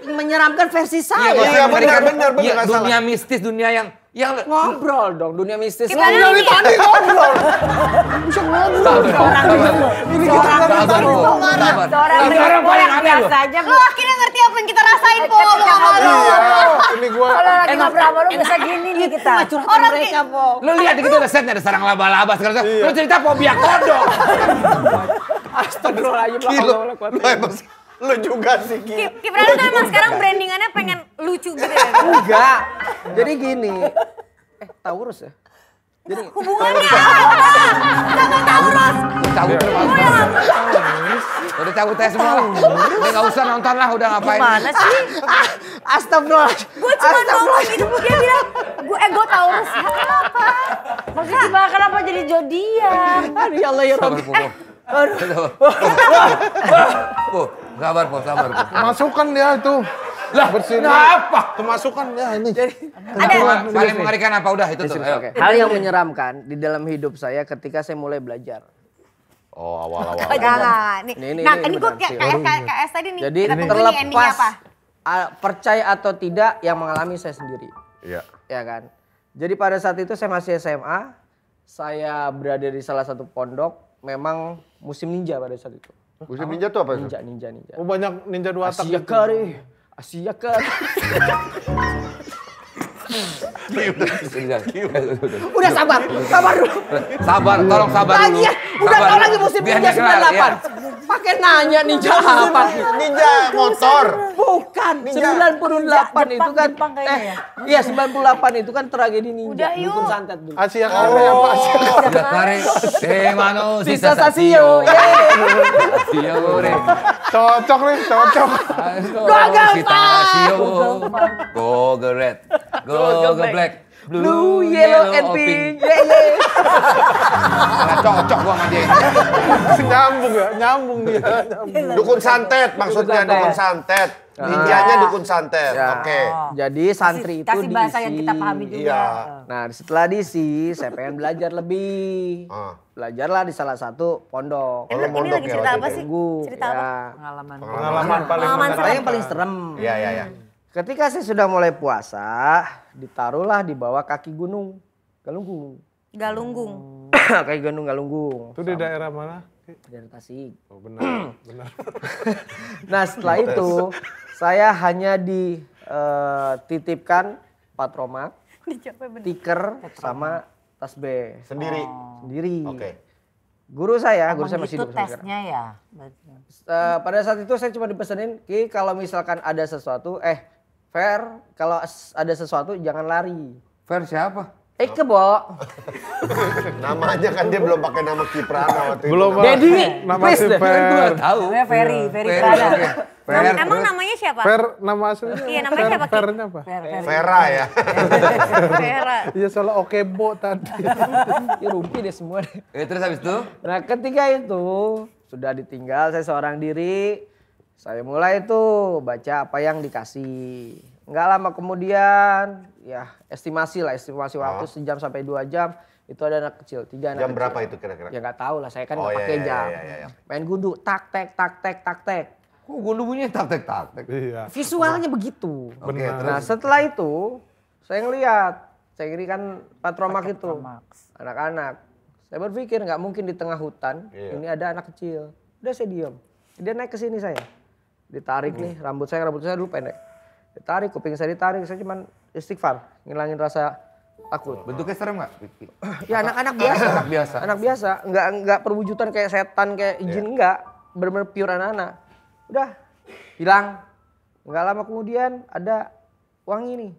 [SPEAKER 1] menyeramkan versi saya.
[SPEAKER 4] Iya, benar,
[SPEAKER 3] Iya,
[SPEAKER 4] nggak salah.
[SPEAKER 3] dunia mistis, dunia yang
[SPEAKER 1] Ngobrol dong, dunia mistis.
[SPEAKER 5] Gimana
[SPEAKER 1] Ngobrol
[SPEAKER 5] nih?
[SPEAKER 1] tadi ngobrol.
[SPEAKER 2] Seorang
[SPEAKER 3] paling
[SPEAKER 2] yang
[SPEAKER 3] aneh lo.
[SPEAKER 2] biasa aja.
[SPEAKER 5] Lu akhirnya ngerti apa yang kita rasain Po ngomong sama lu.
[SPEAKER 6] Ini gue
[SPEAKER 2] Kalau lagi ngobrol sama lu bisa gini nih kita.
[SPEAKER 1] Curhatan mereka, Po.
[SPEAKER 3] Lo lihat gitu ada setnya, ada sarang laba-laba segala macam. Lo cerita fobia kodok.
[SPEAKER 1] Astagfirullahaladzim.
[SPEAKER 4] Lo emang lo juga sih Ki.
[SPEAKER 5] Kiprana tuh emang sekarang brandingannya pengen lucu gitu ya.
[SPEAKER 1] Enggak. Jadi gini. Taurus ya? Jadi
[SPEAKER 5] Hubungannya apa? Sama Taurus.
[SPEAKER 3] Cabut terus. Udah cabut aja semua lah. Udah nggak usah nonton lah, udah ngapain.
[SPEAKER 2] Gimana sih?
[SPEAKER 1] astagfirullah.
[SPEAKER 5] Gue cuma ngomong gitu, dia bilang, gue Taurus. Apa?
[SPEAKER 2] Maksudnya gimana kenapa jadi zodiak?
[SPEAKER 1] Aduh ya Allah ya
[SPEAKER 3] Sabar,
[SPEAKER 1] Rabbi.
[SPEAKER 3] Po, sabar, Po, sabar, Po.
[SPEAKER 6] masukkan dia itu.
[SPEAKER 3] Lah, kenapa?
[SPEAKER 6] Kemasukan ya ini.
[SPEAKER 3] Paling mengerikan apa? Udah, itu tuh. Ayo.
[SPEAKER 1] Oke. Hal yang menyeramkan di dalam hidup saya ketika saya mulai belajar.
[SPEAKER 4] Oh, awal-awal.
[SPEAKER 5] Enggak. Nih.
[SPEAKER 1] Ini
[SPEAKER 5] Nah, ini gue
[SPEAKER 1] beneran
[SPEAKER 5] kayak KS tadi nih.
[SPEAKER 1] Jadi
[SPEAKER 5] Kita tunggu nih endingnya apa.
[SPEAKER 1] terlepas percaya atau tidak yang mengalami saya sendiri.
[SPEAKER 4] Iya.
[SPEAKER 1] Ya kan. Jadi pada saat itu saya masih SMA, saya berada di salah satu pondok, memang musim ninja pada saat itu.
[SPEAKER 4] Musim ninja tuh apa itu?
[SPEAKER 1] Ninja.
[SPEAKER 6] Oh, banyak ninja dua tak.
[SPEAKER 1] Asia kari. Udah sabar dulu.
[SPEAKER 3] Sabar, tolong sabar dulu.
[SPEAKER 1] Lagian, udah tau lagi musim
[SPEAKER 3] Biar
[SPEAKER 1] ninja
[SPEAKER 3] dia kelar,
[SPEAKER 1] 98.
[SPEAKER 3] ya.
[SPEAKER 1] Pakai nanya ninja apa?
[SPEAKER 4] Ninja motor.
[SPEAKER 1] Bukan,
[SPEAKER 4] Ninja.
[SPEAKER 1] 98 itu kan.
[SPEAKER 2] Jepang kayaknya ya?
[SPEAKER 1] Iya, 98 itu kan tragedi ninja.
[SPEAKER 5] Udah, yuk.
[SPEAKER 1] Dukun santet dulu.
[SPEAKER 6] Asia Kare apa Asia Kare?
[SPEAKER 3] Sudah kare, mano,
[SPEAKER 1] Sisa Sasio.
[SPEAKER 3] Siore.
[SPEAKER 6] Cocok nih, cocok.
[SPEAKER 1] Gagal,
[SPEAKER 3] Kita Sio. Go ke red, go ke black.
[SPEAKER 1] Blue, yellow, and pink. Yeah.
[SPEAKER 3] Nggak cocok gua sama dia.
[SPEAKER 6] Nyambung ya, nyambung dia.
[SPEAKER 4] Dukun santet maksudnya, dukun santet. Ninjanya dukun santet.
[SPEAKER 1] Ya.
[SPEAKER 4] Oke.
[SPEAKER 1] Jadi santri itu
[SPEAKER 2] kasih bahasa
[SPEAKER 1] diisi.
[SPEAKER 2] yang kita pahami juga.
[SPEAKER 4] Iya.
[SPEAKER 1] Nah setelah diisi, saya pengen belajar lebih.
[SPEAKER 4] Ah.
[SPEAKER 1] Belajarlah di salah satu pondok.
[SPEAKER 4] Oh, lo
[SPEAKER 5] Ini
[SPEAKER 4] mondok
[SPEAKER 5] lagi
[SPEAKER 4] ya
[SPEAKER 5] cerita
[SPEAKER 4] waktu
[SPEAKER 5] apa
[SPEAKER 4] itu?
[SPEAKER 5] sih?
[SPEAKER 1] Tunggu,
[SPEAKER 5] Cerita apa?
[SPEAKER 2] Pengalaman.
[SPEAKER 6] Pengalaman paling
[SPEAKER 5] Pengalaman
[SPEAKER 1] Katanya yang paling serem.
[SPEAKER 4] Iya, iya, iya.
[SPEAKER 1] Ketika saya sudah mulai puasa, ditaruhlah di bawah kaki gunung Galunggung.
[SPEAKER 5] Galunggung.
[SPEAKER 1] Kaki gunung Galunggung.
[SPEAKER 6] Itu di daerah mana?
[SPEAKER 1] Dari Tasik.
[SPEAKER 6] Oh benar, benar.
[SPEAKER 1] Nah setelah itu saya hanya dititipkan patromak,
[SPEAKER 5] Dijawabnya bener.
[SPEAKER 1] tiker, sama tasbih
[SPEAKER 4] Sendiri.
[SPEAKER 1] sendiri.
[SPEAKER 4] Oke.
[SPEAKER 1] Guru saya
[SPEAKER 2] Emang
[SPEAKER 1] masih
[SPEAKER 2] itu
[SPEAKER 1] hidup sampai sekarang.
[SPEAKER 2] tesnya ya?
[SPEAKER 1] Pada saat itu saya cuma dipesenin, Ki kalau misalkan ada sesuatu, Fer, kalau ada sesuatu jangan lari.
[SPEAKER 3] Fer siapa?
[SPEAKER 1] Kebo.
[SPEAKER 4] Namanya kan dia belum pakai nama Kiprana waktu itu.
[SPEAKER 6] Belum, Pak.
[SPEAKER 1] Dedi,
[SPEAKER 6] Nama
[SPEAKER 1] please
[SPEAKER 6] si
[SPEAKER 1] deh.
[SPEAKER 6] Fer.
[SPEAKER 3] Tahu.
[SPEAKER 2] Namanya Ferry
[SPEAKER 3] Fer,
[SPEAKER 2] Prada.
[SPEAKER 3] oke. Fer,
[SPEAKER 5] Emang
[SPEAKER 3] terus?
[SPEAKER 5] namanya siapa?
[SPEAKER 6] Fer, nama aslinya?
[SPEAKER 5] Iya, namanya siapa, Ki?
[SPEAKER 6] Fernya apa?
[SPEAKER 4] Vera ya.
[SPEAKER 5] Vera.
[SPEAKER 6] Iya soalnya Okebo tadi.
[SPEAKER 1] Ya rumpi deh semua deh.
[SPEAKER 3] Terus habis itu?
[SPEAKER 1] Nah ketika itu sudah ditinggal saya seorang diri, saya mulai tuh baca apa yang dikasih. Nggak lama kemudian, ya estimasi waktu sejam sampai 2 jam, itu ada anak kecil, 3 anak
[SPEAKER 4] Jam
[SPEAKER 1] kecil.
[SPEAKER 4] berapa itu kira-kira?
[SPEAKER 1] Ya nggak tahu lah, saya kan
[SPEAKER 4] Oh,
[SPEAKER 1] nggak
[SPEAKER 4] iya,
[SPEAKER 1] pakai
[SPEAKER 4] iya,
[SPEAKER 1] jam.
[SPEAKER 4] iya, iya.
[SPEAKER 1] Main gundu, tak tek, tak tek, tak tek.
[SPEAKER 3] Kok gundu bunyinya tak-tek.
[SPEAKER 6] Iya.
[SPEAKER 1] Visualnya begitu.
[SPEAKER 3] Oke,
[SPEAKER 6] Benar.
[SPEAKER 1] Nah setelah itu, saya ngeliat, saya kiri kan patromak itu, anak-anak. Saya berpikir nggak mungkin di tengah hutan,
[SPEAKER 4] Iya.
[SPEAKER 1] ini ada anak kecil. Udah saya diam. Dia naik ke sini saya. Ditarik nih, rambut saya dulu pendek. Ditarik, kuping saya ditarik, saya cuman istighfar, ngilangin rasa takut.
[SPEAKER 3] Bentuknya serem nggak?
[SPEAKER 1] Ya anak-anak biasa.
[SPEAKER 3] Anak biasa.
[SPEAKER 1] Anak biasa, nggak perwujudan kayak setan, kayak jin, enggak. Bener-bener pure anak-anak. Udah, hilang. Nggak lama kemudian ada wangi nih.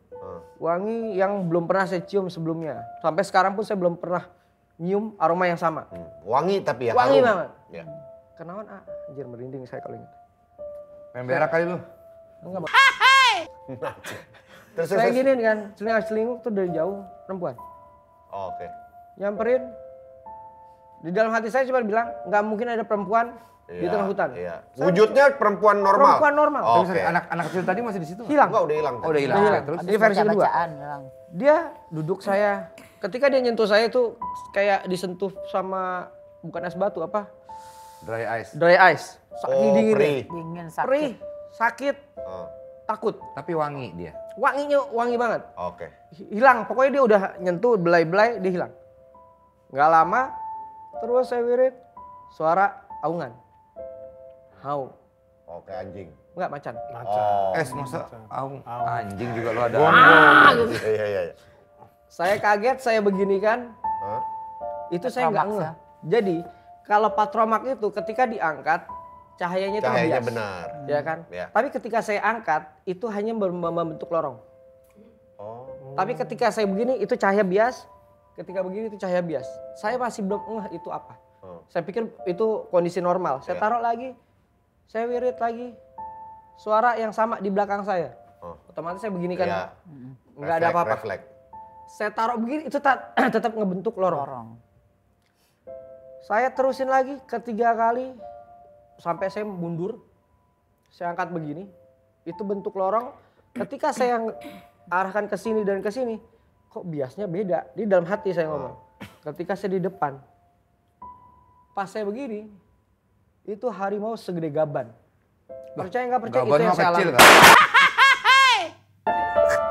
[SPEAKER 1] Wangi yang belum pernah saya cium sebelumnya. Sampai sekarang pun saya belum pernah nyium aroma yang sama.
[SPEAKER 4] Wangi tapi ya.
[SPEAKER 1] Wangi
[SPEAKER 4] harum.
[SPEAKER 1] banget.
[SPEAKER 4] Ya.
[SPEAKER 1] Kenalan anjir merinding saya kalau ingat.
[SPEAKER 3] Pengen berak kali lu.
[SPEAKER 1] Enggak,
[SPEAKER 4] Terus
[SPEAKER 1] saya gini kan, selingkuh tuh dari jauh perempuan.
[SPEAKER 4] Oh, oke.
[SPEAKER 1] Nyamperin. Di dalam hati saya cuma bilang, nggak mungkin ada perempuan di
[SPEAKER 4] Iya,
[SPEAKER 1] tengah hutan.
[SPEAKER 4] Iya. Wujudnya perempuan normal.
[SPEAKER 1] Perempuan normal.
[SPEAKER 4] Oh,
[SPEAKER 3] Tapi
[SPEAKER 4] oke.
[SPEAKER 3] anak kecil tadi masih di situ nggak?
[SPEAKER 1] Hilang.
[SPEAKER 4] Enggak, udah hilang.
[SPEAKER 3] Oh udah hilang.
[SPEAKER 1] Udah
[SPEAKER 3] Oke,
[SPEAKER 1] hilang.
[SPEAKER 3] terus?
[SPEAKER 1] Di versi kedua.
[SPEAKER 2] Bacaan bilang.
[SPEAKER 1] Dia duduk saya. Ketika dia nyentuh saya tuh kayak disentuh sama bukan es batu apa?
[SPEAKER 3] Dry ice.
[SPEAKER 1] Dry ice. Saking
[SPEAKER 4] Oh,
[SPEAKER 1] dingin.
[SPEAKER 4] perih.
[SPEAKER 2] Dingin
[SPEAKER 1] Perih,
[SPEAKER 2] sakit.
[SPEAKER 1] sakit,
[SPEAKER 4] Oh,
[SPEAKER 1] takut.
[SPEAKER 3] Tapi wangi dia.
[SPEAKER 1] Wanginya wangi banget.
[SPEAKER 4] oke.
[SPEAKER 1] Hilang. Pokoknya dia udah nyentuh belai-belai, dia hilang. Nggak lama, terus saya wirid suara aungan. Hau.
[SPEAKER 4] Oke, anjing.
[SPEAKER 1] Enggak, macan.
[SPEAKER 6] Macan.
[SPEAKER 4] Oh.
[SPEAKER 3] Masa anjing juga lu ada.
[SPEAKER 4] Iya, iya, iya.
[SPEAKER 1] Saya kaget, saya begini kan.
[SPEAKER 4] Hah?
[SPEAKER 1] Itu saya nggak
[SPEAKER 2] Patromax
[SPEAKER 1] ngeh. Jadi kalau patromak itu ketika diangkat cahayanya itu
[SPEAKER 4] Cahayanya
[SPEAKER 1] ngebias.
[SPEAKER 4] benar.
[SPEAKER 1] Ya kan?
[SPEAKER 4] Ya.
[SPEAKER 1] Tapi ketika saya angkat itu hanya membentuk lorong.
[SPEAKER 4] Oh.
[SPEAKER 1] Tapi ketika saya begini itu cahaya bias. Ketika begini itu cahaya bias. Saya masih belum ngeh itu apa.
[SPEAKER 4] Oh.
[SPEAKER 1] Saya pikir itu kondisi normal. Saya
[SPEAKER 4] Ya.
[SPEAKER 1] taruh lagi. Saya wirid lagi. Suara yang sama di belakang saya.
[SPEAKER 4] Oh.
[SPEAKER 1] Otomatis saya begini kan.
[SPEAKER 4] Iya.
[SPEAKER 1] Nggak ada apa-apa.
[SPEAKER 4] Refleks.
[SPEAKER 1] Saya taruh begini itu tetap ngebentuk lorong.
[SPEAKER 2] Lorong.
[SPEAKER 1] Saya terusin lagi ketiga kali sampai saya mundur. Saya angkat begini. Itu bentuk lorong. Ketika saya arahkan ke sini dan ke sini, kok biasnya beda. Di dalam hati saya ngomong. Ketika saya di depan, pas saya begini, itu harimau segede gaban. Percaya nggak percaya itu
[SPEAKER 3] Gaban
[SPEAKER 1] yang
[SPEAKER 3] mah
[SPEAKER 1] saya
[SPEAKER 3] kecil
[SPEAKER 1] alami.
[SPEAKER 3] kan?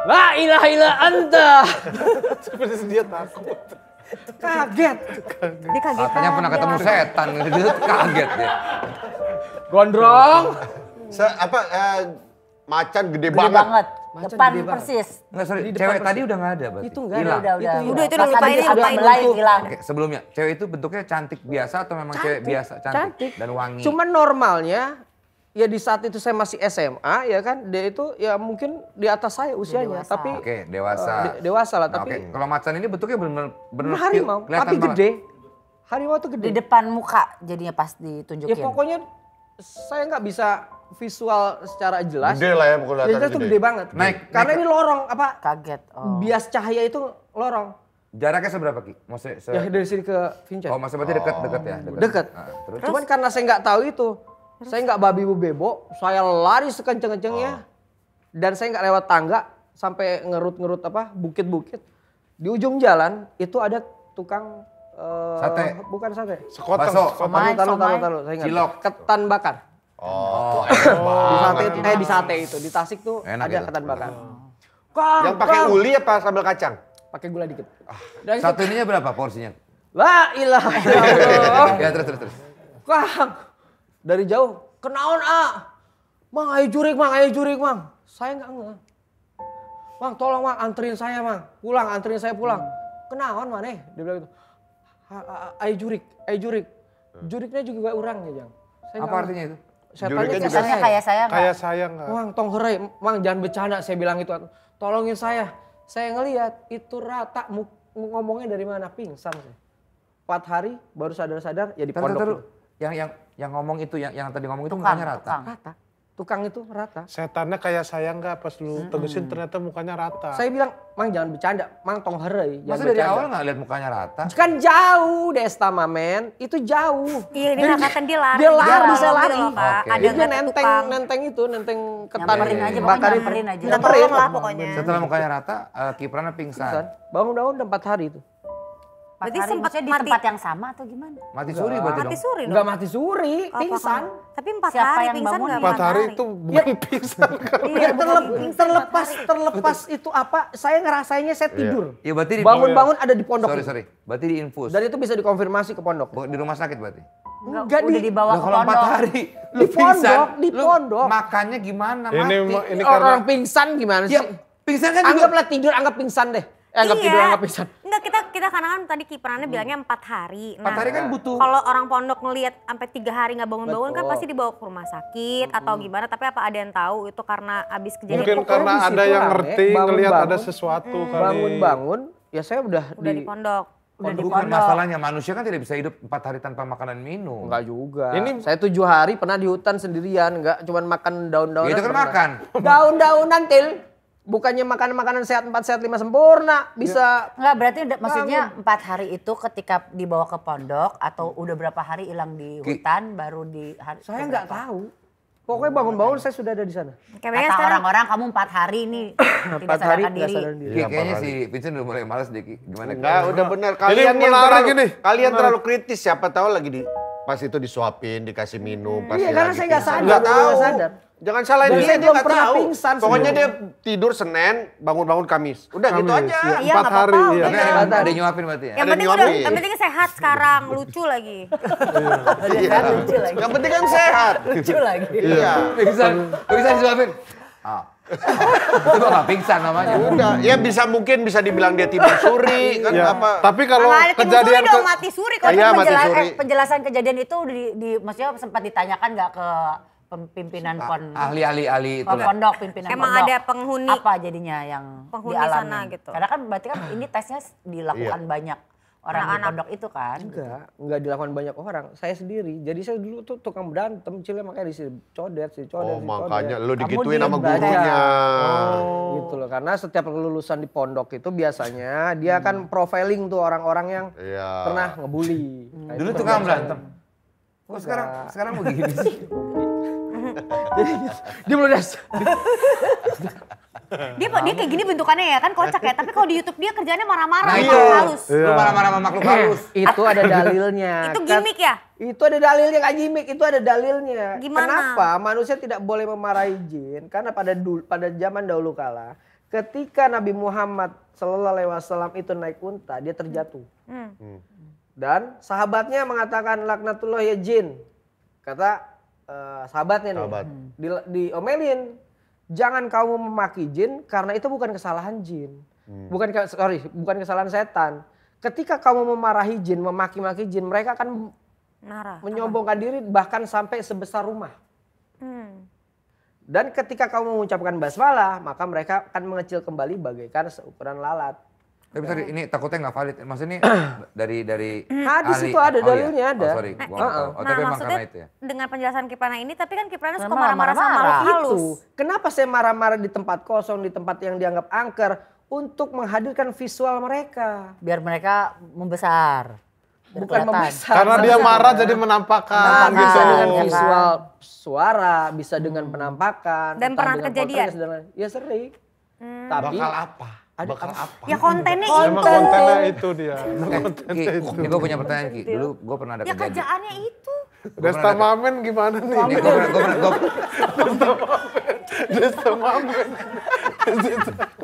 [SPEAKER 1] La ilaha illa anta.
[SPEAKER 6] Seperti dia takut.
[SPEAKER 1] Kaget.
[SPEAKER 5] Dia kaget.
[SPEAKER 3] Katanya pernah ketemu setan gitu, kaget dia.
[SPEAKER 1] Gondrong.
[SPEAKER 4] Macan gede
[SPEAKER 2] Gede
[SPEAKER 4] banget.
[SPEAKER 2] banget.
[SPEAKER 1] Macan
[SPEAKER 2] Depan
[SPEAKER 1] gede banget.
[SPEAKER 2] persis.
[SPEAKER 3] Enggak, sorry,
[SPEAKER 1] Di depan
[SPEAKER 3] cewek
[SPEAKER 1] persis.
[SPEAKER 3] tadi udah nggak ada berarti.
[SPEAKER 1] Itu nggak ada.
[SPEAKER 3] Hilang.
[SPEAKER 2] Udah.
[SPEAKER 5] Udah, itu
[SPEAKER 2] Pas
[SPEAKER 5] lupain,
[SPEAKER 2] habis
[SPEAKER 5] lupain
[SPEAKER 2] belai
[SPEAKER 5] bentuk.
[SPEAKER 2] hilang.
[SPEAKER 3] Oke, sebelumnya, cewek itu bentuknya cantik biasa atau memang cewek biasa cantik? Dan wangi.
[SPEAKER 1] Cuman normalnya ya di saat itu saya masih SMA ya kan, dia itu ya mungkin di atas saya usianya,
[SPEAKER 2] Dewasa.
[SPEAKER 1] tapi
[SPEAKER 3] Oke, dewasa.
[SPEAKER 1] dewasa lah,
[SPEAKER 3] Nah,
[SPEAKER 1] tapi
[SPEAKER 3] oke, kalau macan ini bentuknya benar-benar
[SPEAKER 1] harimau,
[SPEAKER 3] kelihatan
[SPEAKER 1] tapi
[SPEAKER 3] banget.
[SPEAKER 1] gede. Harimau tuh gede.
[SPEAKER 2] Di depan muka jadinya pas
[SPEAKER 1] Ya
[SPEAKER 2] ditunjukin.
[SPEAKER 1] pokoknya saya nggak bisa visual secara jelas.
[SPEAKER 4] Gede lah ya pokoknya
[SPEAKER 1] Ya,
[SPEAKER 4] kelihatan
[SPEAKER 1] jelas tuh gede banget. Karena ini lorong apa?
[SPEAKER 2] Kaget. Oh.
[SPEAKER 1] Bias cahaya itu lorong.
[SPEAKER 3] Jaraknya seberapa, Ki? Maksudnya
[SPEAKER 1] Ya dari sini ke Vincent.
[SPEAKER 3] Oh, maksudnya berarti dekat-dekat ya?
[SPEAKER 1] Dekat.
[SPEAKER 3] Nah, terus?
[SPEAKER 1] Cuman karena saya nggak tahu itu, Saya nggak babi bu bebo, saya lari sekenceng-kencengnya. Dan saya nggak lewat tangga sampai ngerut-ngerut bukit-bukit. Di ujung jalan itu ada tukang
[SPEAKER 3] Sate.
[SPEAKER 1] bukan sate.
[SPEAKER 6] Sekoteng.
[SPEAKER 3] Bakso.
[SPEAKER 2] Somai.
[SPEAKER 1] Taruh, saya ingat.
[SPEAKER 3] Cilok.
[SPEAKER 1] Ketan bakar.
[SPEAKER 4] Oh,
[SPEAKER 1] Di sate itu, di Tasik tuh
[SPEAKER 3] Enak
[SPEAKER 1] ada
[SPEAKER 3] itu.
[SPEAKER 1] ketan bakar.
[SPEAKER 4] yang pakai uli apa sambal kacang?
[SPEAKER 1] Pakai gula dikit. Dan
[SPEAKER 3] Satu ininya berapa porsinya?
[SPEAKER 1] La ilaha illallah.
[SPEAKER 3] Ya terus.
[SPEAKER 1] Kang, dari jauh, kenaon Mang, ayo jurik mang. Saya nggak ngeh. Mang, tolong mang, anterin saya mang. Anterin saya pulang. Kenaon maneh? Dia bilang gitu. Ayo jurik. Juriknya juga orang ya, Jang. Saya
[SPEAKER 3] Apa
[SPEAKER 1] nggak ngeh.
[SPEAKER 3] artinya itu?
[SPEAKER 1] Setannya
[SPEAKER 4] Juriknya
[SPEAKER 2] Kesannya kayak saya nggak?
[SPEAKER 6] Kayak saya nggak.
[SPEAKER 1] Mang, tong heureuy, mang jangan bercanda, saya bilang itu. Tolongin saya. Saya ngelihat itu rata ngomongnya dari mana? Pingsan saya. 4 hari baru sadar ya di pondok.
[SPEAKER 3] Taruh. Yang ngomong itu, yang tadi ngomong itu
[SPEAKER 2] Tukang,
[SPEAKER 3] mukanya rata.
[SPEAKER 2] tukang.
[SPEAKER 1] Rata. Tukang itu rata.
[SPEAKER 6] Setannya kayak saya nggak, pas lu tegesin ternyata mukanya rata.
[SPEAKER 1] Saya bilang, mang jangan bercanda, mang tong heureuy.
[SPEAKER 3] Masa dari awal nggak lihat mukanya rata?
[SPEAKER 1] Kan jauh Desta Mamen, itu jauh.
[SPEAKER 5] Iya, dia katakan dia lari.
[SPEAKER 1] Dia lari, saya
[SPEAKER 5] Gitu
[SPEAKER 1] lari.
[SPEAKER 5] loh, Kak.
[SPEAKER 3] Oke.
[SPEAKER 5] Ada
[SPEAKER 1] Dia
[SPEAKER 5] nggak
[SPEAKER 1] nenteng
[SPEAKER 5] tukang.
[SPEAKER 1] ketan.
[SPEAKER 2] Nyamperin aja, pokoknya
[SPEAKER 1] bakarin.
[SPEAKER 2] nyamperin aja.
[SPEAKER 5] Minta tolong lah pokoknya.
[SPEAKER 3] Setelah mukanya rata, Kiprana
[SPEAKER 1] Pingsan.
[SPEAKER 3] pingsan.
[SPEAKER 1] Bangun-bangun udah 4 hari itu.
[SPEAKER 5] Berarti
[SPEAKER 2] Berarti
[SPEAKER 5] sempat
[SPEAKER 2] sempat di
[SPEAKER 5] mati.
[SPEAKER 2] tempat yang sama atau gimana?
[SPEAKER 3] Mati suri berarti
[SPEAKER 5] Mati
[SPEAKER 3] dong.
[SPEAKER 5] suri dong.
[SPEAKER 1] Enggak mati suri,
[SPEAKER 5] Apa,
[SPEAKER 1] pingsan.
[SPEAKER 5] Kak? Tapi 4
[SPEAKER 2] Siapa
[SPEAKER 5] hari
[SPEAKER 2] yang
[SPEAKER 5] pingsan
[SPEAKER 2] bangun?
[SPEAKER 5] nggak
[SPEAKER 6] 4 hari itu bukan pingsan.
[SPEAKER 5] Iya, bukan pingsan 4 hari.
[SPEAKER 1] terlepas itu apa? Saya ngerasainnya saya tidur.
[SPEAKER 3] Iya berarti di
[SPEAKER 1] Bangun-bangun ada di pondok.
[SPEAKER 3] Sorry. Berarti di infus.
[SPEAKER 1] Dan itu bisa dikonfirmasi ke pondok.
[SPEAKER 3] Di rumah sakit berarti.
[SPEAKER 1] Enggak
[SPEAKER 2] Udah dibawa
[SPEAKER 3] Lah
[SPEAKER 2] ke
[SPEAKER 3] kalau 4
[SPEAKER 2] pondok.
[SPEAKER 3] hari
[SPEAKER 1] Di
[SPEAKER 3] lu pingsan,
[SPEAKER 1] pondok, di
[SPEAKER 3] lu
[SPEAKER 1] pondok.
[SPEAKER 3] makannya gimana
[SPEAKER 6] Ini
[SPEAKER 3] mati?
[SPEAKER 6] karena
[SPEAKER 1] Orang pingsan gimana sih?
[SPEAKER 3] Ya, pingsan kan juga.
[SPEAKER 1] Anggaplah tidur, anggap pingsan deh. Anggap tidur, anggap pingsan.
[SPEAKER 5] Enggak, kita karena kan tadi kiperannya bilangnya 4 hari.
[SPEAKER 3] 4 hari kan butuh.
[SPEAKER 5] Kalau orang pondok ngelihat sampai 3 hari nggak bangun-bangun kan
[SPEAKER 1] Betul.
[SPEAKER 5] pasti dibawa ke rumah sakit atau gimana. Tapi apa ada yang tahu itu karena abis kejadian
[SPEAKER 6] Mungkin
[SPEAKER 1] pokoknya
[SPEAKER 6] karena
[SPEAKER 1] di
[SPEAKER 6] ada
[SPEAKER 1] situ
[SPEAKER 6] yang
[SPEAKER 1] rame,
[SPEAKER 6] ngerti
[SPEAKER 1] bangun-bangun.
[SPEAKER 6] ngelihat ada sesuatu kali.
[SPEAKER 1] Bangun-bangun, ya saya udah
[SPEAKER 5] udah di pondok.
[SPEAKER 2] Udah di
[SPEAKER 3] Bukan
[SPEAKER 2] pondok.
[SPEAKER 3] masalahnya manusia kan tidak bisa hidup 4 hari tanpa makanan minum.
[SPEAKER 1] Enggak juga.
[SPEAKER 6] Ini-
[SPEAKER 1] Saya 7 hari pernah di hutan sendirian, enggak cuman makan daun-daunan.
[SPEAKER 3] Ya, itu kan
[SPEAKER 1] pernah.
[SPEAKER 3] makan.
[SPEAKER 1] Daun-daunan til. Bukannya makan makanan sehat 4 sehat 5 sempurna, bisa
[SPEAKER 2] Enggak, berarti maksudnya 4 hari itu ketika dibawa ke pondok atau udah berapa hari hilang di hutan baru di hari.
[SPEAKER 1] saya nggak tahu. Pokoknya bangun-bangun saya sudah ada di sana.
[SPEAKER 5] Kayaknya
[SPEAKER 2] Kata
[SPEAKER 5] sekarang
[SPEAKER 2] orang-orang kamu 4 hari ini
[SPEAKER 1] 4
[SPEAKER 2] tidak
[SPEAKER 1] hari
[SPEAKER 2] sadarkan
[SPEAKER 1] nggak
[SPEAKER 2] diri.
[SPEAKER 1] sadar diri.
[SPEAKER 3] Ki, kayaknya si Vincent udah mulai males deh Ki. Gimana?
[SPEAKER 4] Enggak, udah benar. Kalian yang
[SPEAKER 6] menarik
[SPEAKER 4] terlalu,
[SPEAKER 6] ini.
[SPEAKER 4] kalian
[SPEAKER 6] Menarik.
[SPEAKER 4] terlalu kritis. Siapa tahu lagi pas itu disuapin, dikasih minum. Pas
[SPEAKER 1] Iya,
[SPEAKER 4] dia
[SPEAKER 1] karena
[SPEAKER 4] lagi
[SPEAKER 1] saya nggak
[SPEAKER 4] pingsan.
[SPEAKER 1] sadar,
[SPEAKER 4] Nggak tahu.
[SPEAKER 1] nggak sadar.
[SPEAKER 4] Jangan salahin
[SPEAKER 1] Dan
[SPEAKER 4] dia,
[SPEAKER 1] saya
[SPEAKER 4] dia
[SPEAKER 1] belum
[SPEAKER 4] nggak
[SPEAKER 1] pernah
[SPEAKER 4] tahu.
[SPEAKER 1] pingsan
[SPEAKER 4] Pokoknya dia
[SPEAKER 1] sebelumnya.
[SPEAKER 4] tidur Senin, bangun Kamis. Udah gitu
[SPEAKER 6] Kamis,
[SPEAKER 4] aja.
[SPEAKER 6] ya.
[SPEAKER 5] Iya,
[SPEAKER 6] 4
[SPEAKER 5] nggak
[SPEAKER 6] hari,
[SPEAKER 5] apa-apa,
[SPEAKER 6] iya.
[SPEAKER 5] udah.
[SPEAKER 3] Ada yang nyuapin berarti ya?
[SPEAKER 5] yang
[SPEAKER 4] Ada
[SPEAKER 5] penting
[SPEAKER 4] nyuapin.
[SPEAKER 5] yang penting sehat sekarang, lucu lagi.
[SPEAKER 4] Iya.
[SPEAKER 2] Lucu lagi.
[SPEAKER 4] Yang penting kan sehat.
[SPEAKER 2] Lucu lagi.
[SPEAKER 4] Iya.
[SPEAKER 3] Pingsan disuapin. Itu gua nggak pingsan namanya.
[SPEAKER 4] Udah, ya mungkin bisa dibilang dia tidur suri kan
[SPEAKER 6] Ya.
[SPEAKER 4] apa.
[SPEAKER 6] Tapi kalau
[SPEAKER 5] Nggak ada timun suri
[SPEAKER 6] kejadian
[SPEAKER 5] dong, mati suri kalau
[SPEAKER 4] Iya, mati
[SPEAKER 2] Penjela-
[SPEAKER 4] suri.
[SPEAKER 2] penjelasan kejadian itu maksudnya sempat ditanyakan nggak ke pimpinan
[SPEAKER 3] Ahli-ahli itu
[SPEAKER 2] ke
[SPEAKER 3] lah.
[SPEAKER 2] pondok, pimpinan
[SPEAKER 5] Emang
[SPEAKER 2] pondok.
[SPEAKER 5] ada penghuni.
[SPEAKER 2] Apa jadinya yang
[SPEAKER 5] Penghuni
[SPEAKER 2] dialami?
[SPEAKER 5] sana gitu.
[SPEAKER 2] Karena kan berarti kan ini tesnya dilakukan banyak orang di pondok itu kan.
[SPEAKER 1] Enggak dilakukan banyak orang. Saya sendiri. Jadi saya dulu tuh tukang berantem, cilnya makanya di sini codet.
[SPEAKER 4] Oh, makanya lu
[SPEAKER 2] Kamu
[SPEAKER 4] digituin sama
[SPEAKER 2] diem aja.
[SPEAKER 4] gurunya.
[SPEAKER 1] Gitu loh. Karena setiap lulusan di pondok itu biasanya dia kan profiling tuh orang-orang yang
[SPEAKER 4] Iya.
[SPEAKER 1] pernah ngebully. Nah,
[SPEAKER 3] Dulu
[SPEAKER 1] itu
[SPEAKER 3] tuh kamu
[SPEAKER 1] biasanya.
[SPEAKER 3] berantem. Kok sekarang begini sih?
[SPEAKER 1] Dia belum das.
[SPEAKER 5] Dia kayak gini bentukannya ya kan kocak ya, tapi kalau di YouTube dia kerjanya marah-marah,
[SPEAKER 3] Nah,
[SPEAKER 5] makhluk
[SPEAKER 3] iya.
[SPEAKER 5] halus.
[SPEAKER 3] Lu marah-marah sama makhluk halus.
[SPEAKER 1] Itu ada dalilnya.
[SPEAKER 5] Itu
[SPEAKER 1] Kan-
[SPEAKER 5] gimmick ya?
[SPEAKER 1] Itu ada dalilnya, Kak gimmick. Itu ada dalilnya.
[SPEAKER 5] Gimana?
[SPEAKER 1] Kenapa manusia tidak boleh memarahi jin? Karena pada zaman dahulu kala, ketika Nabi Muhammad SAW itu naik unta, dia terjatuh. Dan sahabatnya mengatakan laknatullah ya jin. Kata sahabatnya nih,
[SPEAKER 4] Sahabat.
[SPEAKER 1] diomelin. Jangan kamu memaki jin karena itu bukan kesalahan jin. Bukan kesalahan setan. Ketika kamu memarahi jin, memaki-maki jin, mereka akan
[SPEAKER 5] Marah.
[SPEAKER 1] menyombongkan diri bahkan sampai sebesar rumah.
[SPEAKER 5] Hmm.
[SPEAKER 1] Dan ketika kamu mengucapkan basmalah, maka mereka akan mengecil kembali bagaikan seukuran lalat.
[SPEAKER 3] Tapi sorry, ini takutnya nggak valid. Maksudnya dari
[SPEAKER 1] Hadis
[SPEAKER 3] ahli-
[SPEAKER 1] itu ada,
[SPEAKER 3] iya?
[SPEAKER 1] dalilnya ada.
[SPEAKER 3] Oh, sorry, gua nggak tahu. Oh, tapi emang
[SPEAKER 5] maksudnya
[SPEAKER 3] karena itu ya.
[SPEAKER 5] dengan penjelasan Kiprana ini, tapi kan Kiprana suka
[SPEAKER 2] Malah
[SPEAKER 5] marah-marah sama
[SPEAKER 2] marah-marah.
[SPEAKER 5] makhluk halus.
[SPEAKER 1] Itu. Kenapa saya marah-marah di tempat kosong, di tempat yang dianggap angker untuk menghadirkan visual mereka.
[SPEAKER 2] Biar mereka membesar.
[SPEAKER 1] bukan memesan.
[SPEAKER 6] Karena dia marah jadi menampakkan gitu.
[SPEAKER 1] Bisa dengan
[SPEAKER 2] Iya kan?
[SPEAKER 1] visual suara, bisa dengan penampakan.
[SPEAKER 5] Dan
[SPEAKER 1] entah
[SPEAKER 5] pernah
[SPEAKER 1] dengan
[SPEAKER 5] kejadian?
[SPEAKER 1] podcast dan lain. Ya sering. Tapi
[SPEAKER 4] Bakal apa?
[SPEAKER 1] Ada
[SPEAKER 4] Bakal
[SPEAKER 1] apa?
[SPEAKER 4] apa?
[SPEAKER 5] Ya kontennya
[SPEAKER 6] Emang
[SPEAKER 5] itu.
[SPEAKER 6] kontennya itu dia.
[SPEAKER 3] Ki, ini gue punya pertanyaan Ki. Dulu gue pernah ada
[SPEAKER 5] Ya
[SPEAKER 3] kejadian.
[SPEAKER 5] kerjaannya itu.
[SPEAKER 6] Desta Mamen gimana nih?
[SPEAKER 3] Ini gue
[SPEAKER 6] Desta Mamen.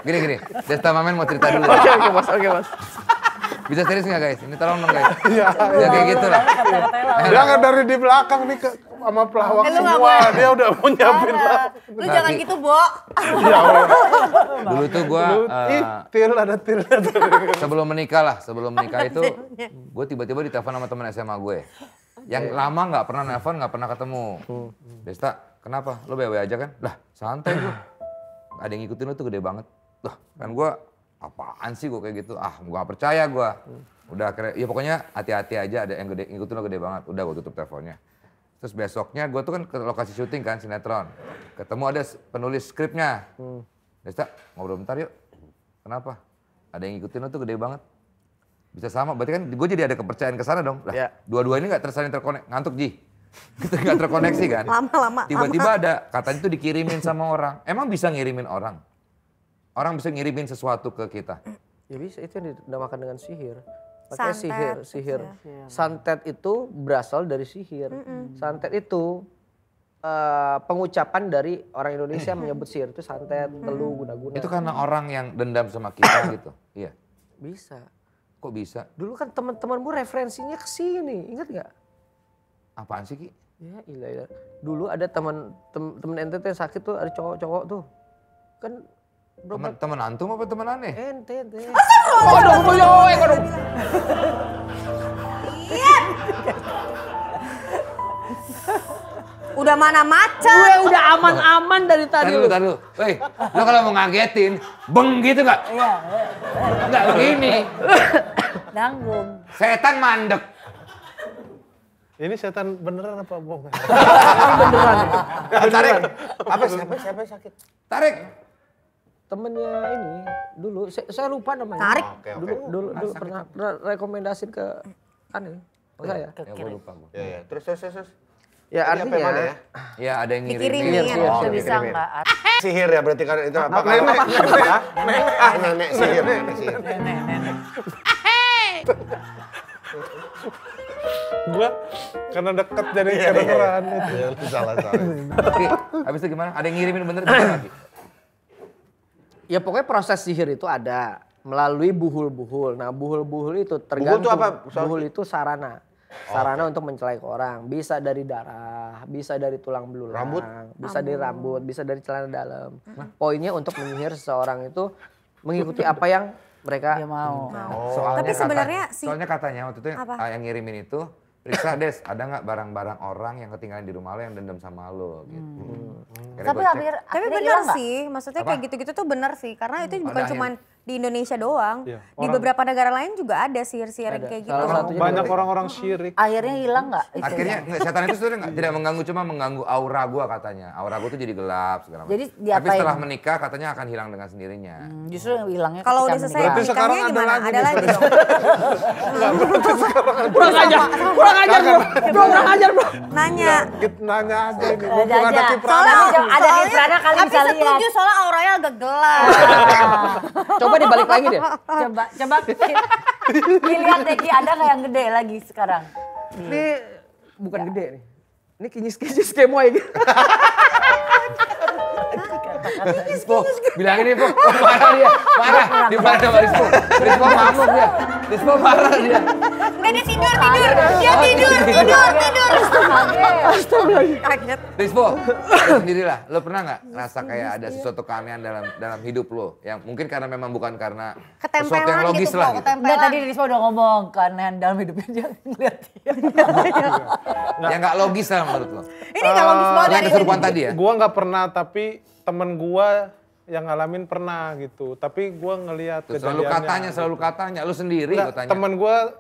[SPEAKER 3] gini. Desta Mamen mau cerita dulu.
[SPEAKER 1] Oke mas.
[SPEAKER 3] Bisa serius nggak guys? Ini tolong dong guys.
[SPEAKER 6] Iya.
[SPEAKER 3] Ya kayak gitu lah.
[SPEAKER 6] Dia nggak dari di belakang nih sama pelawak
[SPEAKER 5] Lu nggak
[SPEAKER 6] semua.
[SPEAKER 5] boleh.
[SPEAKER 6] Dia udah mau nyiapin lah.
[SPEAKER 5] Lu jangan gitu, Bo.
[SPEAKER 6] Ya Allah.
[SPEAKER 3] Dulu tuh gue
[SPEAKER 6] Til ada tilnya tuh.
[SPEAKER 3] sebelum menikah itu gue tiba-tiba ditelepon sama teman SMA gue. Yang lama nggak pernah nelpon, nggak pernah ketemu. Desta, kenapa? Lo BW aja kan? Lah santai gue. Ada yang ngikutin lo tuh gede banget. Lah kan gue apaan sih gue kayak gitu? Ah gue gak percaya gue. Udah akhirnya, ya pokoknya hati-hati aja ada yang gede, ngikutin lo gede banget. Udah gue tutup teleponnya. Terus besoknya gue tuh kan ke lokasi syuting kan, sinetron. Ketemu ada penulis skripnya. Desta ngobrol bentar yuk. Kenapa? Ada yang ngikutin lo tuh gede banget. Bisa sama, berarti kan gue jadi ada kepercayaan ke sana dong. Lah,
[SPEAKER 1] Ya.
[SPEAKER 3] dua-dua ini gak saling terkonek, ngantuk Ji. Kita gak terkoneksi kan.
[SPEAKER 5] Lama-lama.
[SPEAKER 3] Tiba-tiba ada, katanya tuh dikirimin sama orang. Emang bisa ngirimin orang? Orang bisa ngirimin sesuatu ke kita.
[SPEAKER 1] Ya bisa, itu yang dinamakan dengan sihir. Makanya
[SPEAKER 5] Santet,
[SPEAKER 1] sihir.
[SPEAKER 5] gitu
[SPEAKER 1] Santet itu berasal dari sihir. Santet itu pengucapan dari orang Indonesia menyebut sihir itu santet, telu, guna-guna.
[SPEAKER 3] Itu karena orang yang dendam sama kita gitu. Iya.
[SPEAKER 1] Bisa.
[SPEAKER 3] Kok bisa?
[SPEAKER 1] Dulu kan teman-temanmu referensinya ke sini, ingat nggak?
[SPEAKER 3] Apaan sih Ki?
[SPEAKER 1] Ya ilah. Dulu ada temen ente tuh yang sakit tuh, ada cowok-cowok tuh. Kan
[SPEAKER 3] Temen antum apa temen aneh?
[SPEAKER 1] ente. Kodong boyoy, kodong.
[SPEAKER 5] Udah mana macam.
[SPEAKER 1] Gue udah aman-aman dari tadi.
[SPEAKER 3] Tahan dulu. Woi, lo kalau mau ngagetin, beng gitu nggak?
[SPEAKER 2] Iya.
[SPEAKER 3] Nggak begini.
[SPEAKER 2] Nanggung.
[SPEAKER 3] Setan mandek.
[SPEAKER 6] Ini setan beneran apa bohong?
[SPEAKER 4] Tarik. Apa siapa yang sakit?
[SPEAKER 3] Tarik.
[SPEAKER 1] Temennya ini dulu, saya lupa namanya.
[SPEAKER 5] Tarik.
[SPEAKER 4] Oke.
[SPEAKER 1] Dulu pernah rekomendasiin ke aneh, ke saya.
[SPEAKER 3] Ya gue lupa gue.
[SPEAKER 4] Ya. Terus.
[SPEAKER 1] Ya
[SPEAKER 4] Tadi apa yang mana
[SPEAKER 1] artinya
[SPEAKER 4] ya?
[SPEAKER 3] Ya ada yang
[SPEAKER 5] Dikirimin.
[SPEAKER 3] ngirimin.
[SPEAKER 1] Sihir,
[SPEAKER 2] Bisa
[SPEAKER 1] sihir.
[SPEAKER 2] bisa nggak?
[SPEAKER 4] Sihir ya berarti kan itu apa? Nenek sihir.
[SPEAKER 2] Nenek.
[SPEAKER 6] Gua karena deket jadi kedengeran itu.
[SPEAKER 4] Ya lu salah.
[SPEAKER 3] Oke, habis itu gimana? Ada yang ngirimin bener gimana lagi?
[SPEAKER 1] Ya pokoknya proses sihir itu ada melalui buhul-buhul. Nah buhul-buhul itu tergantung.
[SPEAKER 4] tuh apa?
[SPEAKER 1] Buhul itu sarana. Sarana untuk mencelai ke orang. Bisa dari darah, bisa dari tulang belulang.
[SPEAKER 4] Rambut?
[SPEAKER 1] Bisa dari rambut, bisa dari celana dalam. Poinnya untuk menyihir seseorang itu mengikuti apa yang mereka
[SPEAKER 2] Dia mau.
[SPEAKER 5] Tapi sebenarnya sih-
[SPEAKER 3] soalnya katanya waktu itu
[SPEAKER 5] Apa?
[SPEAKER 3] yang ngirimin itu periksa Des, ada nggak barang-barang orang yang ketinggalan di rumah lo yang dendam sama lo gitu. Akhirnya
[SPEAKER 2] Tapi
[SPEAKER 3] gua cek,
[SPEAKER 5] Tapi
[SPEAKER 2] akhirnya
[SPEAKER 5] bener
[SPEAKER 2] hilang nggak?
[SPEAKER 5] sih, maksudnya
[SPEAKER 3] Apa?
[SPEAKER 5] kayak gitu-gitu tuh bener sih. Karena itu bukan
[SPEAKER 3] Ada
[SPEAKER 5] cuma di Indonesia doang.
[SPEAKER 6] Iya.
[SPEAKER 5] Di beberapa negara lain juga ada sihir-sihir yang
[SPEAKER 1] Ada.
[SPEAKER 5] kayak gitu.
[SPEAKER 1] Salah satunya
[SPEAKER 6] Banyak
[SPEAKER 1] juga-
[SPEAKER 6] orang-orang syirik.
[SPEAKER 2] Akhirnya hilang nggak? itu?
[SPEAKER 3] akhirnya nggak, setan itu sebenarnya tidak mengganggu, cuma mengganggu aura gua katanya. Aura gua tuh jadi gelap segala macam.
[SPEAKER 2] Jadi
[SPEAKER 3] Tapi
[SPEAKER 2] diapain?
[SPEAKER 3] setelah menikah katanya akan hilang dengan sendirinya.
[SPEAKER 2] Justru yang hilangnya
[SPEAKER 5] Kalau
[SPEAKER 2] ketika
[SPEAKER 5] udah selesai
[SPEAKER 2] menikah.
[SPEAKER 6] Berarti sekarang
[SPEAKER 5] nikahnya
[SPEAKER 6] ada
[SPEAKER 5] gimana?
[SPEAKER 6] lagi
[SPEAKER 5] Ada
[SPEAKER 6] nih.
[SPEAKER 5] lagi dong.
[SPEAKER 1] kurang ajar bro.
[SPEAKER 5] Nanya.
[SPEAKER 6] Kita nanya aja ini.
[SPEAKER 2] Nanya
[SPEAKER 6] Mumpung ada
[SPEAKER 2] aja.
[SPEAKER 6] Kiprana.
[SPEAKER 2] Ada Kiprana kali
[SPEAKER 5] Tapi
[SPEAKER 2] bisa lihat.
[SPEAKER 5] setuju soalnya auranya agak gelap.
[SPEAKER 1] Coba dibalik lagi deh.
[SPEAKER 2] Coba lihat deh Ki, ada nggak yang gede lagi sekarang?
[SPEAKER 1] Ini bukan gede nih. Ini kinyis kemoy gitu.
[SPEAKER 3] Rispo, bilangin nih Po, marah dia, marah. Di mana sama Rispo? Rispo ngamuk dia, Rispo marah dia.
[SPEAKER 5] Enggak, dia tidur. Dia tidur. Kaget.
[SPEAKER 3] Rispo, lu sendirilah, lo pernah nggak ngerasa kayak ada sesuatu keanehan dalam hidup lo? Yang mungkin karena memang bukan karena sesuatu yang
[SPEAKER 5] Ketempelan
[SPEAKER 3] logis
[SPEAKER 5] gitu,
[SPEAKER 3] lah
[SPEAKER 5] Po,
[SPEAKER 3] gitu.
[SPEAKER 5] ketempelan.
[SPEAKER 2] Enggak, tadi Rispo udah ngomong keanehan dalam hidupnya dia ngeliat dia.
[SPEAKER 3] Yang nggak logis lah menurut lo.
[SPEAKER 5] Ini nggak logis banget
[SPEAKER 3] Selain
[SPEAKER 5] dari
[SPEAKER 3] kesurupan tadi ya?
[SPEAKER 6] Gua nggak pernah, tapi temen gua yang ngalamin pernah gitu. Tapi gua ngelihat
[SPEAKER 3] Tuh, selalu katanya, lu sendiri gue tanya.
[SPEAKER 6] Temen gua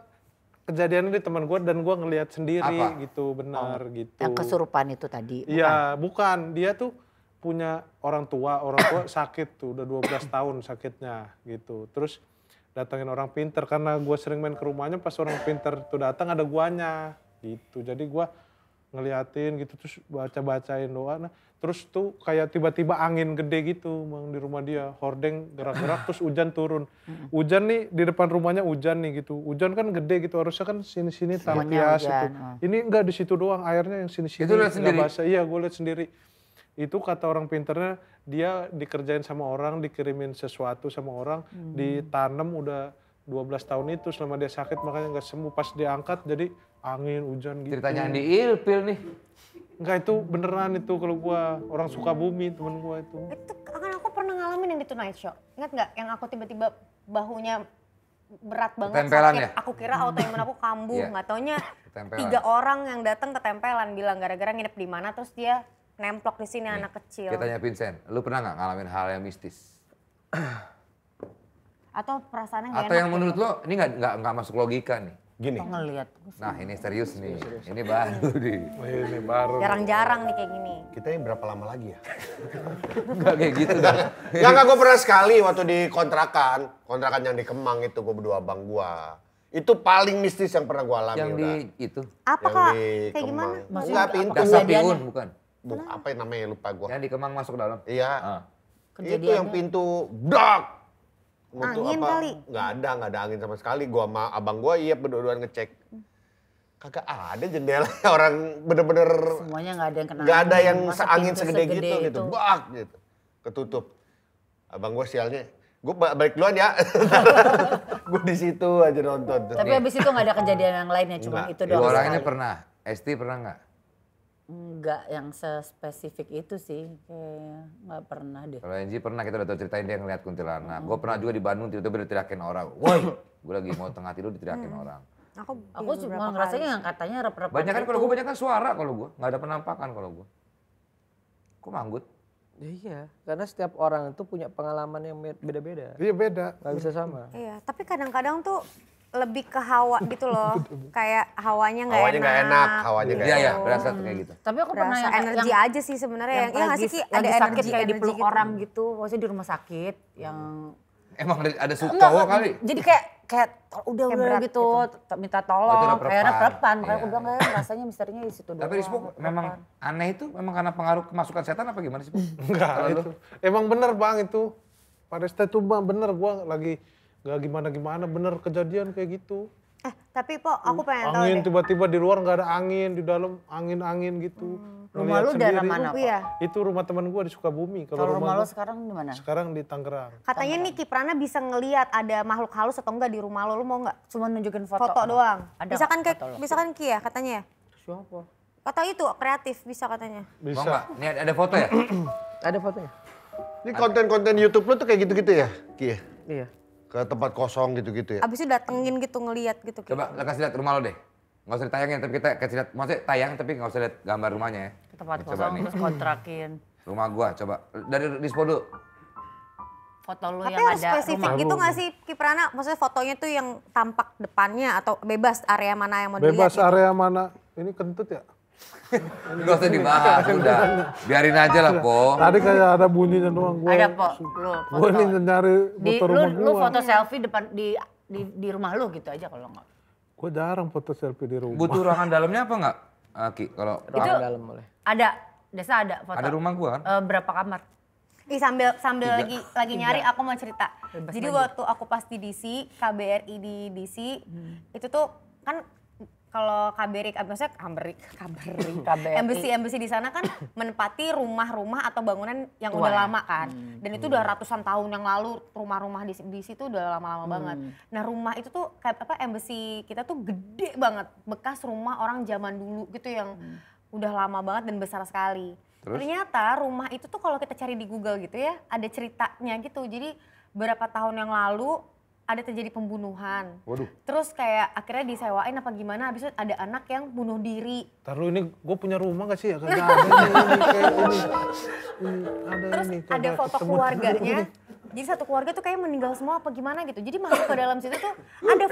[SPEAKER 6] kejadiannya di temen gua dan gua ngelihat sendiri
[SPEAKER 3] Apa?
[SPEAKER 6] gitu, benar gitu.
[SPEAKER 2] Yang kesurupan itu tadi.
[SPEAKER 6] Iya, bukan. Dia tuh punya orang tua sakit tuh udah 12 tahun sakitnya gitu. Terus datangin orang pinter karena gue sering main ke rumahnya pas orang pinter tuh datang ada guanya gitu. Jadi gue ngeliatin gitu terus bacain doa. Nah, terus tuh kayak tiba-tiba angin gede gitu Bang di rumah dia, hordeng gerak-gerak terus hujan turun. Hujan nih di depan rumahnya hujan nih gitu. Hujan kan gede gitu harusnya kan sini-sini tampias itu. Ini enggak di situ doang airnya yang sini-sini.
[SPEAKER 3] Itu lihat sendiri?
[SPEAKER 6] Basah. Iya gue lihat sendiri. Itu kata orang pinternya dia dikerjain sama orang, dikirimin sesuatu sama orang, ditanam udah 12 tahun itu selama dia sakit makanya nggak sembuh. Pas diangkat jadi angin, hujan gitu.
[SPEAKER 3] Ceritanya Andi Ilpil nih.
[SPEAKER 6] Enggak itu beneran itu kalau gua orang Sukabumi temen gua itu.
[SPEAKER 5] Itu kan aku pernah ngalamin yang di Tonight Show. Ingat nggak yang aku tiba-tiba bahunya berat banget
[SPEAKER 3] Ketempelan
[SPEAKER 5] sakit.
[SPEAKER 3] ya?
[SPEAKER 5] Aku kira autoimun aku kambuh,
[SPEAKER 3] Iya.
[SPEAKER 5] nggak taunya
[SPEAKER 3] Ketempelan.
[SPEAKER 5] 3 orang yang datang ketempelan bilang gara-gara nginep di mana terus dia nemplok di sini anak kecil.
[SPEAKER 3] Kita tanya Vincent, lu pernah nggak ngalamin hal yang mistis?
[SPEAKER 5] Atau perasaannya nggak
[SPEAKER 3] Atau
[SPEAKER 5] enak.
[SPEAKER 3] yang menurut lo ini nggak masuk logika nih?
[SPEAKER 4] Gini,
[SPEAKER 2] Ngelihat.
[SPEAKER 3] Nah ini serius nih, ini baru nih.
[SPEAKER 6] Ini baru.
[SPEAKER 5] Jarang-jarang nih kayak gini.
[SPEAKER 4] kita ini berapa lama lagi ya?
[SPEAKER 3] Nggak kayak gitu dah.
[SPEAKER 4] Enggak, gue pernah sekali waktu di kontrakan yang di Kemang itu, gue berdua abang gua. Itu paling mistis yang pernah gue alami.
[SPEAKER 3] Yang
[SPEAKER 4] udah.
[SPEAKER 3] di itu,
[SPEAKER 5] Apa
[SPEAKER 4] Yang
[SPEAKER 5] Kak?
[SPEAKER 4] di
[SPEAKER 5] Kayak gimana?
[SPEAKER 4] Kemang. Enggak, pintu.
[SPEAKER 3] dasar piun bukan?
[SPEAKER 4] Apa namanya lupa gue.
[SPEAKER 3] Yang di Kemang masuk dalam.
[SPEAKER 4] Iya,
[SPEAKER 3] Ah.
[SPEAKER 4] itu yang pintu dak.
[SPEAKER 5] Angin kali?
[SPEAKER 4] Nggak ada angin sama sekali. Gua sama abang gua berdua-duaan ngecek. Kagak ada jendela orang bener-bener
[SPEAKER 2] Semuanya nggak ada yang kena.
[SPEAKER 4] nggak ada yang
[SPEAKER 2] Masa
[SPEAKER 4] angin
[SPEAKER 2] pintu
[SPEAKER 4] segede gitu
[SPEAKER 2] segede
[SPEAKER 4] gitu.
[SPEAKER 2] itu?
[SPEAKER 4] Bak gitu. Ketutup. Abang gua sialnya, gua balik duluan ya. Gua di situ aja nonton.
[SPEAKER 2] Tapi habis itu nggak ada kejadian yang lainnya, cuma
[SPEAKER 4] Nggak.
[SPEAKER 2] itu
[SPEAKER 3] Dua
[SPEAKER 2] doang
[SPEAKER 3] orang ini
[SPEAKER 2] sekali.
[SPEAKER 3] pernah, Esti pernah nggak?
[SPEAKER 2] Enggak yang sespesifik itu sih, kayaknya nggak pernah deh.
[SPEAKER 3] Kalau Enji pernah, kita udah tahu ceritain dia ngeliat kuntilanak. Gue pernah juga di Bandung tiba-tiba diteriakin orang. Woi, gue lagi mau tengah tidur diteriakin orang.
[SPEAKER 5] Aku
[SPEAKER 2] Aku cuma ngerasanya yang katanya rep-repan
[SPEAKER 3] Banyak kan
[SPEAKER 2] itu.
[SPEAKER 3] kalau gue banyak kan suara kalau gue, nggak ada penampakan kalau gue. Kok manggut?
[SPEAKER 1] Ya iya, karena setiap orang itu punya pengalaman yang beda-beda.
[SPEAKER 6] Iya beda.
[SPEAKER 1] Nggak bisa sama.
[SPEAKER 5] Iya, tapi kadang-kadang tuh lebih ke hawa gitu loh. Kayak hawanya nggak
[SPEAKER 4] Hawanya nggak enak, hawanya nggak
[SPEAKER 3] Iya
[SPEAKER 4] enak.
[SPEAKER 3] ya, berasa tuh kayak gitu.
[SPEAKER 2] Tapi aku pernah
[SPEAKER 5] Berasa
[SPEAKER 2] yang
[SPEAKER 5] energi aja sih sebenarnya yang iya nggak sih Ki?
[SPEAKER 2] ada
[SPEAKER 5] Ada
[SPEAKER 2] sakit kayak dipeluk
[SPEAKER 5] energi gitu.
[SPEAKER 2] orang gitu, maksudnya di rumah sakit yang
[SPEAKER 3] Emang ada
[SPEAKER 2] Enggak,
[SPEAKER 3] cowok kali?
[SPEAKER 2] Jadi kayak udah
[SPEAKER 5] berat
[SPEAKER 2] gitu, minta
[SPEAKER 3] Oh, itu
[SPEAKER 2] tolong,
[SPEAKER 3] rep-repan.
[SPEAKER 2] kayak rep-repan. Makanya
[SPEAKER 3] Iya.
[SPEAKER 2] aku bilang kayak rasanya misterinya di situ doang.
[SPEAKER 3] Tapi Rispo memang aneh itu memang karena pengaruh kemasukan setan apa gimana sih? Bu?
[SPEAKER 6] Enggak
[SPEAKER 3] Kalau lu?
[SPEAKER 6] itu. Emang bener Bang itu. Pada saat itu Bang bener gua lagi nggak gimana-gimana bener kejadian kayak gitu.
[SPEAKER 5] Tapi Po, aku pengen tahu
[SPEAKER 6] Angin
[SPEAKER 5] deh.
[SPEAKER 6] tiba-tiba di luar nggak ada angin, di dalam angin-angin gitu.
[SPEAKER 2] Rumah
[SPEAKER 6] Ngeliat
[SPEAKER 2] lu daerah
[SPEAKER 6] sendiri.
[SPEAKER 2] mana, Po?
[SPEAKER 5] Iya.
[SPEAKER 6] Itu rumah teman gua di Sukabumi.
[SPEAKER 2] Kalau rumah lo
[SPEAKER 6] gua
[SPEAKER 2] sekarang di mana?
[SPEAKER 6] sekarang di Tangerang.
[SPEAKER 5] Katanya nih Kiprana bisa ngelihat ada makhluk halus atau enggak di rumah lo. Lu mau nggak?
[SPEAKER 2] Cuma nunjukin foto.
[SPEAKER 5] Foto doang.
[SPEAKER 2] Ada
[SPEAKER 5] Bisa kan
[SPEAKER 2] nggak foto lo?
[SPEAKER 5] bisa kan Ki ya katanya ya?
[SPEAKER 1] Siapa?
[SPEAKER 5] Kata itu kreatif bisa katanya.
[SPEAKER 3] Mau
[SPEAKER 6] Bisa.
[SPEAKER 3] nggak? Ini ada foto ya?
[SPEAKER 1] Ada fotonya?
[SPEAKER 4] Ini konten-konten YouTube lu tuh kayak gitu-gitu ya, Ki?
[SPEAKER 1] Iya.
[SPEAKER 4] Ke tempat kosong gitu-gitu ya?
[SPEAKER 5] Abis itu datengin gitu ngelihat gitu Ki.
[SPEAKER 3] Coba kasih lihat rumah lo deh. Nggak usah ditayangin, tapi kita kasih lihat. Maksudnya tayang tapi nggak usah lihat gambar rumahnya ya.
[SPEAKER 2] Ke tempat
[SPEAKER 3] Nih, coba
[SPEAKER 2] kosong
[SPEAKER 3] nih.
[SPEAKER 2] terus kontrakin.
[SPEAKER 3] Rumah gua, coba. Dari Rispo dulu.
[SPEAKER 2] Foto lu
[SPEAKER 5] Tapi
[SPEAKER 2] yang
[SPEAKER 5] harus
[SPEAKER 2] ada
[SPEAKER 5] spesifik
[SPEAKER 2] rumah.
[SPEAKER 5] gitu nggak sih Kiprana? Maksudnya fotonya tuh yang tampak depannya atau bebas area mana yang mau dilihat?
[SPEAKER 6] Bebas
[SPEAKER 5] gitu?
[SPEAKER 6] area mana? Ini kentut ya?
[SPEAKER 3] Nggak usah dibahas, udah. Biarin aja lah, Po.
[SPEAKER 6] Tadi kayak ada bunyinya doang. Gua,
[SPEAKER 2] Ada Po, lu
[SPEAKER 6] Gua ini
[SPEAKER 2] foto.
[SPEAKER 6] nyari
[SPEAKER 2] Di,
[SPEAKER 6] foto rumah
[SPEAKER 2] lu
[SPEAKER 6] gua.
[SPEAKER 2] foto selfie depan di rumah lu gitu aja kalau nggak.
[SPEAKER 6] Gua jarang foto selfie di rumah.
[SPEAKER 3] Butuh ruangan dalamnya apa nggak, Ki? Kalau
[SPEAKER 2] Itu
[SPEAKER 1] dalam boleh.
[SPEAKER 2] ada, Desa ada foto.
[SPEAKER 3] ada rumah gua kan?
[SPEAKER 2] Berapa kamar?
[SPEAKER 5] Ih sambil lagi nyari aku mau cerita.
[SPEAKER 2] Bebas
[SPEAKER 5] Jadi
[SPEAKER 2] lagi.
[SPEAKER 5] waktu aku pas di DC, KBRI di DC, itu tuh kan kalau KBRI, maksudnya
[SPEAKER 2] KBRI.
[SPEAKER 5] embassy di sana kan menempati rumah-rumah atau bangunan yang
[SPEAKER 2] Tua
[SPEAKER 5] udah
[SPEAKER 2] ya?
[SPEAKER 5] lama kan. Dan itu udah ratusan tahun yang lalu rumah-rumah di DC tuh udah lama-lama banget. Nah rumah itu tuh kayak embassy kita tuh gede banget, bekas rumah orang zaman dulu gitu yang udah lama banget dan besar sekali.
[SPEAKER 3] Terus?
[SPEAKER 5] Ternyata rumah itu tuh kalau kita cari di Google gitu ya, ada ceritanya gitu. Jadi berapa tahun yang lalu ada terjadi pembunuhan.
[SPEAKER 3] Waduh.
[SPEAKER 5] Terus kayak akhirnya disewain apa gimana, habis itu ada anak yang bunuh diri.
[SPEAKER 6] Taruh ini gue punya rumah gak sih ya? Kagak ada ini kayak ini. Ada
[SPEAKER 5] Terus
[SPEAKER 6] ini.
[SPEAKER 5] ada
[SPEAKER 6] coba
[SPEAKER 5] foto
[SPEAKER 6] ketemu.
[SPEAKER 5] keluarganya, Jadi satu keluarga tuh kayak meninggal semua apa gimana gitu. Jadi masuk ke dalam situ tuh ada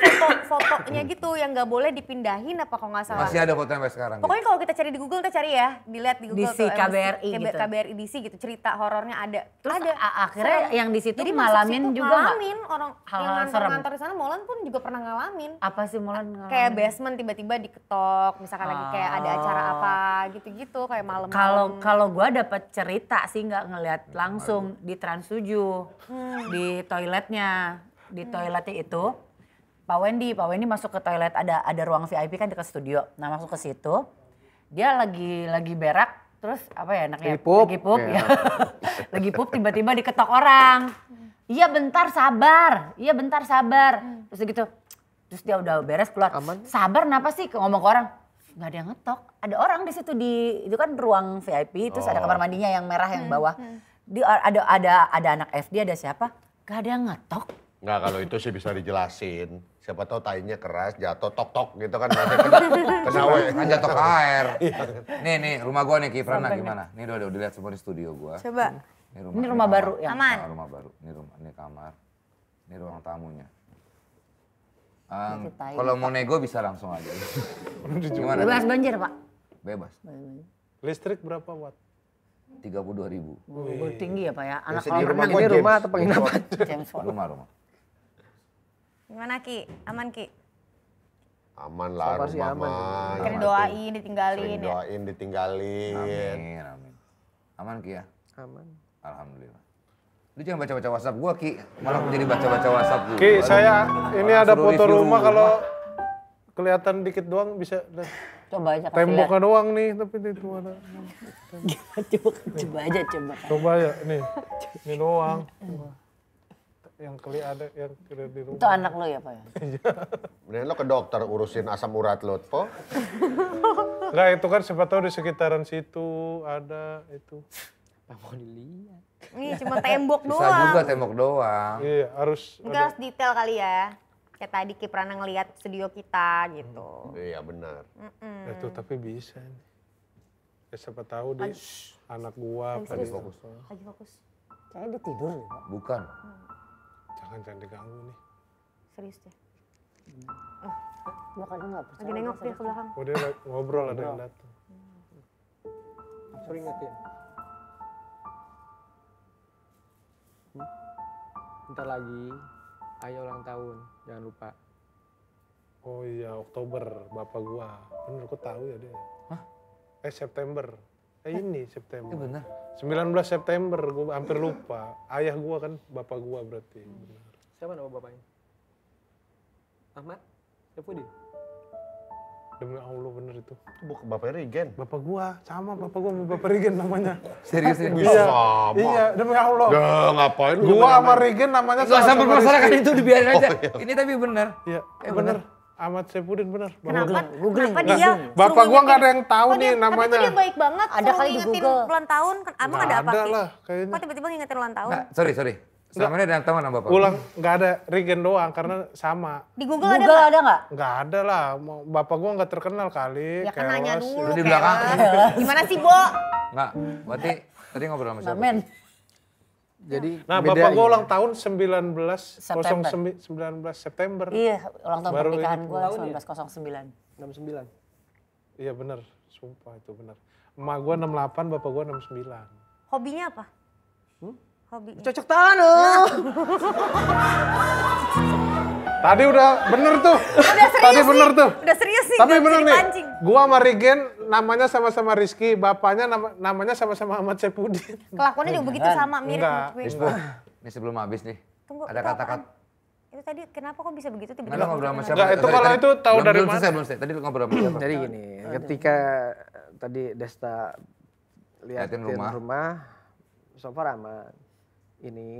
[SPEAKER 5] fotonya gitu yang nggak boleh dipindahin apa kalau nggak salah.
[SPEAKER 3] Masih ada foto sampai sekarang.
[SPEAKER 5] Pokoknya kalau kita cari di Google, kita cari ya, dilihat di Google
[SPEAKER 2] DC
[SPEAKER 5] tuh
[SPEAKER 2] KBRI gitu.
[SPEAKER 5] KBRI DC gitu, cerita horornya ada.
[SPEAKER 2] Terus
[SPEAKER 5] ada.
[SPEAKER 2] akhirnya yang di situ
[SPEAKER 5] Jadi
[SPEAKER 2] ngalamin
[SPEAKER 5] masuk situ,
[SPEAKER 2] juga nggak?
[SPEAKER 5] ngalamin orang
[SPEAKER 2] Hal-hal
[SPEAKER 5] yang
[SPEAKER 2] serem?
[SPEAKER 5] ngantor di sana, Molan pun juga pernah ngalamin.
[SPEAKER 2] Apa sih Molan ngalamin?
[SPEAKER 5] Kayak basement tiba-tiba diketok, misalkan lagi kayak ada acara apa gitu-gitu kayak malam.
[SPEAKER 2] Kalau gue dapat cerita sih nggak ngelihat langsung di Trans 7 di toiletnya itu Pak Wendy masuk ke toilet ada ruang VIP kan dekat studio. Nah masuk ke situ dia lagi berak terus apa ya enaknya lagi pup ya. Lagi pup tiba-tiba diketok orang. Iya bentar sabar terus gitu. Terus dia udah beres keluar.
[SPEAKER 1] Aman.
[SPEAKER 2] Sabar kenapa sih ngomong ke orang? Nggak ada yang ngetok. Ada orang di situ itu kan ruang VIP terus ada kamar mandinya yang merah yang bawah. Ada anak FD ada siapa? Gak ada yang ngetok.
[SPEAKER 4] Nggak, kalau itu sih bisa dijelasin. Siapa tahu tainya keras, jatuh tok-tok gitu kan. Kena
[SPEAKER 3] Kan jatuh ke air. Nih rumah gua nih Kiprana gimana? Nih udah dilihat semua di studio gua.
[SPEAKER 5] Coba.
[SPEAKER 2] Ini rumah baru ya?
[SPEAKER 5] Aman.
[SPEAKER 3] Rumah baru. Ini kamar. Ini ruang tamunya.
[SPEAKER 2] Ceritain.
[SPEAKER 3] Kalau mau nego bisa langsung aja. Gimana?
[SPEAKER 2] Bebas banjir Pak?
[SPEAKER 3] Bebas.
[SPEAKER 6] Listrik berapa watt?
[SPEAKER 3] 32.000.
[SPEAKER 2] Tinggi ya Pak ya? Anak
[SPEAKER 4] Biasa di
[SPEAKER 2] kolam
[SPEAKER 4] rumah
[SPEAKER 2] renang
[SPEAKER 4] gua
[SPEAKER 1] Ini
[SPEAKER 4] James.
[SPEAKER 1] rumah atau penginapan?
[SPEAKER 2] James Bond.
[SPEAKER 3] Rumah.
[SPEAKER 5] Gimana Ki? Aman Ki?
[SPEAKER 4] Aman lah
[SPEAKER 1] So far sih
[SPEAKER 4] rumah
[SPEAKER 1] aman.
[SPEAKER 4] mah.
[SPEAKER 5] Kan
[SPEAKER 4] yang
[SPEAKER 5] didoain,
[SPEAKER 4] penting.
[SPEAKER 5] ditinggalin
[SPEAKER 4] Sering
[SPEAKER 5] ya.
[SPEAKER 4] doain, ditinggalin.
[SPEAKER 3] Amin. Aman Ki ya?
[SPEAKER 1] Aman.
[SPEAKER 3] Alhamdulillah. Lu jangan baca-baca WhatsApp gua Ki. Malah aku jadi baca-baca WhatsApp gua.
[SPEAKER 6] Ki, saya ini ada
[SPEAKER 3] Suruh
[SPEAKER 6] foto
[SPEAKER 3] review
[SPEAKER 6] rumah kalau kelihatan dikit doang bisa.
[SPEAKER 2] Coba aja kasih lihat.
[SPEAKER 6] Temboknya doang nih, tapi itu ada.
[SPEAKER 2] Coba aja coba.
[SPEAKER 6] Coba ya, nih. Ini doang. Yang kelihatan di rumah.
[SPEAKER 2] Itu anak lo ya Pak ya?
[SPEAKER 4] Mending lo ke dokter urusin asam urat lo, Po.
[SPEAKER 6] Enggak, itu kan siapa tahu di sekitaran situ ada itu.
[SPEAKER 1] Apa mau dilihat?
[SPEAKER 5] Ini cuma tembok
[SPEAKER 3] Bisa
[SPEAKER 5] doang.
[SPEAKER 3] juga tembok doang.
[SPEAKER 6] Iya, harus
[SPEAKER 5] Mungkin harus detail kali ya. Kayak tadi Kiprana ngelihat studio kita gitu.
[SPEAKER 4] Iya benar.
[SPEAKER 6] itu tapi bisa nih. Ya, siapa tahu di anak gua apa di
[SPEAKER 5] Lagi fokus.
[SPEAKER 2] Kayaknya dia tidur nih Pak.
[SPEAKER 3] Bukan.
[SPEAKER 6] jangan diganggu nih.
[SPEAKER 5] Serius deh.
[SPEAKER 2] Gua kadang nggak percaya.
[SPEAKER 5] Lagi nengok dia ke belakang.
[SPEAKER 6] Oh dia ngobrol ada yang datang.
[SPEAKER 1] Suruh ingetin. Bentar lagi, ayo ulang tahun, jangan lupa.
[SPEAKER 6] Oh iya Oktober bapak gua. Bener kok tahu ya dia. Hah? September. Ini September.
[SPEAKER 3] Bener.
[SPEAKER 6] 19 September gua hampir lupa. Ayah gua kan bapak gua berarti. Benar.
[SPEAKER 1] Siapa nama bapaknya? Ahmad? Syafudin?
[SPEAKER 6] Demi Allah bener itu.
[SPEAKER 4] Bapaknya Regen.
[SPEAKER 6] Bapak gua sama bapak gua sama bapak Regen namanya.
[SPEAKER 3] Serius nih?
[SPEAKER 6] Iya.
[SPEAKER 4] Sama.
[SPEAKER 6] Iya, demi Allah.
[SPEAKER 4] Dah ngapain lu?
[SPEAKER 6] Gua sama Regen namanya
[SPEAKER 3] Gak usah
[SPEAKER 6] sama
[SPEAKER 3] bermasalahkan
[SPEAKER 6] Rizky.
[SPEAKER 3] itu dibiarin aja. Ini tapi bener.
[SPEAKER 6] Iya, bener. Ahmad Syafudin bener.
[SPEAKER 5] Kenapa?
[SPEAKER 2] Googling.
[SPEAKER 5] Kenapa dia?
[SPEAKER 6] Bapak
[SPEAKER 5] suruh
[SPEAKER 6] gua nggak
[SPEAKER 5] ngingetin?
[SPEAKER 6] ada yang tahu
[SPEAKER 5] Oh,
[SPEAKER 6] nih
[SPEAKER 5] Tapi
[SPEAKER 6] namanya.
[SPEAKER 5] kok dia baik banget.
[SPEAKER 2] Ada
[SPEAKER 5] suruh
[SPEAKER 2] kali di
[SPEAKER 5] ngingetin
[SPEAKER 2] Google.
[SPEAKER 5] ulang tahun. Emang ada apa
[SPEAKER 6] Ada
[SPEAKER 5] Ki?
[SPEAKER 6] lah kayaknya.
[SPEAKER 5] Kok tiba-tiba ngingetin ulang tahun?
[SPEAKER 3] Nggak, sorry. Selama ini ada yang tahu nama bapak?
[SPEAKER 6] Ulang nggak ada Regen doang karena sama.
[SPEAKER 5] Di Google ada
[SPEAKER 2] Google
[SPEAKER 5] nggak?
[SPEAKER 2] ada nggak?
[SPEAKER 6] Nggak ada lah. Bapak gua nggak terkenal kali.
[SPEAKER 5] Ya kan nanya
[SPEAKER 6] keles.
[SPEAKER 5] dulu.
[SPEAKER 3] Lu di belakang.
[SPEAKER 5] Keles. Gimana sih, Bo?
[SPEAKER 3] Enggak, berarti tadi ngobrol sama siapa?
[SPEAKER 2] Men.
[SPEAKER 1] Jadi
[SPEAKER 6] Nah
[SPEAKER 1] beda
[SPEAKER 6] bapak gua
[SPEAKER 1] ya.
[SPEAKER 6] ulang tahun 19 September.
[SPEAKER 2] Iya, ulang tahun
[SPEAKER 6] Baru
[SPEAKER 2] pernikahan
[SPEAKER 6] ini.
[SPEAKER 2] gua
[SPEAKER 1] Tahun ya?
[SPEAKER 2] 1909.
[SPEAKER 1] 69.
[SPEAKER 6] Iya bener, sumpah itu bener. Emak gua 68, bapak gua 69.
[SPEAKER 5] Hobinya apa? Hobinya.
[SPEAKER 1] Cocok tanam.
[SPEAKER 6] Tadi udah bener tuh.
[SPEAKER 5] Udah serius
[SPEAKER 6] Tadi
[SPEAKER 5] nih.
[SPEAKER 6] bener tuh.
[SPEAKER 5] Udah serius sih.
[SPEAKER 6] Tapi
[SPEAKER 5] nggak bisa
[SPEAKER 6] bener nih,
[SPEAKER 5] dipancing.
[SPEAKER 6] gua sama Regen namanya sama-sama Rizky, bapaknya namanya sama-sama Ahmad Syafudin.
[SPEAKER 5] Kelakuannya juga begitu sama, mirip.
[SPEAKER 6] Enggak.
[SPEAKER 5] mirip.
[SPEAKER 3] Ini sebelum habis nih.
[SPEAKER 5] Tunggu,
[SPEAKER 3] Ada
[SPEAKER 5] itu
[SPEAKER 3] kata-kata.
[SPEAKER 5] apaan? Itu tadi kenapa kok bisa begitu
[SPEAKER 3] Nggak,
[SPEAKER 5] tiba-tiba?
[SPEAKER 3] lu ngobrol sama siapa?
[SPEAKER 6] Enggak, itu
[SPEAKER 3] Sorry,
[SPEAKER 6] kalau
[SPEAKER 3] tadi-
[SPEAKER 6] itu tahu dari
[SPEAKER 3] belum
[SPEAKER 6] mana?
[SPEAKER 3] selesai, belum selesai. Tadi lu ngobrol sama siapa?
[SPEAKER 1] Jadi gini, ketika tadi Desta liatin
[SPEAKER 3] Liatin
[SPEAKER 1] rumah, so far aman. Ini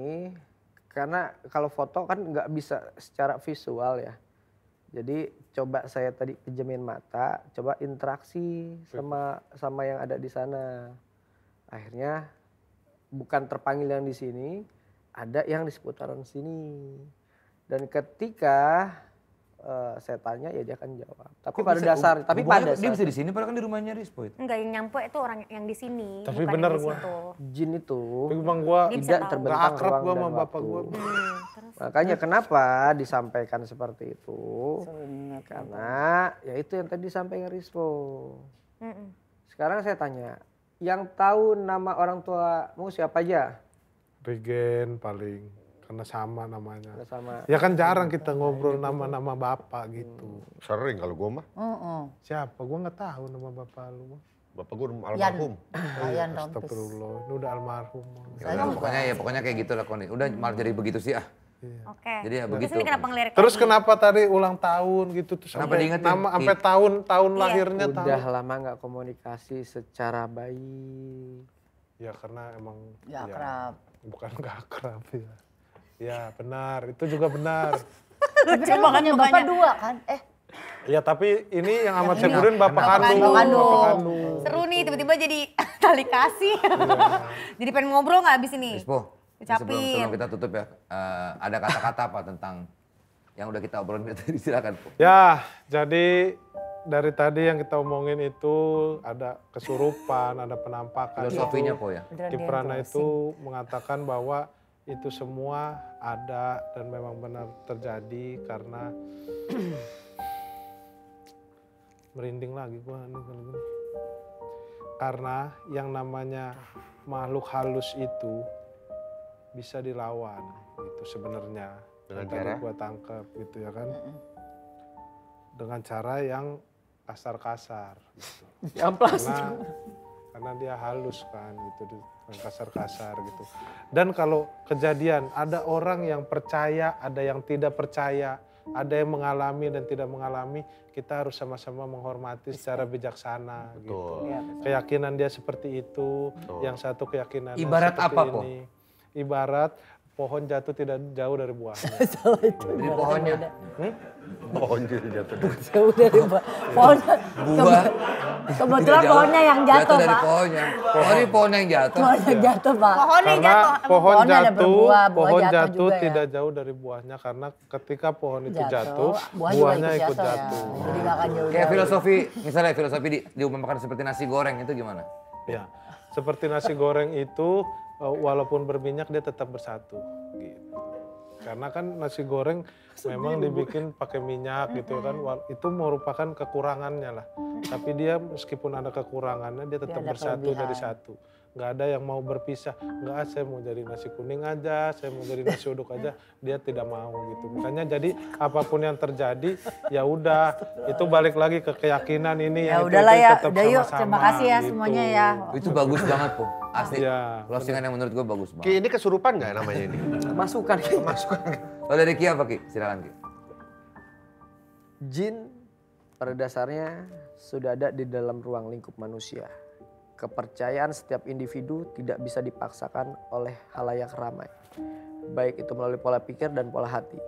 [SPEAKER 1] karena kalau foto kan nggak bisa secara visual ya. Jadi coba saya tadi pejemin mata, coba interaksi sama yang ada di sana. Akhirnya bukan terpanggil yang di sini, ada yang di seputaran sini. Dan ketika saya tanya ya dia akan jawab. Tapi pada dasar, tapi pada
[SPEAKER 3] dia bisa di sini padahal kan di rumahnya Rispo itu.
[SPEAKER 5] Enggak, yang nyampe itu orang yang di sini.
[SPEAKER 6] Tapi
[SPEAKER 5] bukan
[SPEAKER 6] bener
[SPEAKER 5] yang di
[SPEAKER 6] gua.
[SPEAKER 5] situ.
[SPEAKER 1] jin itu
[SPEAKER 6] Tapi bang gua
[SPEAKER 5] Dia bisa
[SPEAKER 1] tidak
[SPEAKER 5] tahu.
[SPEAKER 1] terbentang
[SPEAKER 6] Nggak akrab
[SPEAKER 1] ruang
[SPEAKER 6] gua
[SPEAKER 1] dan
[SPEAKER 6] sama bapak
[SPEAKER 1] waktu.
[SPEAKER 6] gua.
[SPEAKER 5] Terus
[SPEAKER 1] Makanya kenapa disampaikan seperti itu? Karena ya itu yang tadi disampaikan Rispo. Sekarang saya tanya, yang tahu nama orang tuamu siapa aja?
[SPEAKER 6] Regen paling. Karena sama namanya.
[SPEAKER 1] Sama.
[SPEAKER 6] Ya kan jarang kita ngobrol nama-nama bapak gitu.
[SPEAKER 4] Sering kalau gue mah.
[SPEAKER 6] Siapa? Gua nggak tahu nama bapak lu.
[SPEAKER 4] Bapak gue almarhum.
[SPEAKER 2] Yan Rompis.
[SPEAKER 6] Astagfirullah, ini udah almarhum.
[SPEAKER 3] Ya udah, pokoknya kayak gitu lah Koni. Udah malah jadi begitu sih ah.
[SPEAKER 5] oke.
[SPEAKER 3] Jadi ya
[SPEAKER 5] Terus
[SPEAKER 3] begitu.
[SPEAKER 5] ini kenapa ngelirik
[SPEAKER 6] Terus
[SPEAKER 5] lagi?
[SPEAKER 6] kenapa tadi ulang tahun gitu terus
[SPEAKER 3] Kenapa
[SPEAKER 6] sampai
[SPEAKER 3] diingetin?
[SPEAKER 6] nama sampai tahun lahirnya tahu?
[SPEAKER 1] Udah lama nggak komunikasi secara baik.
[SPEAKER 6] Ya karena emang
[SPEAKER 2] Nggak
[SPEAKER 6] ya,
[SPEAKER 2] akrab.
[SPEAKER 6] bukan nggak akrab ya. Ya benar, itu juga benar.
[SPEAKER 2] Tapi kan makanya bapak dua kan?
[SPEAKER 6] Ya tapi ini yang amat saya kurin bapak
[SPEAKER 2] Bapak
[SPEAKER 6] kandung.
[SPEAKER 2] kandung.
[SPEAKER 6] Bapak kandung.
[SPEAKER 5] Seru nih tiba-tiba jadi tali kasih. Jadi pengen ngobrol nggak abis ini?
[SPEAKER 3] Rispo,
[SPEAKER 5] Ucapin.
[SPEAKER 3] sebelum kita tutup ya, ada kata-kata apa tentang yang udah kita obrolin tadi, silakan Po.
[SPEAKER 6] Ya, jadi dari tadi yang kita omongin itu ada kesurupan, ada penampakan.
[SPEAKER 3] Filosofinya
[SPEAKER 6] Itu
[SPEAKER 3] Po ya.
[SPEAKER 6] Kiprana itu mengatakan bahwa itu semua ada dan memang benar terjadi karena merinding lagi gua nih kalau gini. Karena yang namanya makhluk halus itu bisa dilawan gitu sebenarnya.
[SPEAKER 4] Dengan
[SPEAKER 6] Yang tadi
[SPEAKER 4] cara?
[SPEAKER 6] gua tangkap gitu ya kan. Dengan cara yang kasar-kasar gitu.
[SPEAKER 1] Amplas.
[SPEAKER 6] Karena dia halus kan gitu, dengan kasar-kasar gitu. Dan kalau kejadian ada orang yang percaya, ada yang tidak percaya, ada yang mengalami dan tidak mengalami, kita harus sama-sama menghormati secara bijaksana gitu. Keyakinan dia seperti itu, yang satu keyakinan
[SPEAKER 3] Ibarat
[SPEAKER 6] seperti
[SPEAKER 3] apa, Po?
[SPEAKER 6] ini. Ibarat pohon jatuh tidak jauh dari buahnya.
[SPEAKER 3] Dari pohonnya.
[SPEAKER 4] Pohon jatuh.
[SPEAKER 2] Jauh dari pohon.
[SPEAKER 3] Buah.
[SPEAKER 2] Kebetulan
[SPEAKER 3] Tidak jauh.
[SPEAKER 2] pohonnya yang jatuh,
[SPEAKER 3] dari
[SPEAKER 2] Pak.
[SPEAKER 3] pohonnya. Oh ini pohon yang jatuh.
[SPEAKER 2] Pohon yang jatuh, Pak.
[SPEAKER 5] Pohonnya
[SPEAKER 6] Karena
[SPEAKER 5] jatuh.
[SPEAKER 6] pohon
[SPEAKER 2] Pohonnya ada
[SPEAKER 6] jatuh,
[SPEAKER 2] berbuah, buah
[SPEAKER 6] pohon
[SPEAKER 2] jatuh
[SPEAKER 6] jatuh
[SPEAKER 2] juga ya.
[SPEAKER 6] tidak jauh dari buahnya karena ketika pohon itu jatuh,
[SPEAKER 2] buah juga
[SPEAKER 6] buahnya ikut jatuh.
[SPEAKER 2] Ya. Jadi nggak akan jauh.
[SPEAKER 3] Kayak filosofi, misalnya filosofi diumpamakan seperti nasi goreng itu gimana?
[SPEAKER 6] Ya, seperti nasi goreng itu walaupun berminyak dia tetap bersatu. Gitu. Karena kan nasi goreng memang dibikin pakai minyak gitu kan, itu merupakan kekurangannya lah. Tapi dia meskipun ada kekurangannya dia tetap
[SPEAKER 2] ada
[SPEAKER 6] bersatu
[SPEAKER 2] kelebihan.
[SPEAKER 6] jadi satu. Nggak ada yang mau berpisah, nggak saya mau jadi nasi kuning aja, saya mau jadi nasi uduk aja, dia tidak mau gitu. Makanya jadi apapun yang terjadi ya udah, itu balik lagi ke keyakinan ini
[SPEAKER 2] Ya
[SPEAKER 6] yang
[SPEAKER 2] udahlah ya,
[SPEAKER 6] tetap
[SPEAKER 2] udah yuk.
[SPEAKER 6] sama-sama
[SPEAKER 2] Terima kasih ya
[SPEAKER 6] gitu.
[SPEAKER 2] semuanya ya.
[SPEAKER 3] Itu bagus banget Po. Asli.
[SPEAKER 6] Iya,
[SPEAKER 3] Closingan yang menurut gue bagus
[SPEAKER 4] Ki,
[SPEAKER 3] banget.
[SPEAKER 4] ini kesurupan nggak namanya ini?
[SPEAKER 1] Masukan.
[SPEAKER 3] Kalau dari Ki apa Ki? Silakan Ki.
[SPEAKER 1] Jin pada dasarnya sudah ada di dalam ruang lingkup manusia. Kepercayaan setiap individu tidak bisa dipaksakan oleh halayak ramai. Baik itu melalui pola pikir dan pola hati.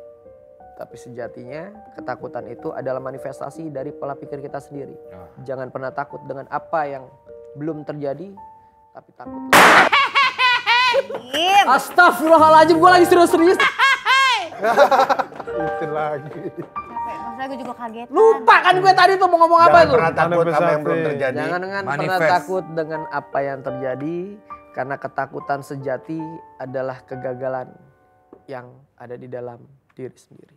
[SPEAKER 1] Tapi sejatinya ketakutan itu adalah manifestasi dari pola pikir kita sendiri. Jangan pernah takut dengan apa yang belum terjadi, tapi takut. Astagfirullahaladzim, gue lagi serius-serius.
[SPEAKER 6] Itu lagi.
[SPEAKER 5] Maksudnya gue juga kaget.
[SPEAKER 1] Lupa kan gue tadi tuh mau ngomong apa
[SPEAKER 4] Jangan
[SPEAKER 1] tuh.
[SPEAKER 4] pernah takut sama yang belum
[SPEAKER 6] Manifestasi.
[SPEAKER 4] terjadi.
[SPEAKER 1] Jangan pernah
[SPEAKER 3] Manifest.
[SPEAKER 1] takut dengan apa yang terjadi. Karena ketakutan sejati adalah kegagalan yang ada di dalam diri sendiri.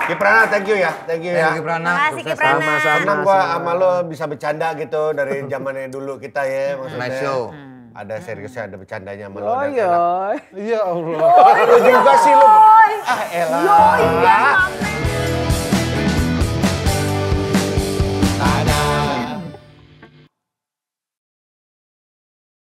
[SPEAKER 4] Kiprana, thank you ya. Thank you ya.
[SPEAKER 3] Ki Prana.
[SPEAKER 5] Makasih Ki
[SPEAKER 3] sukses.
[SPEAKER 5] Prana.
[SPEAKER 1] Sama-sama.
[SPEAKER 4] Senang gua sama lo bisa bercanda gitu dari zamannya dulu kita ya. Maksudnya
[SPEAKER 3] Nice show.
[SPEAKER 4] ada seriusnya, ada bercandanya sama lo.
[SPEAKER 1] Oh
[SPEAKER 4] dan
[SPEAKER 1] iya.
[SPEAKER 4] enak.
[SPEAKER 6] Ya Allah.
[SPEAKER 4] Lu juga sih lu. Ah elah.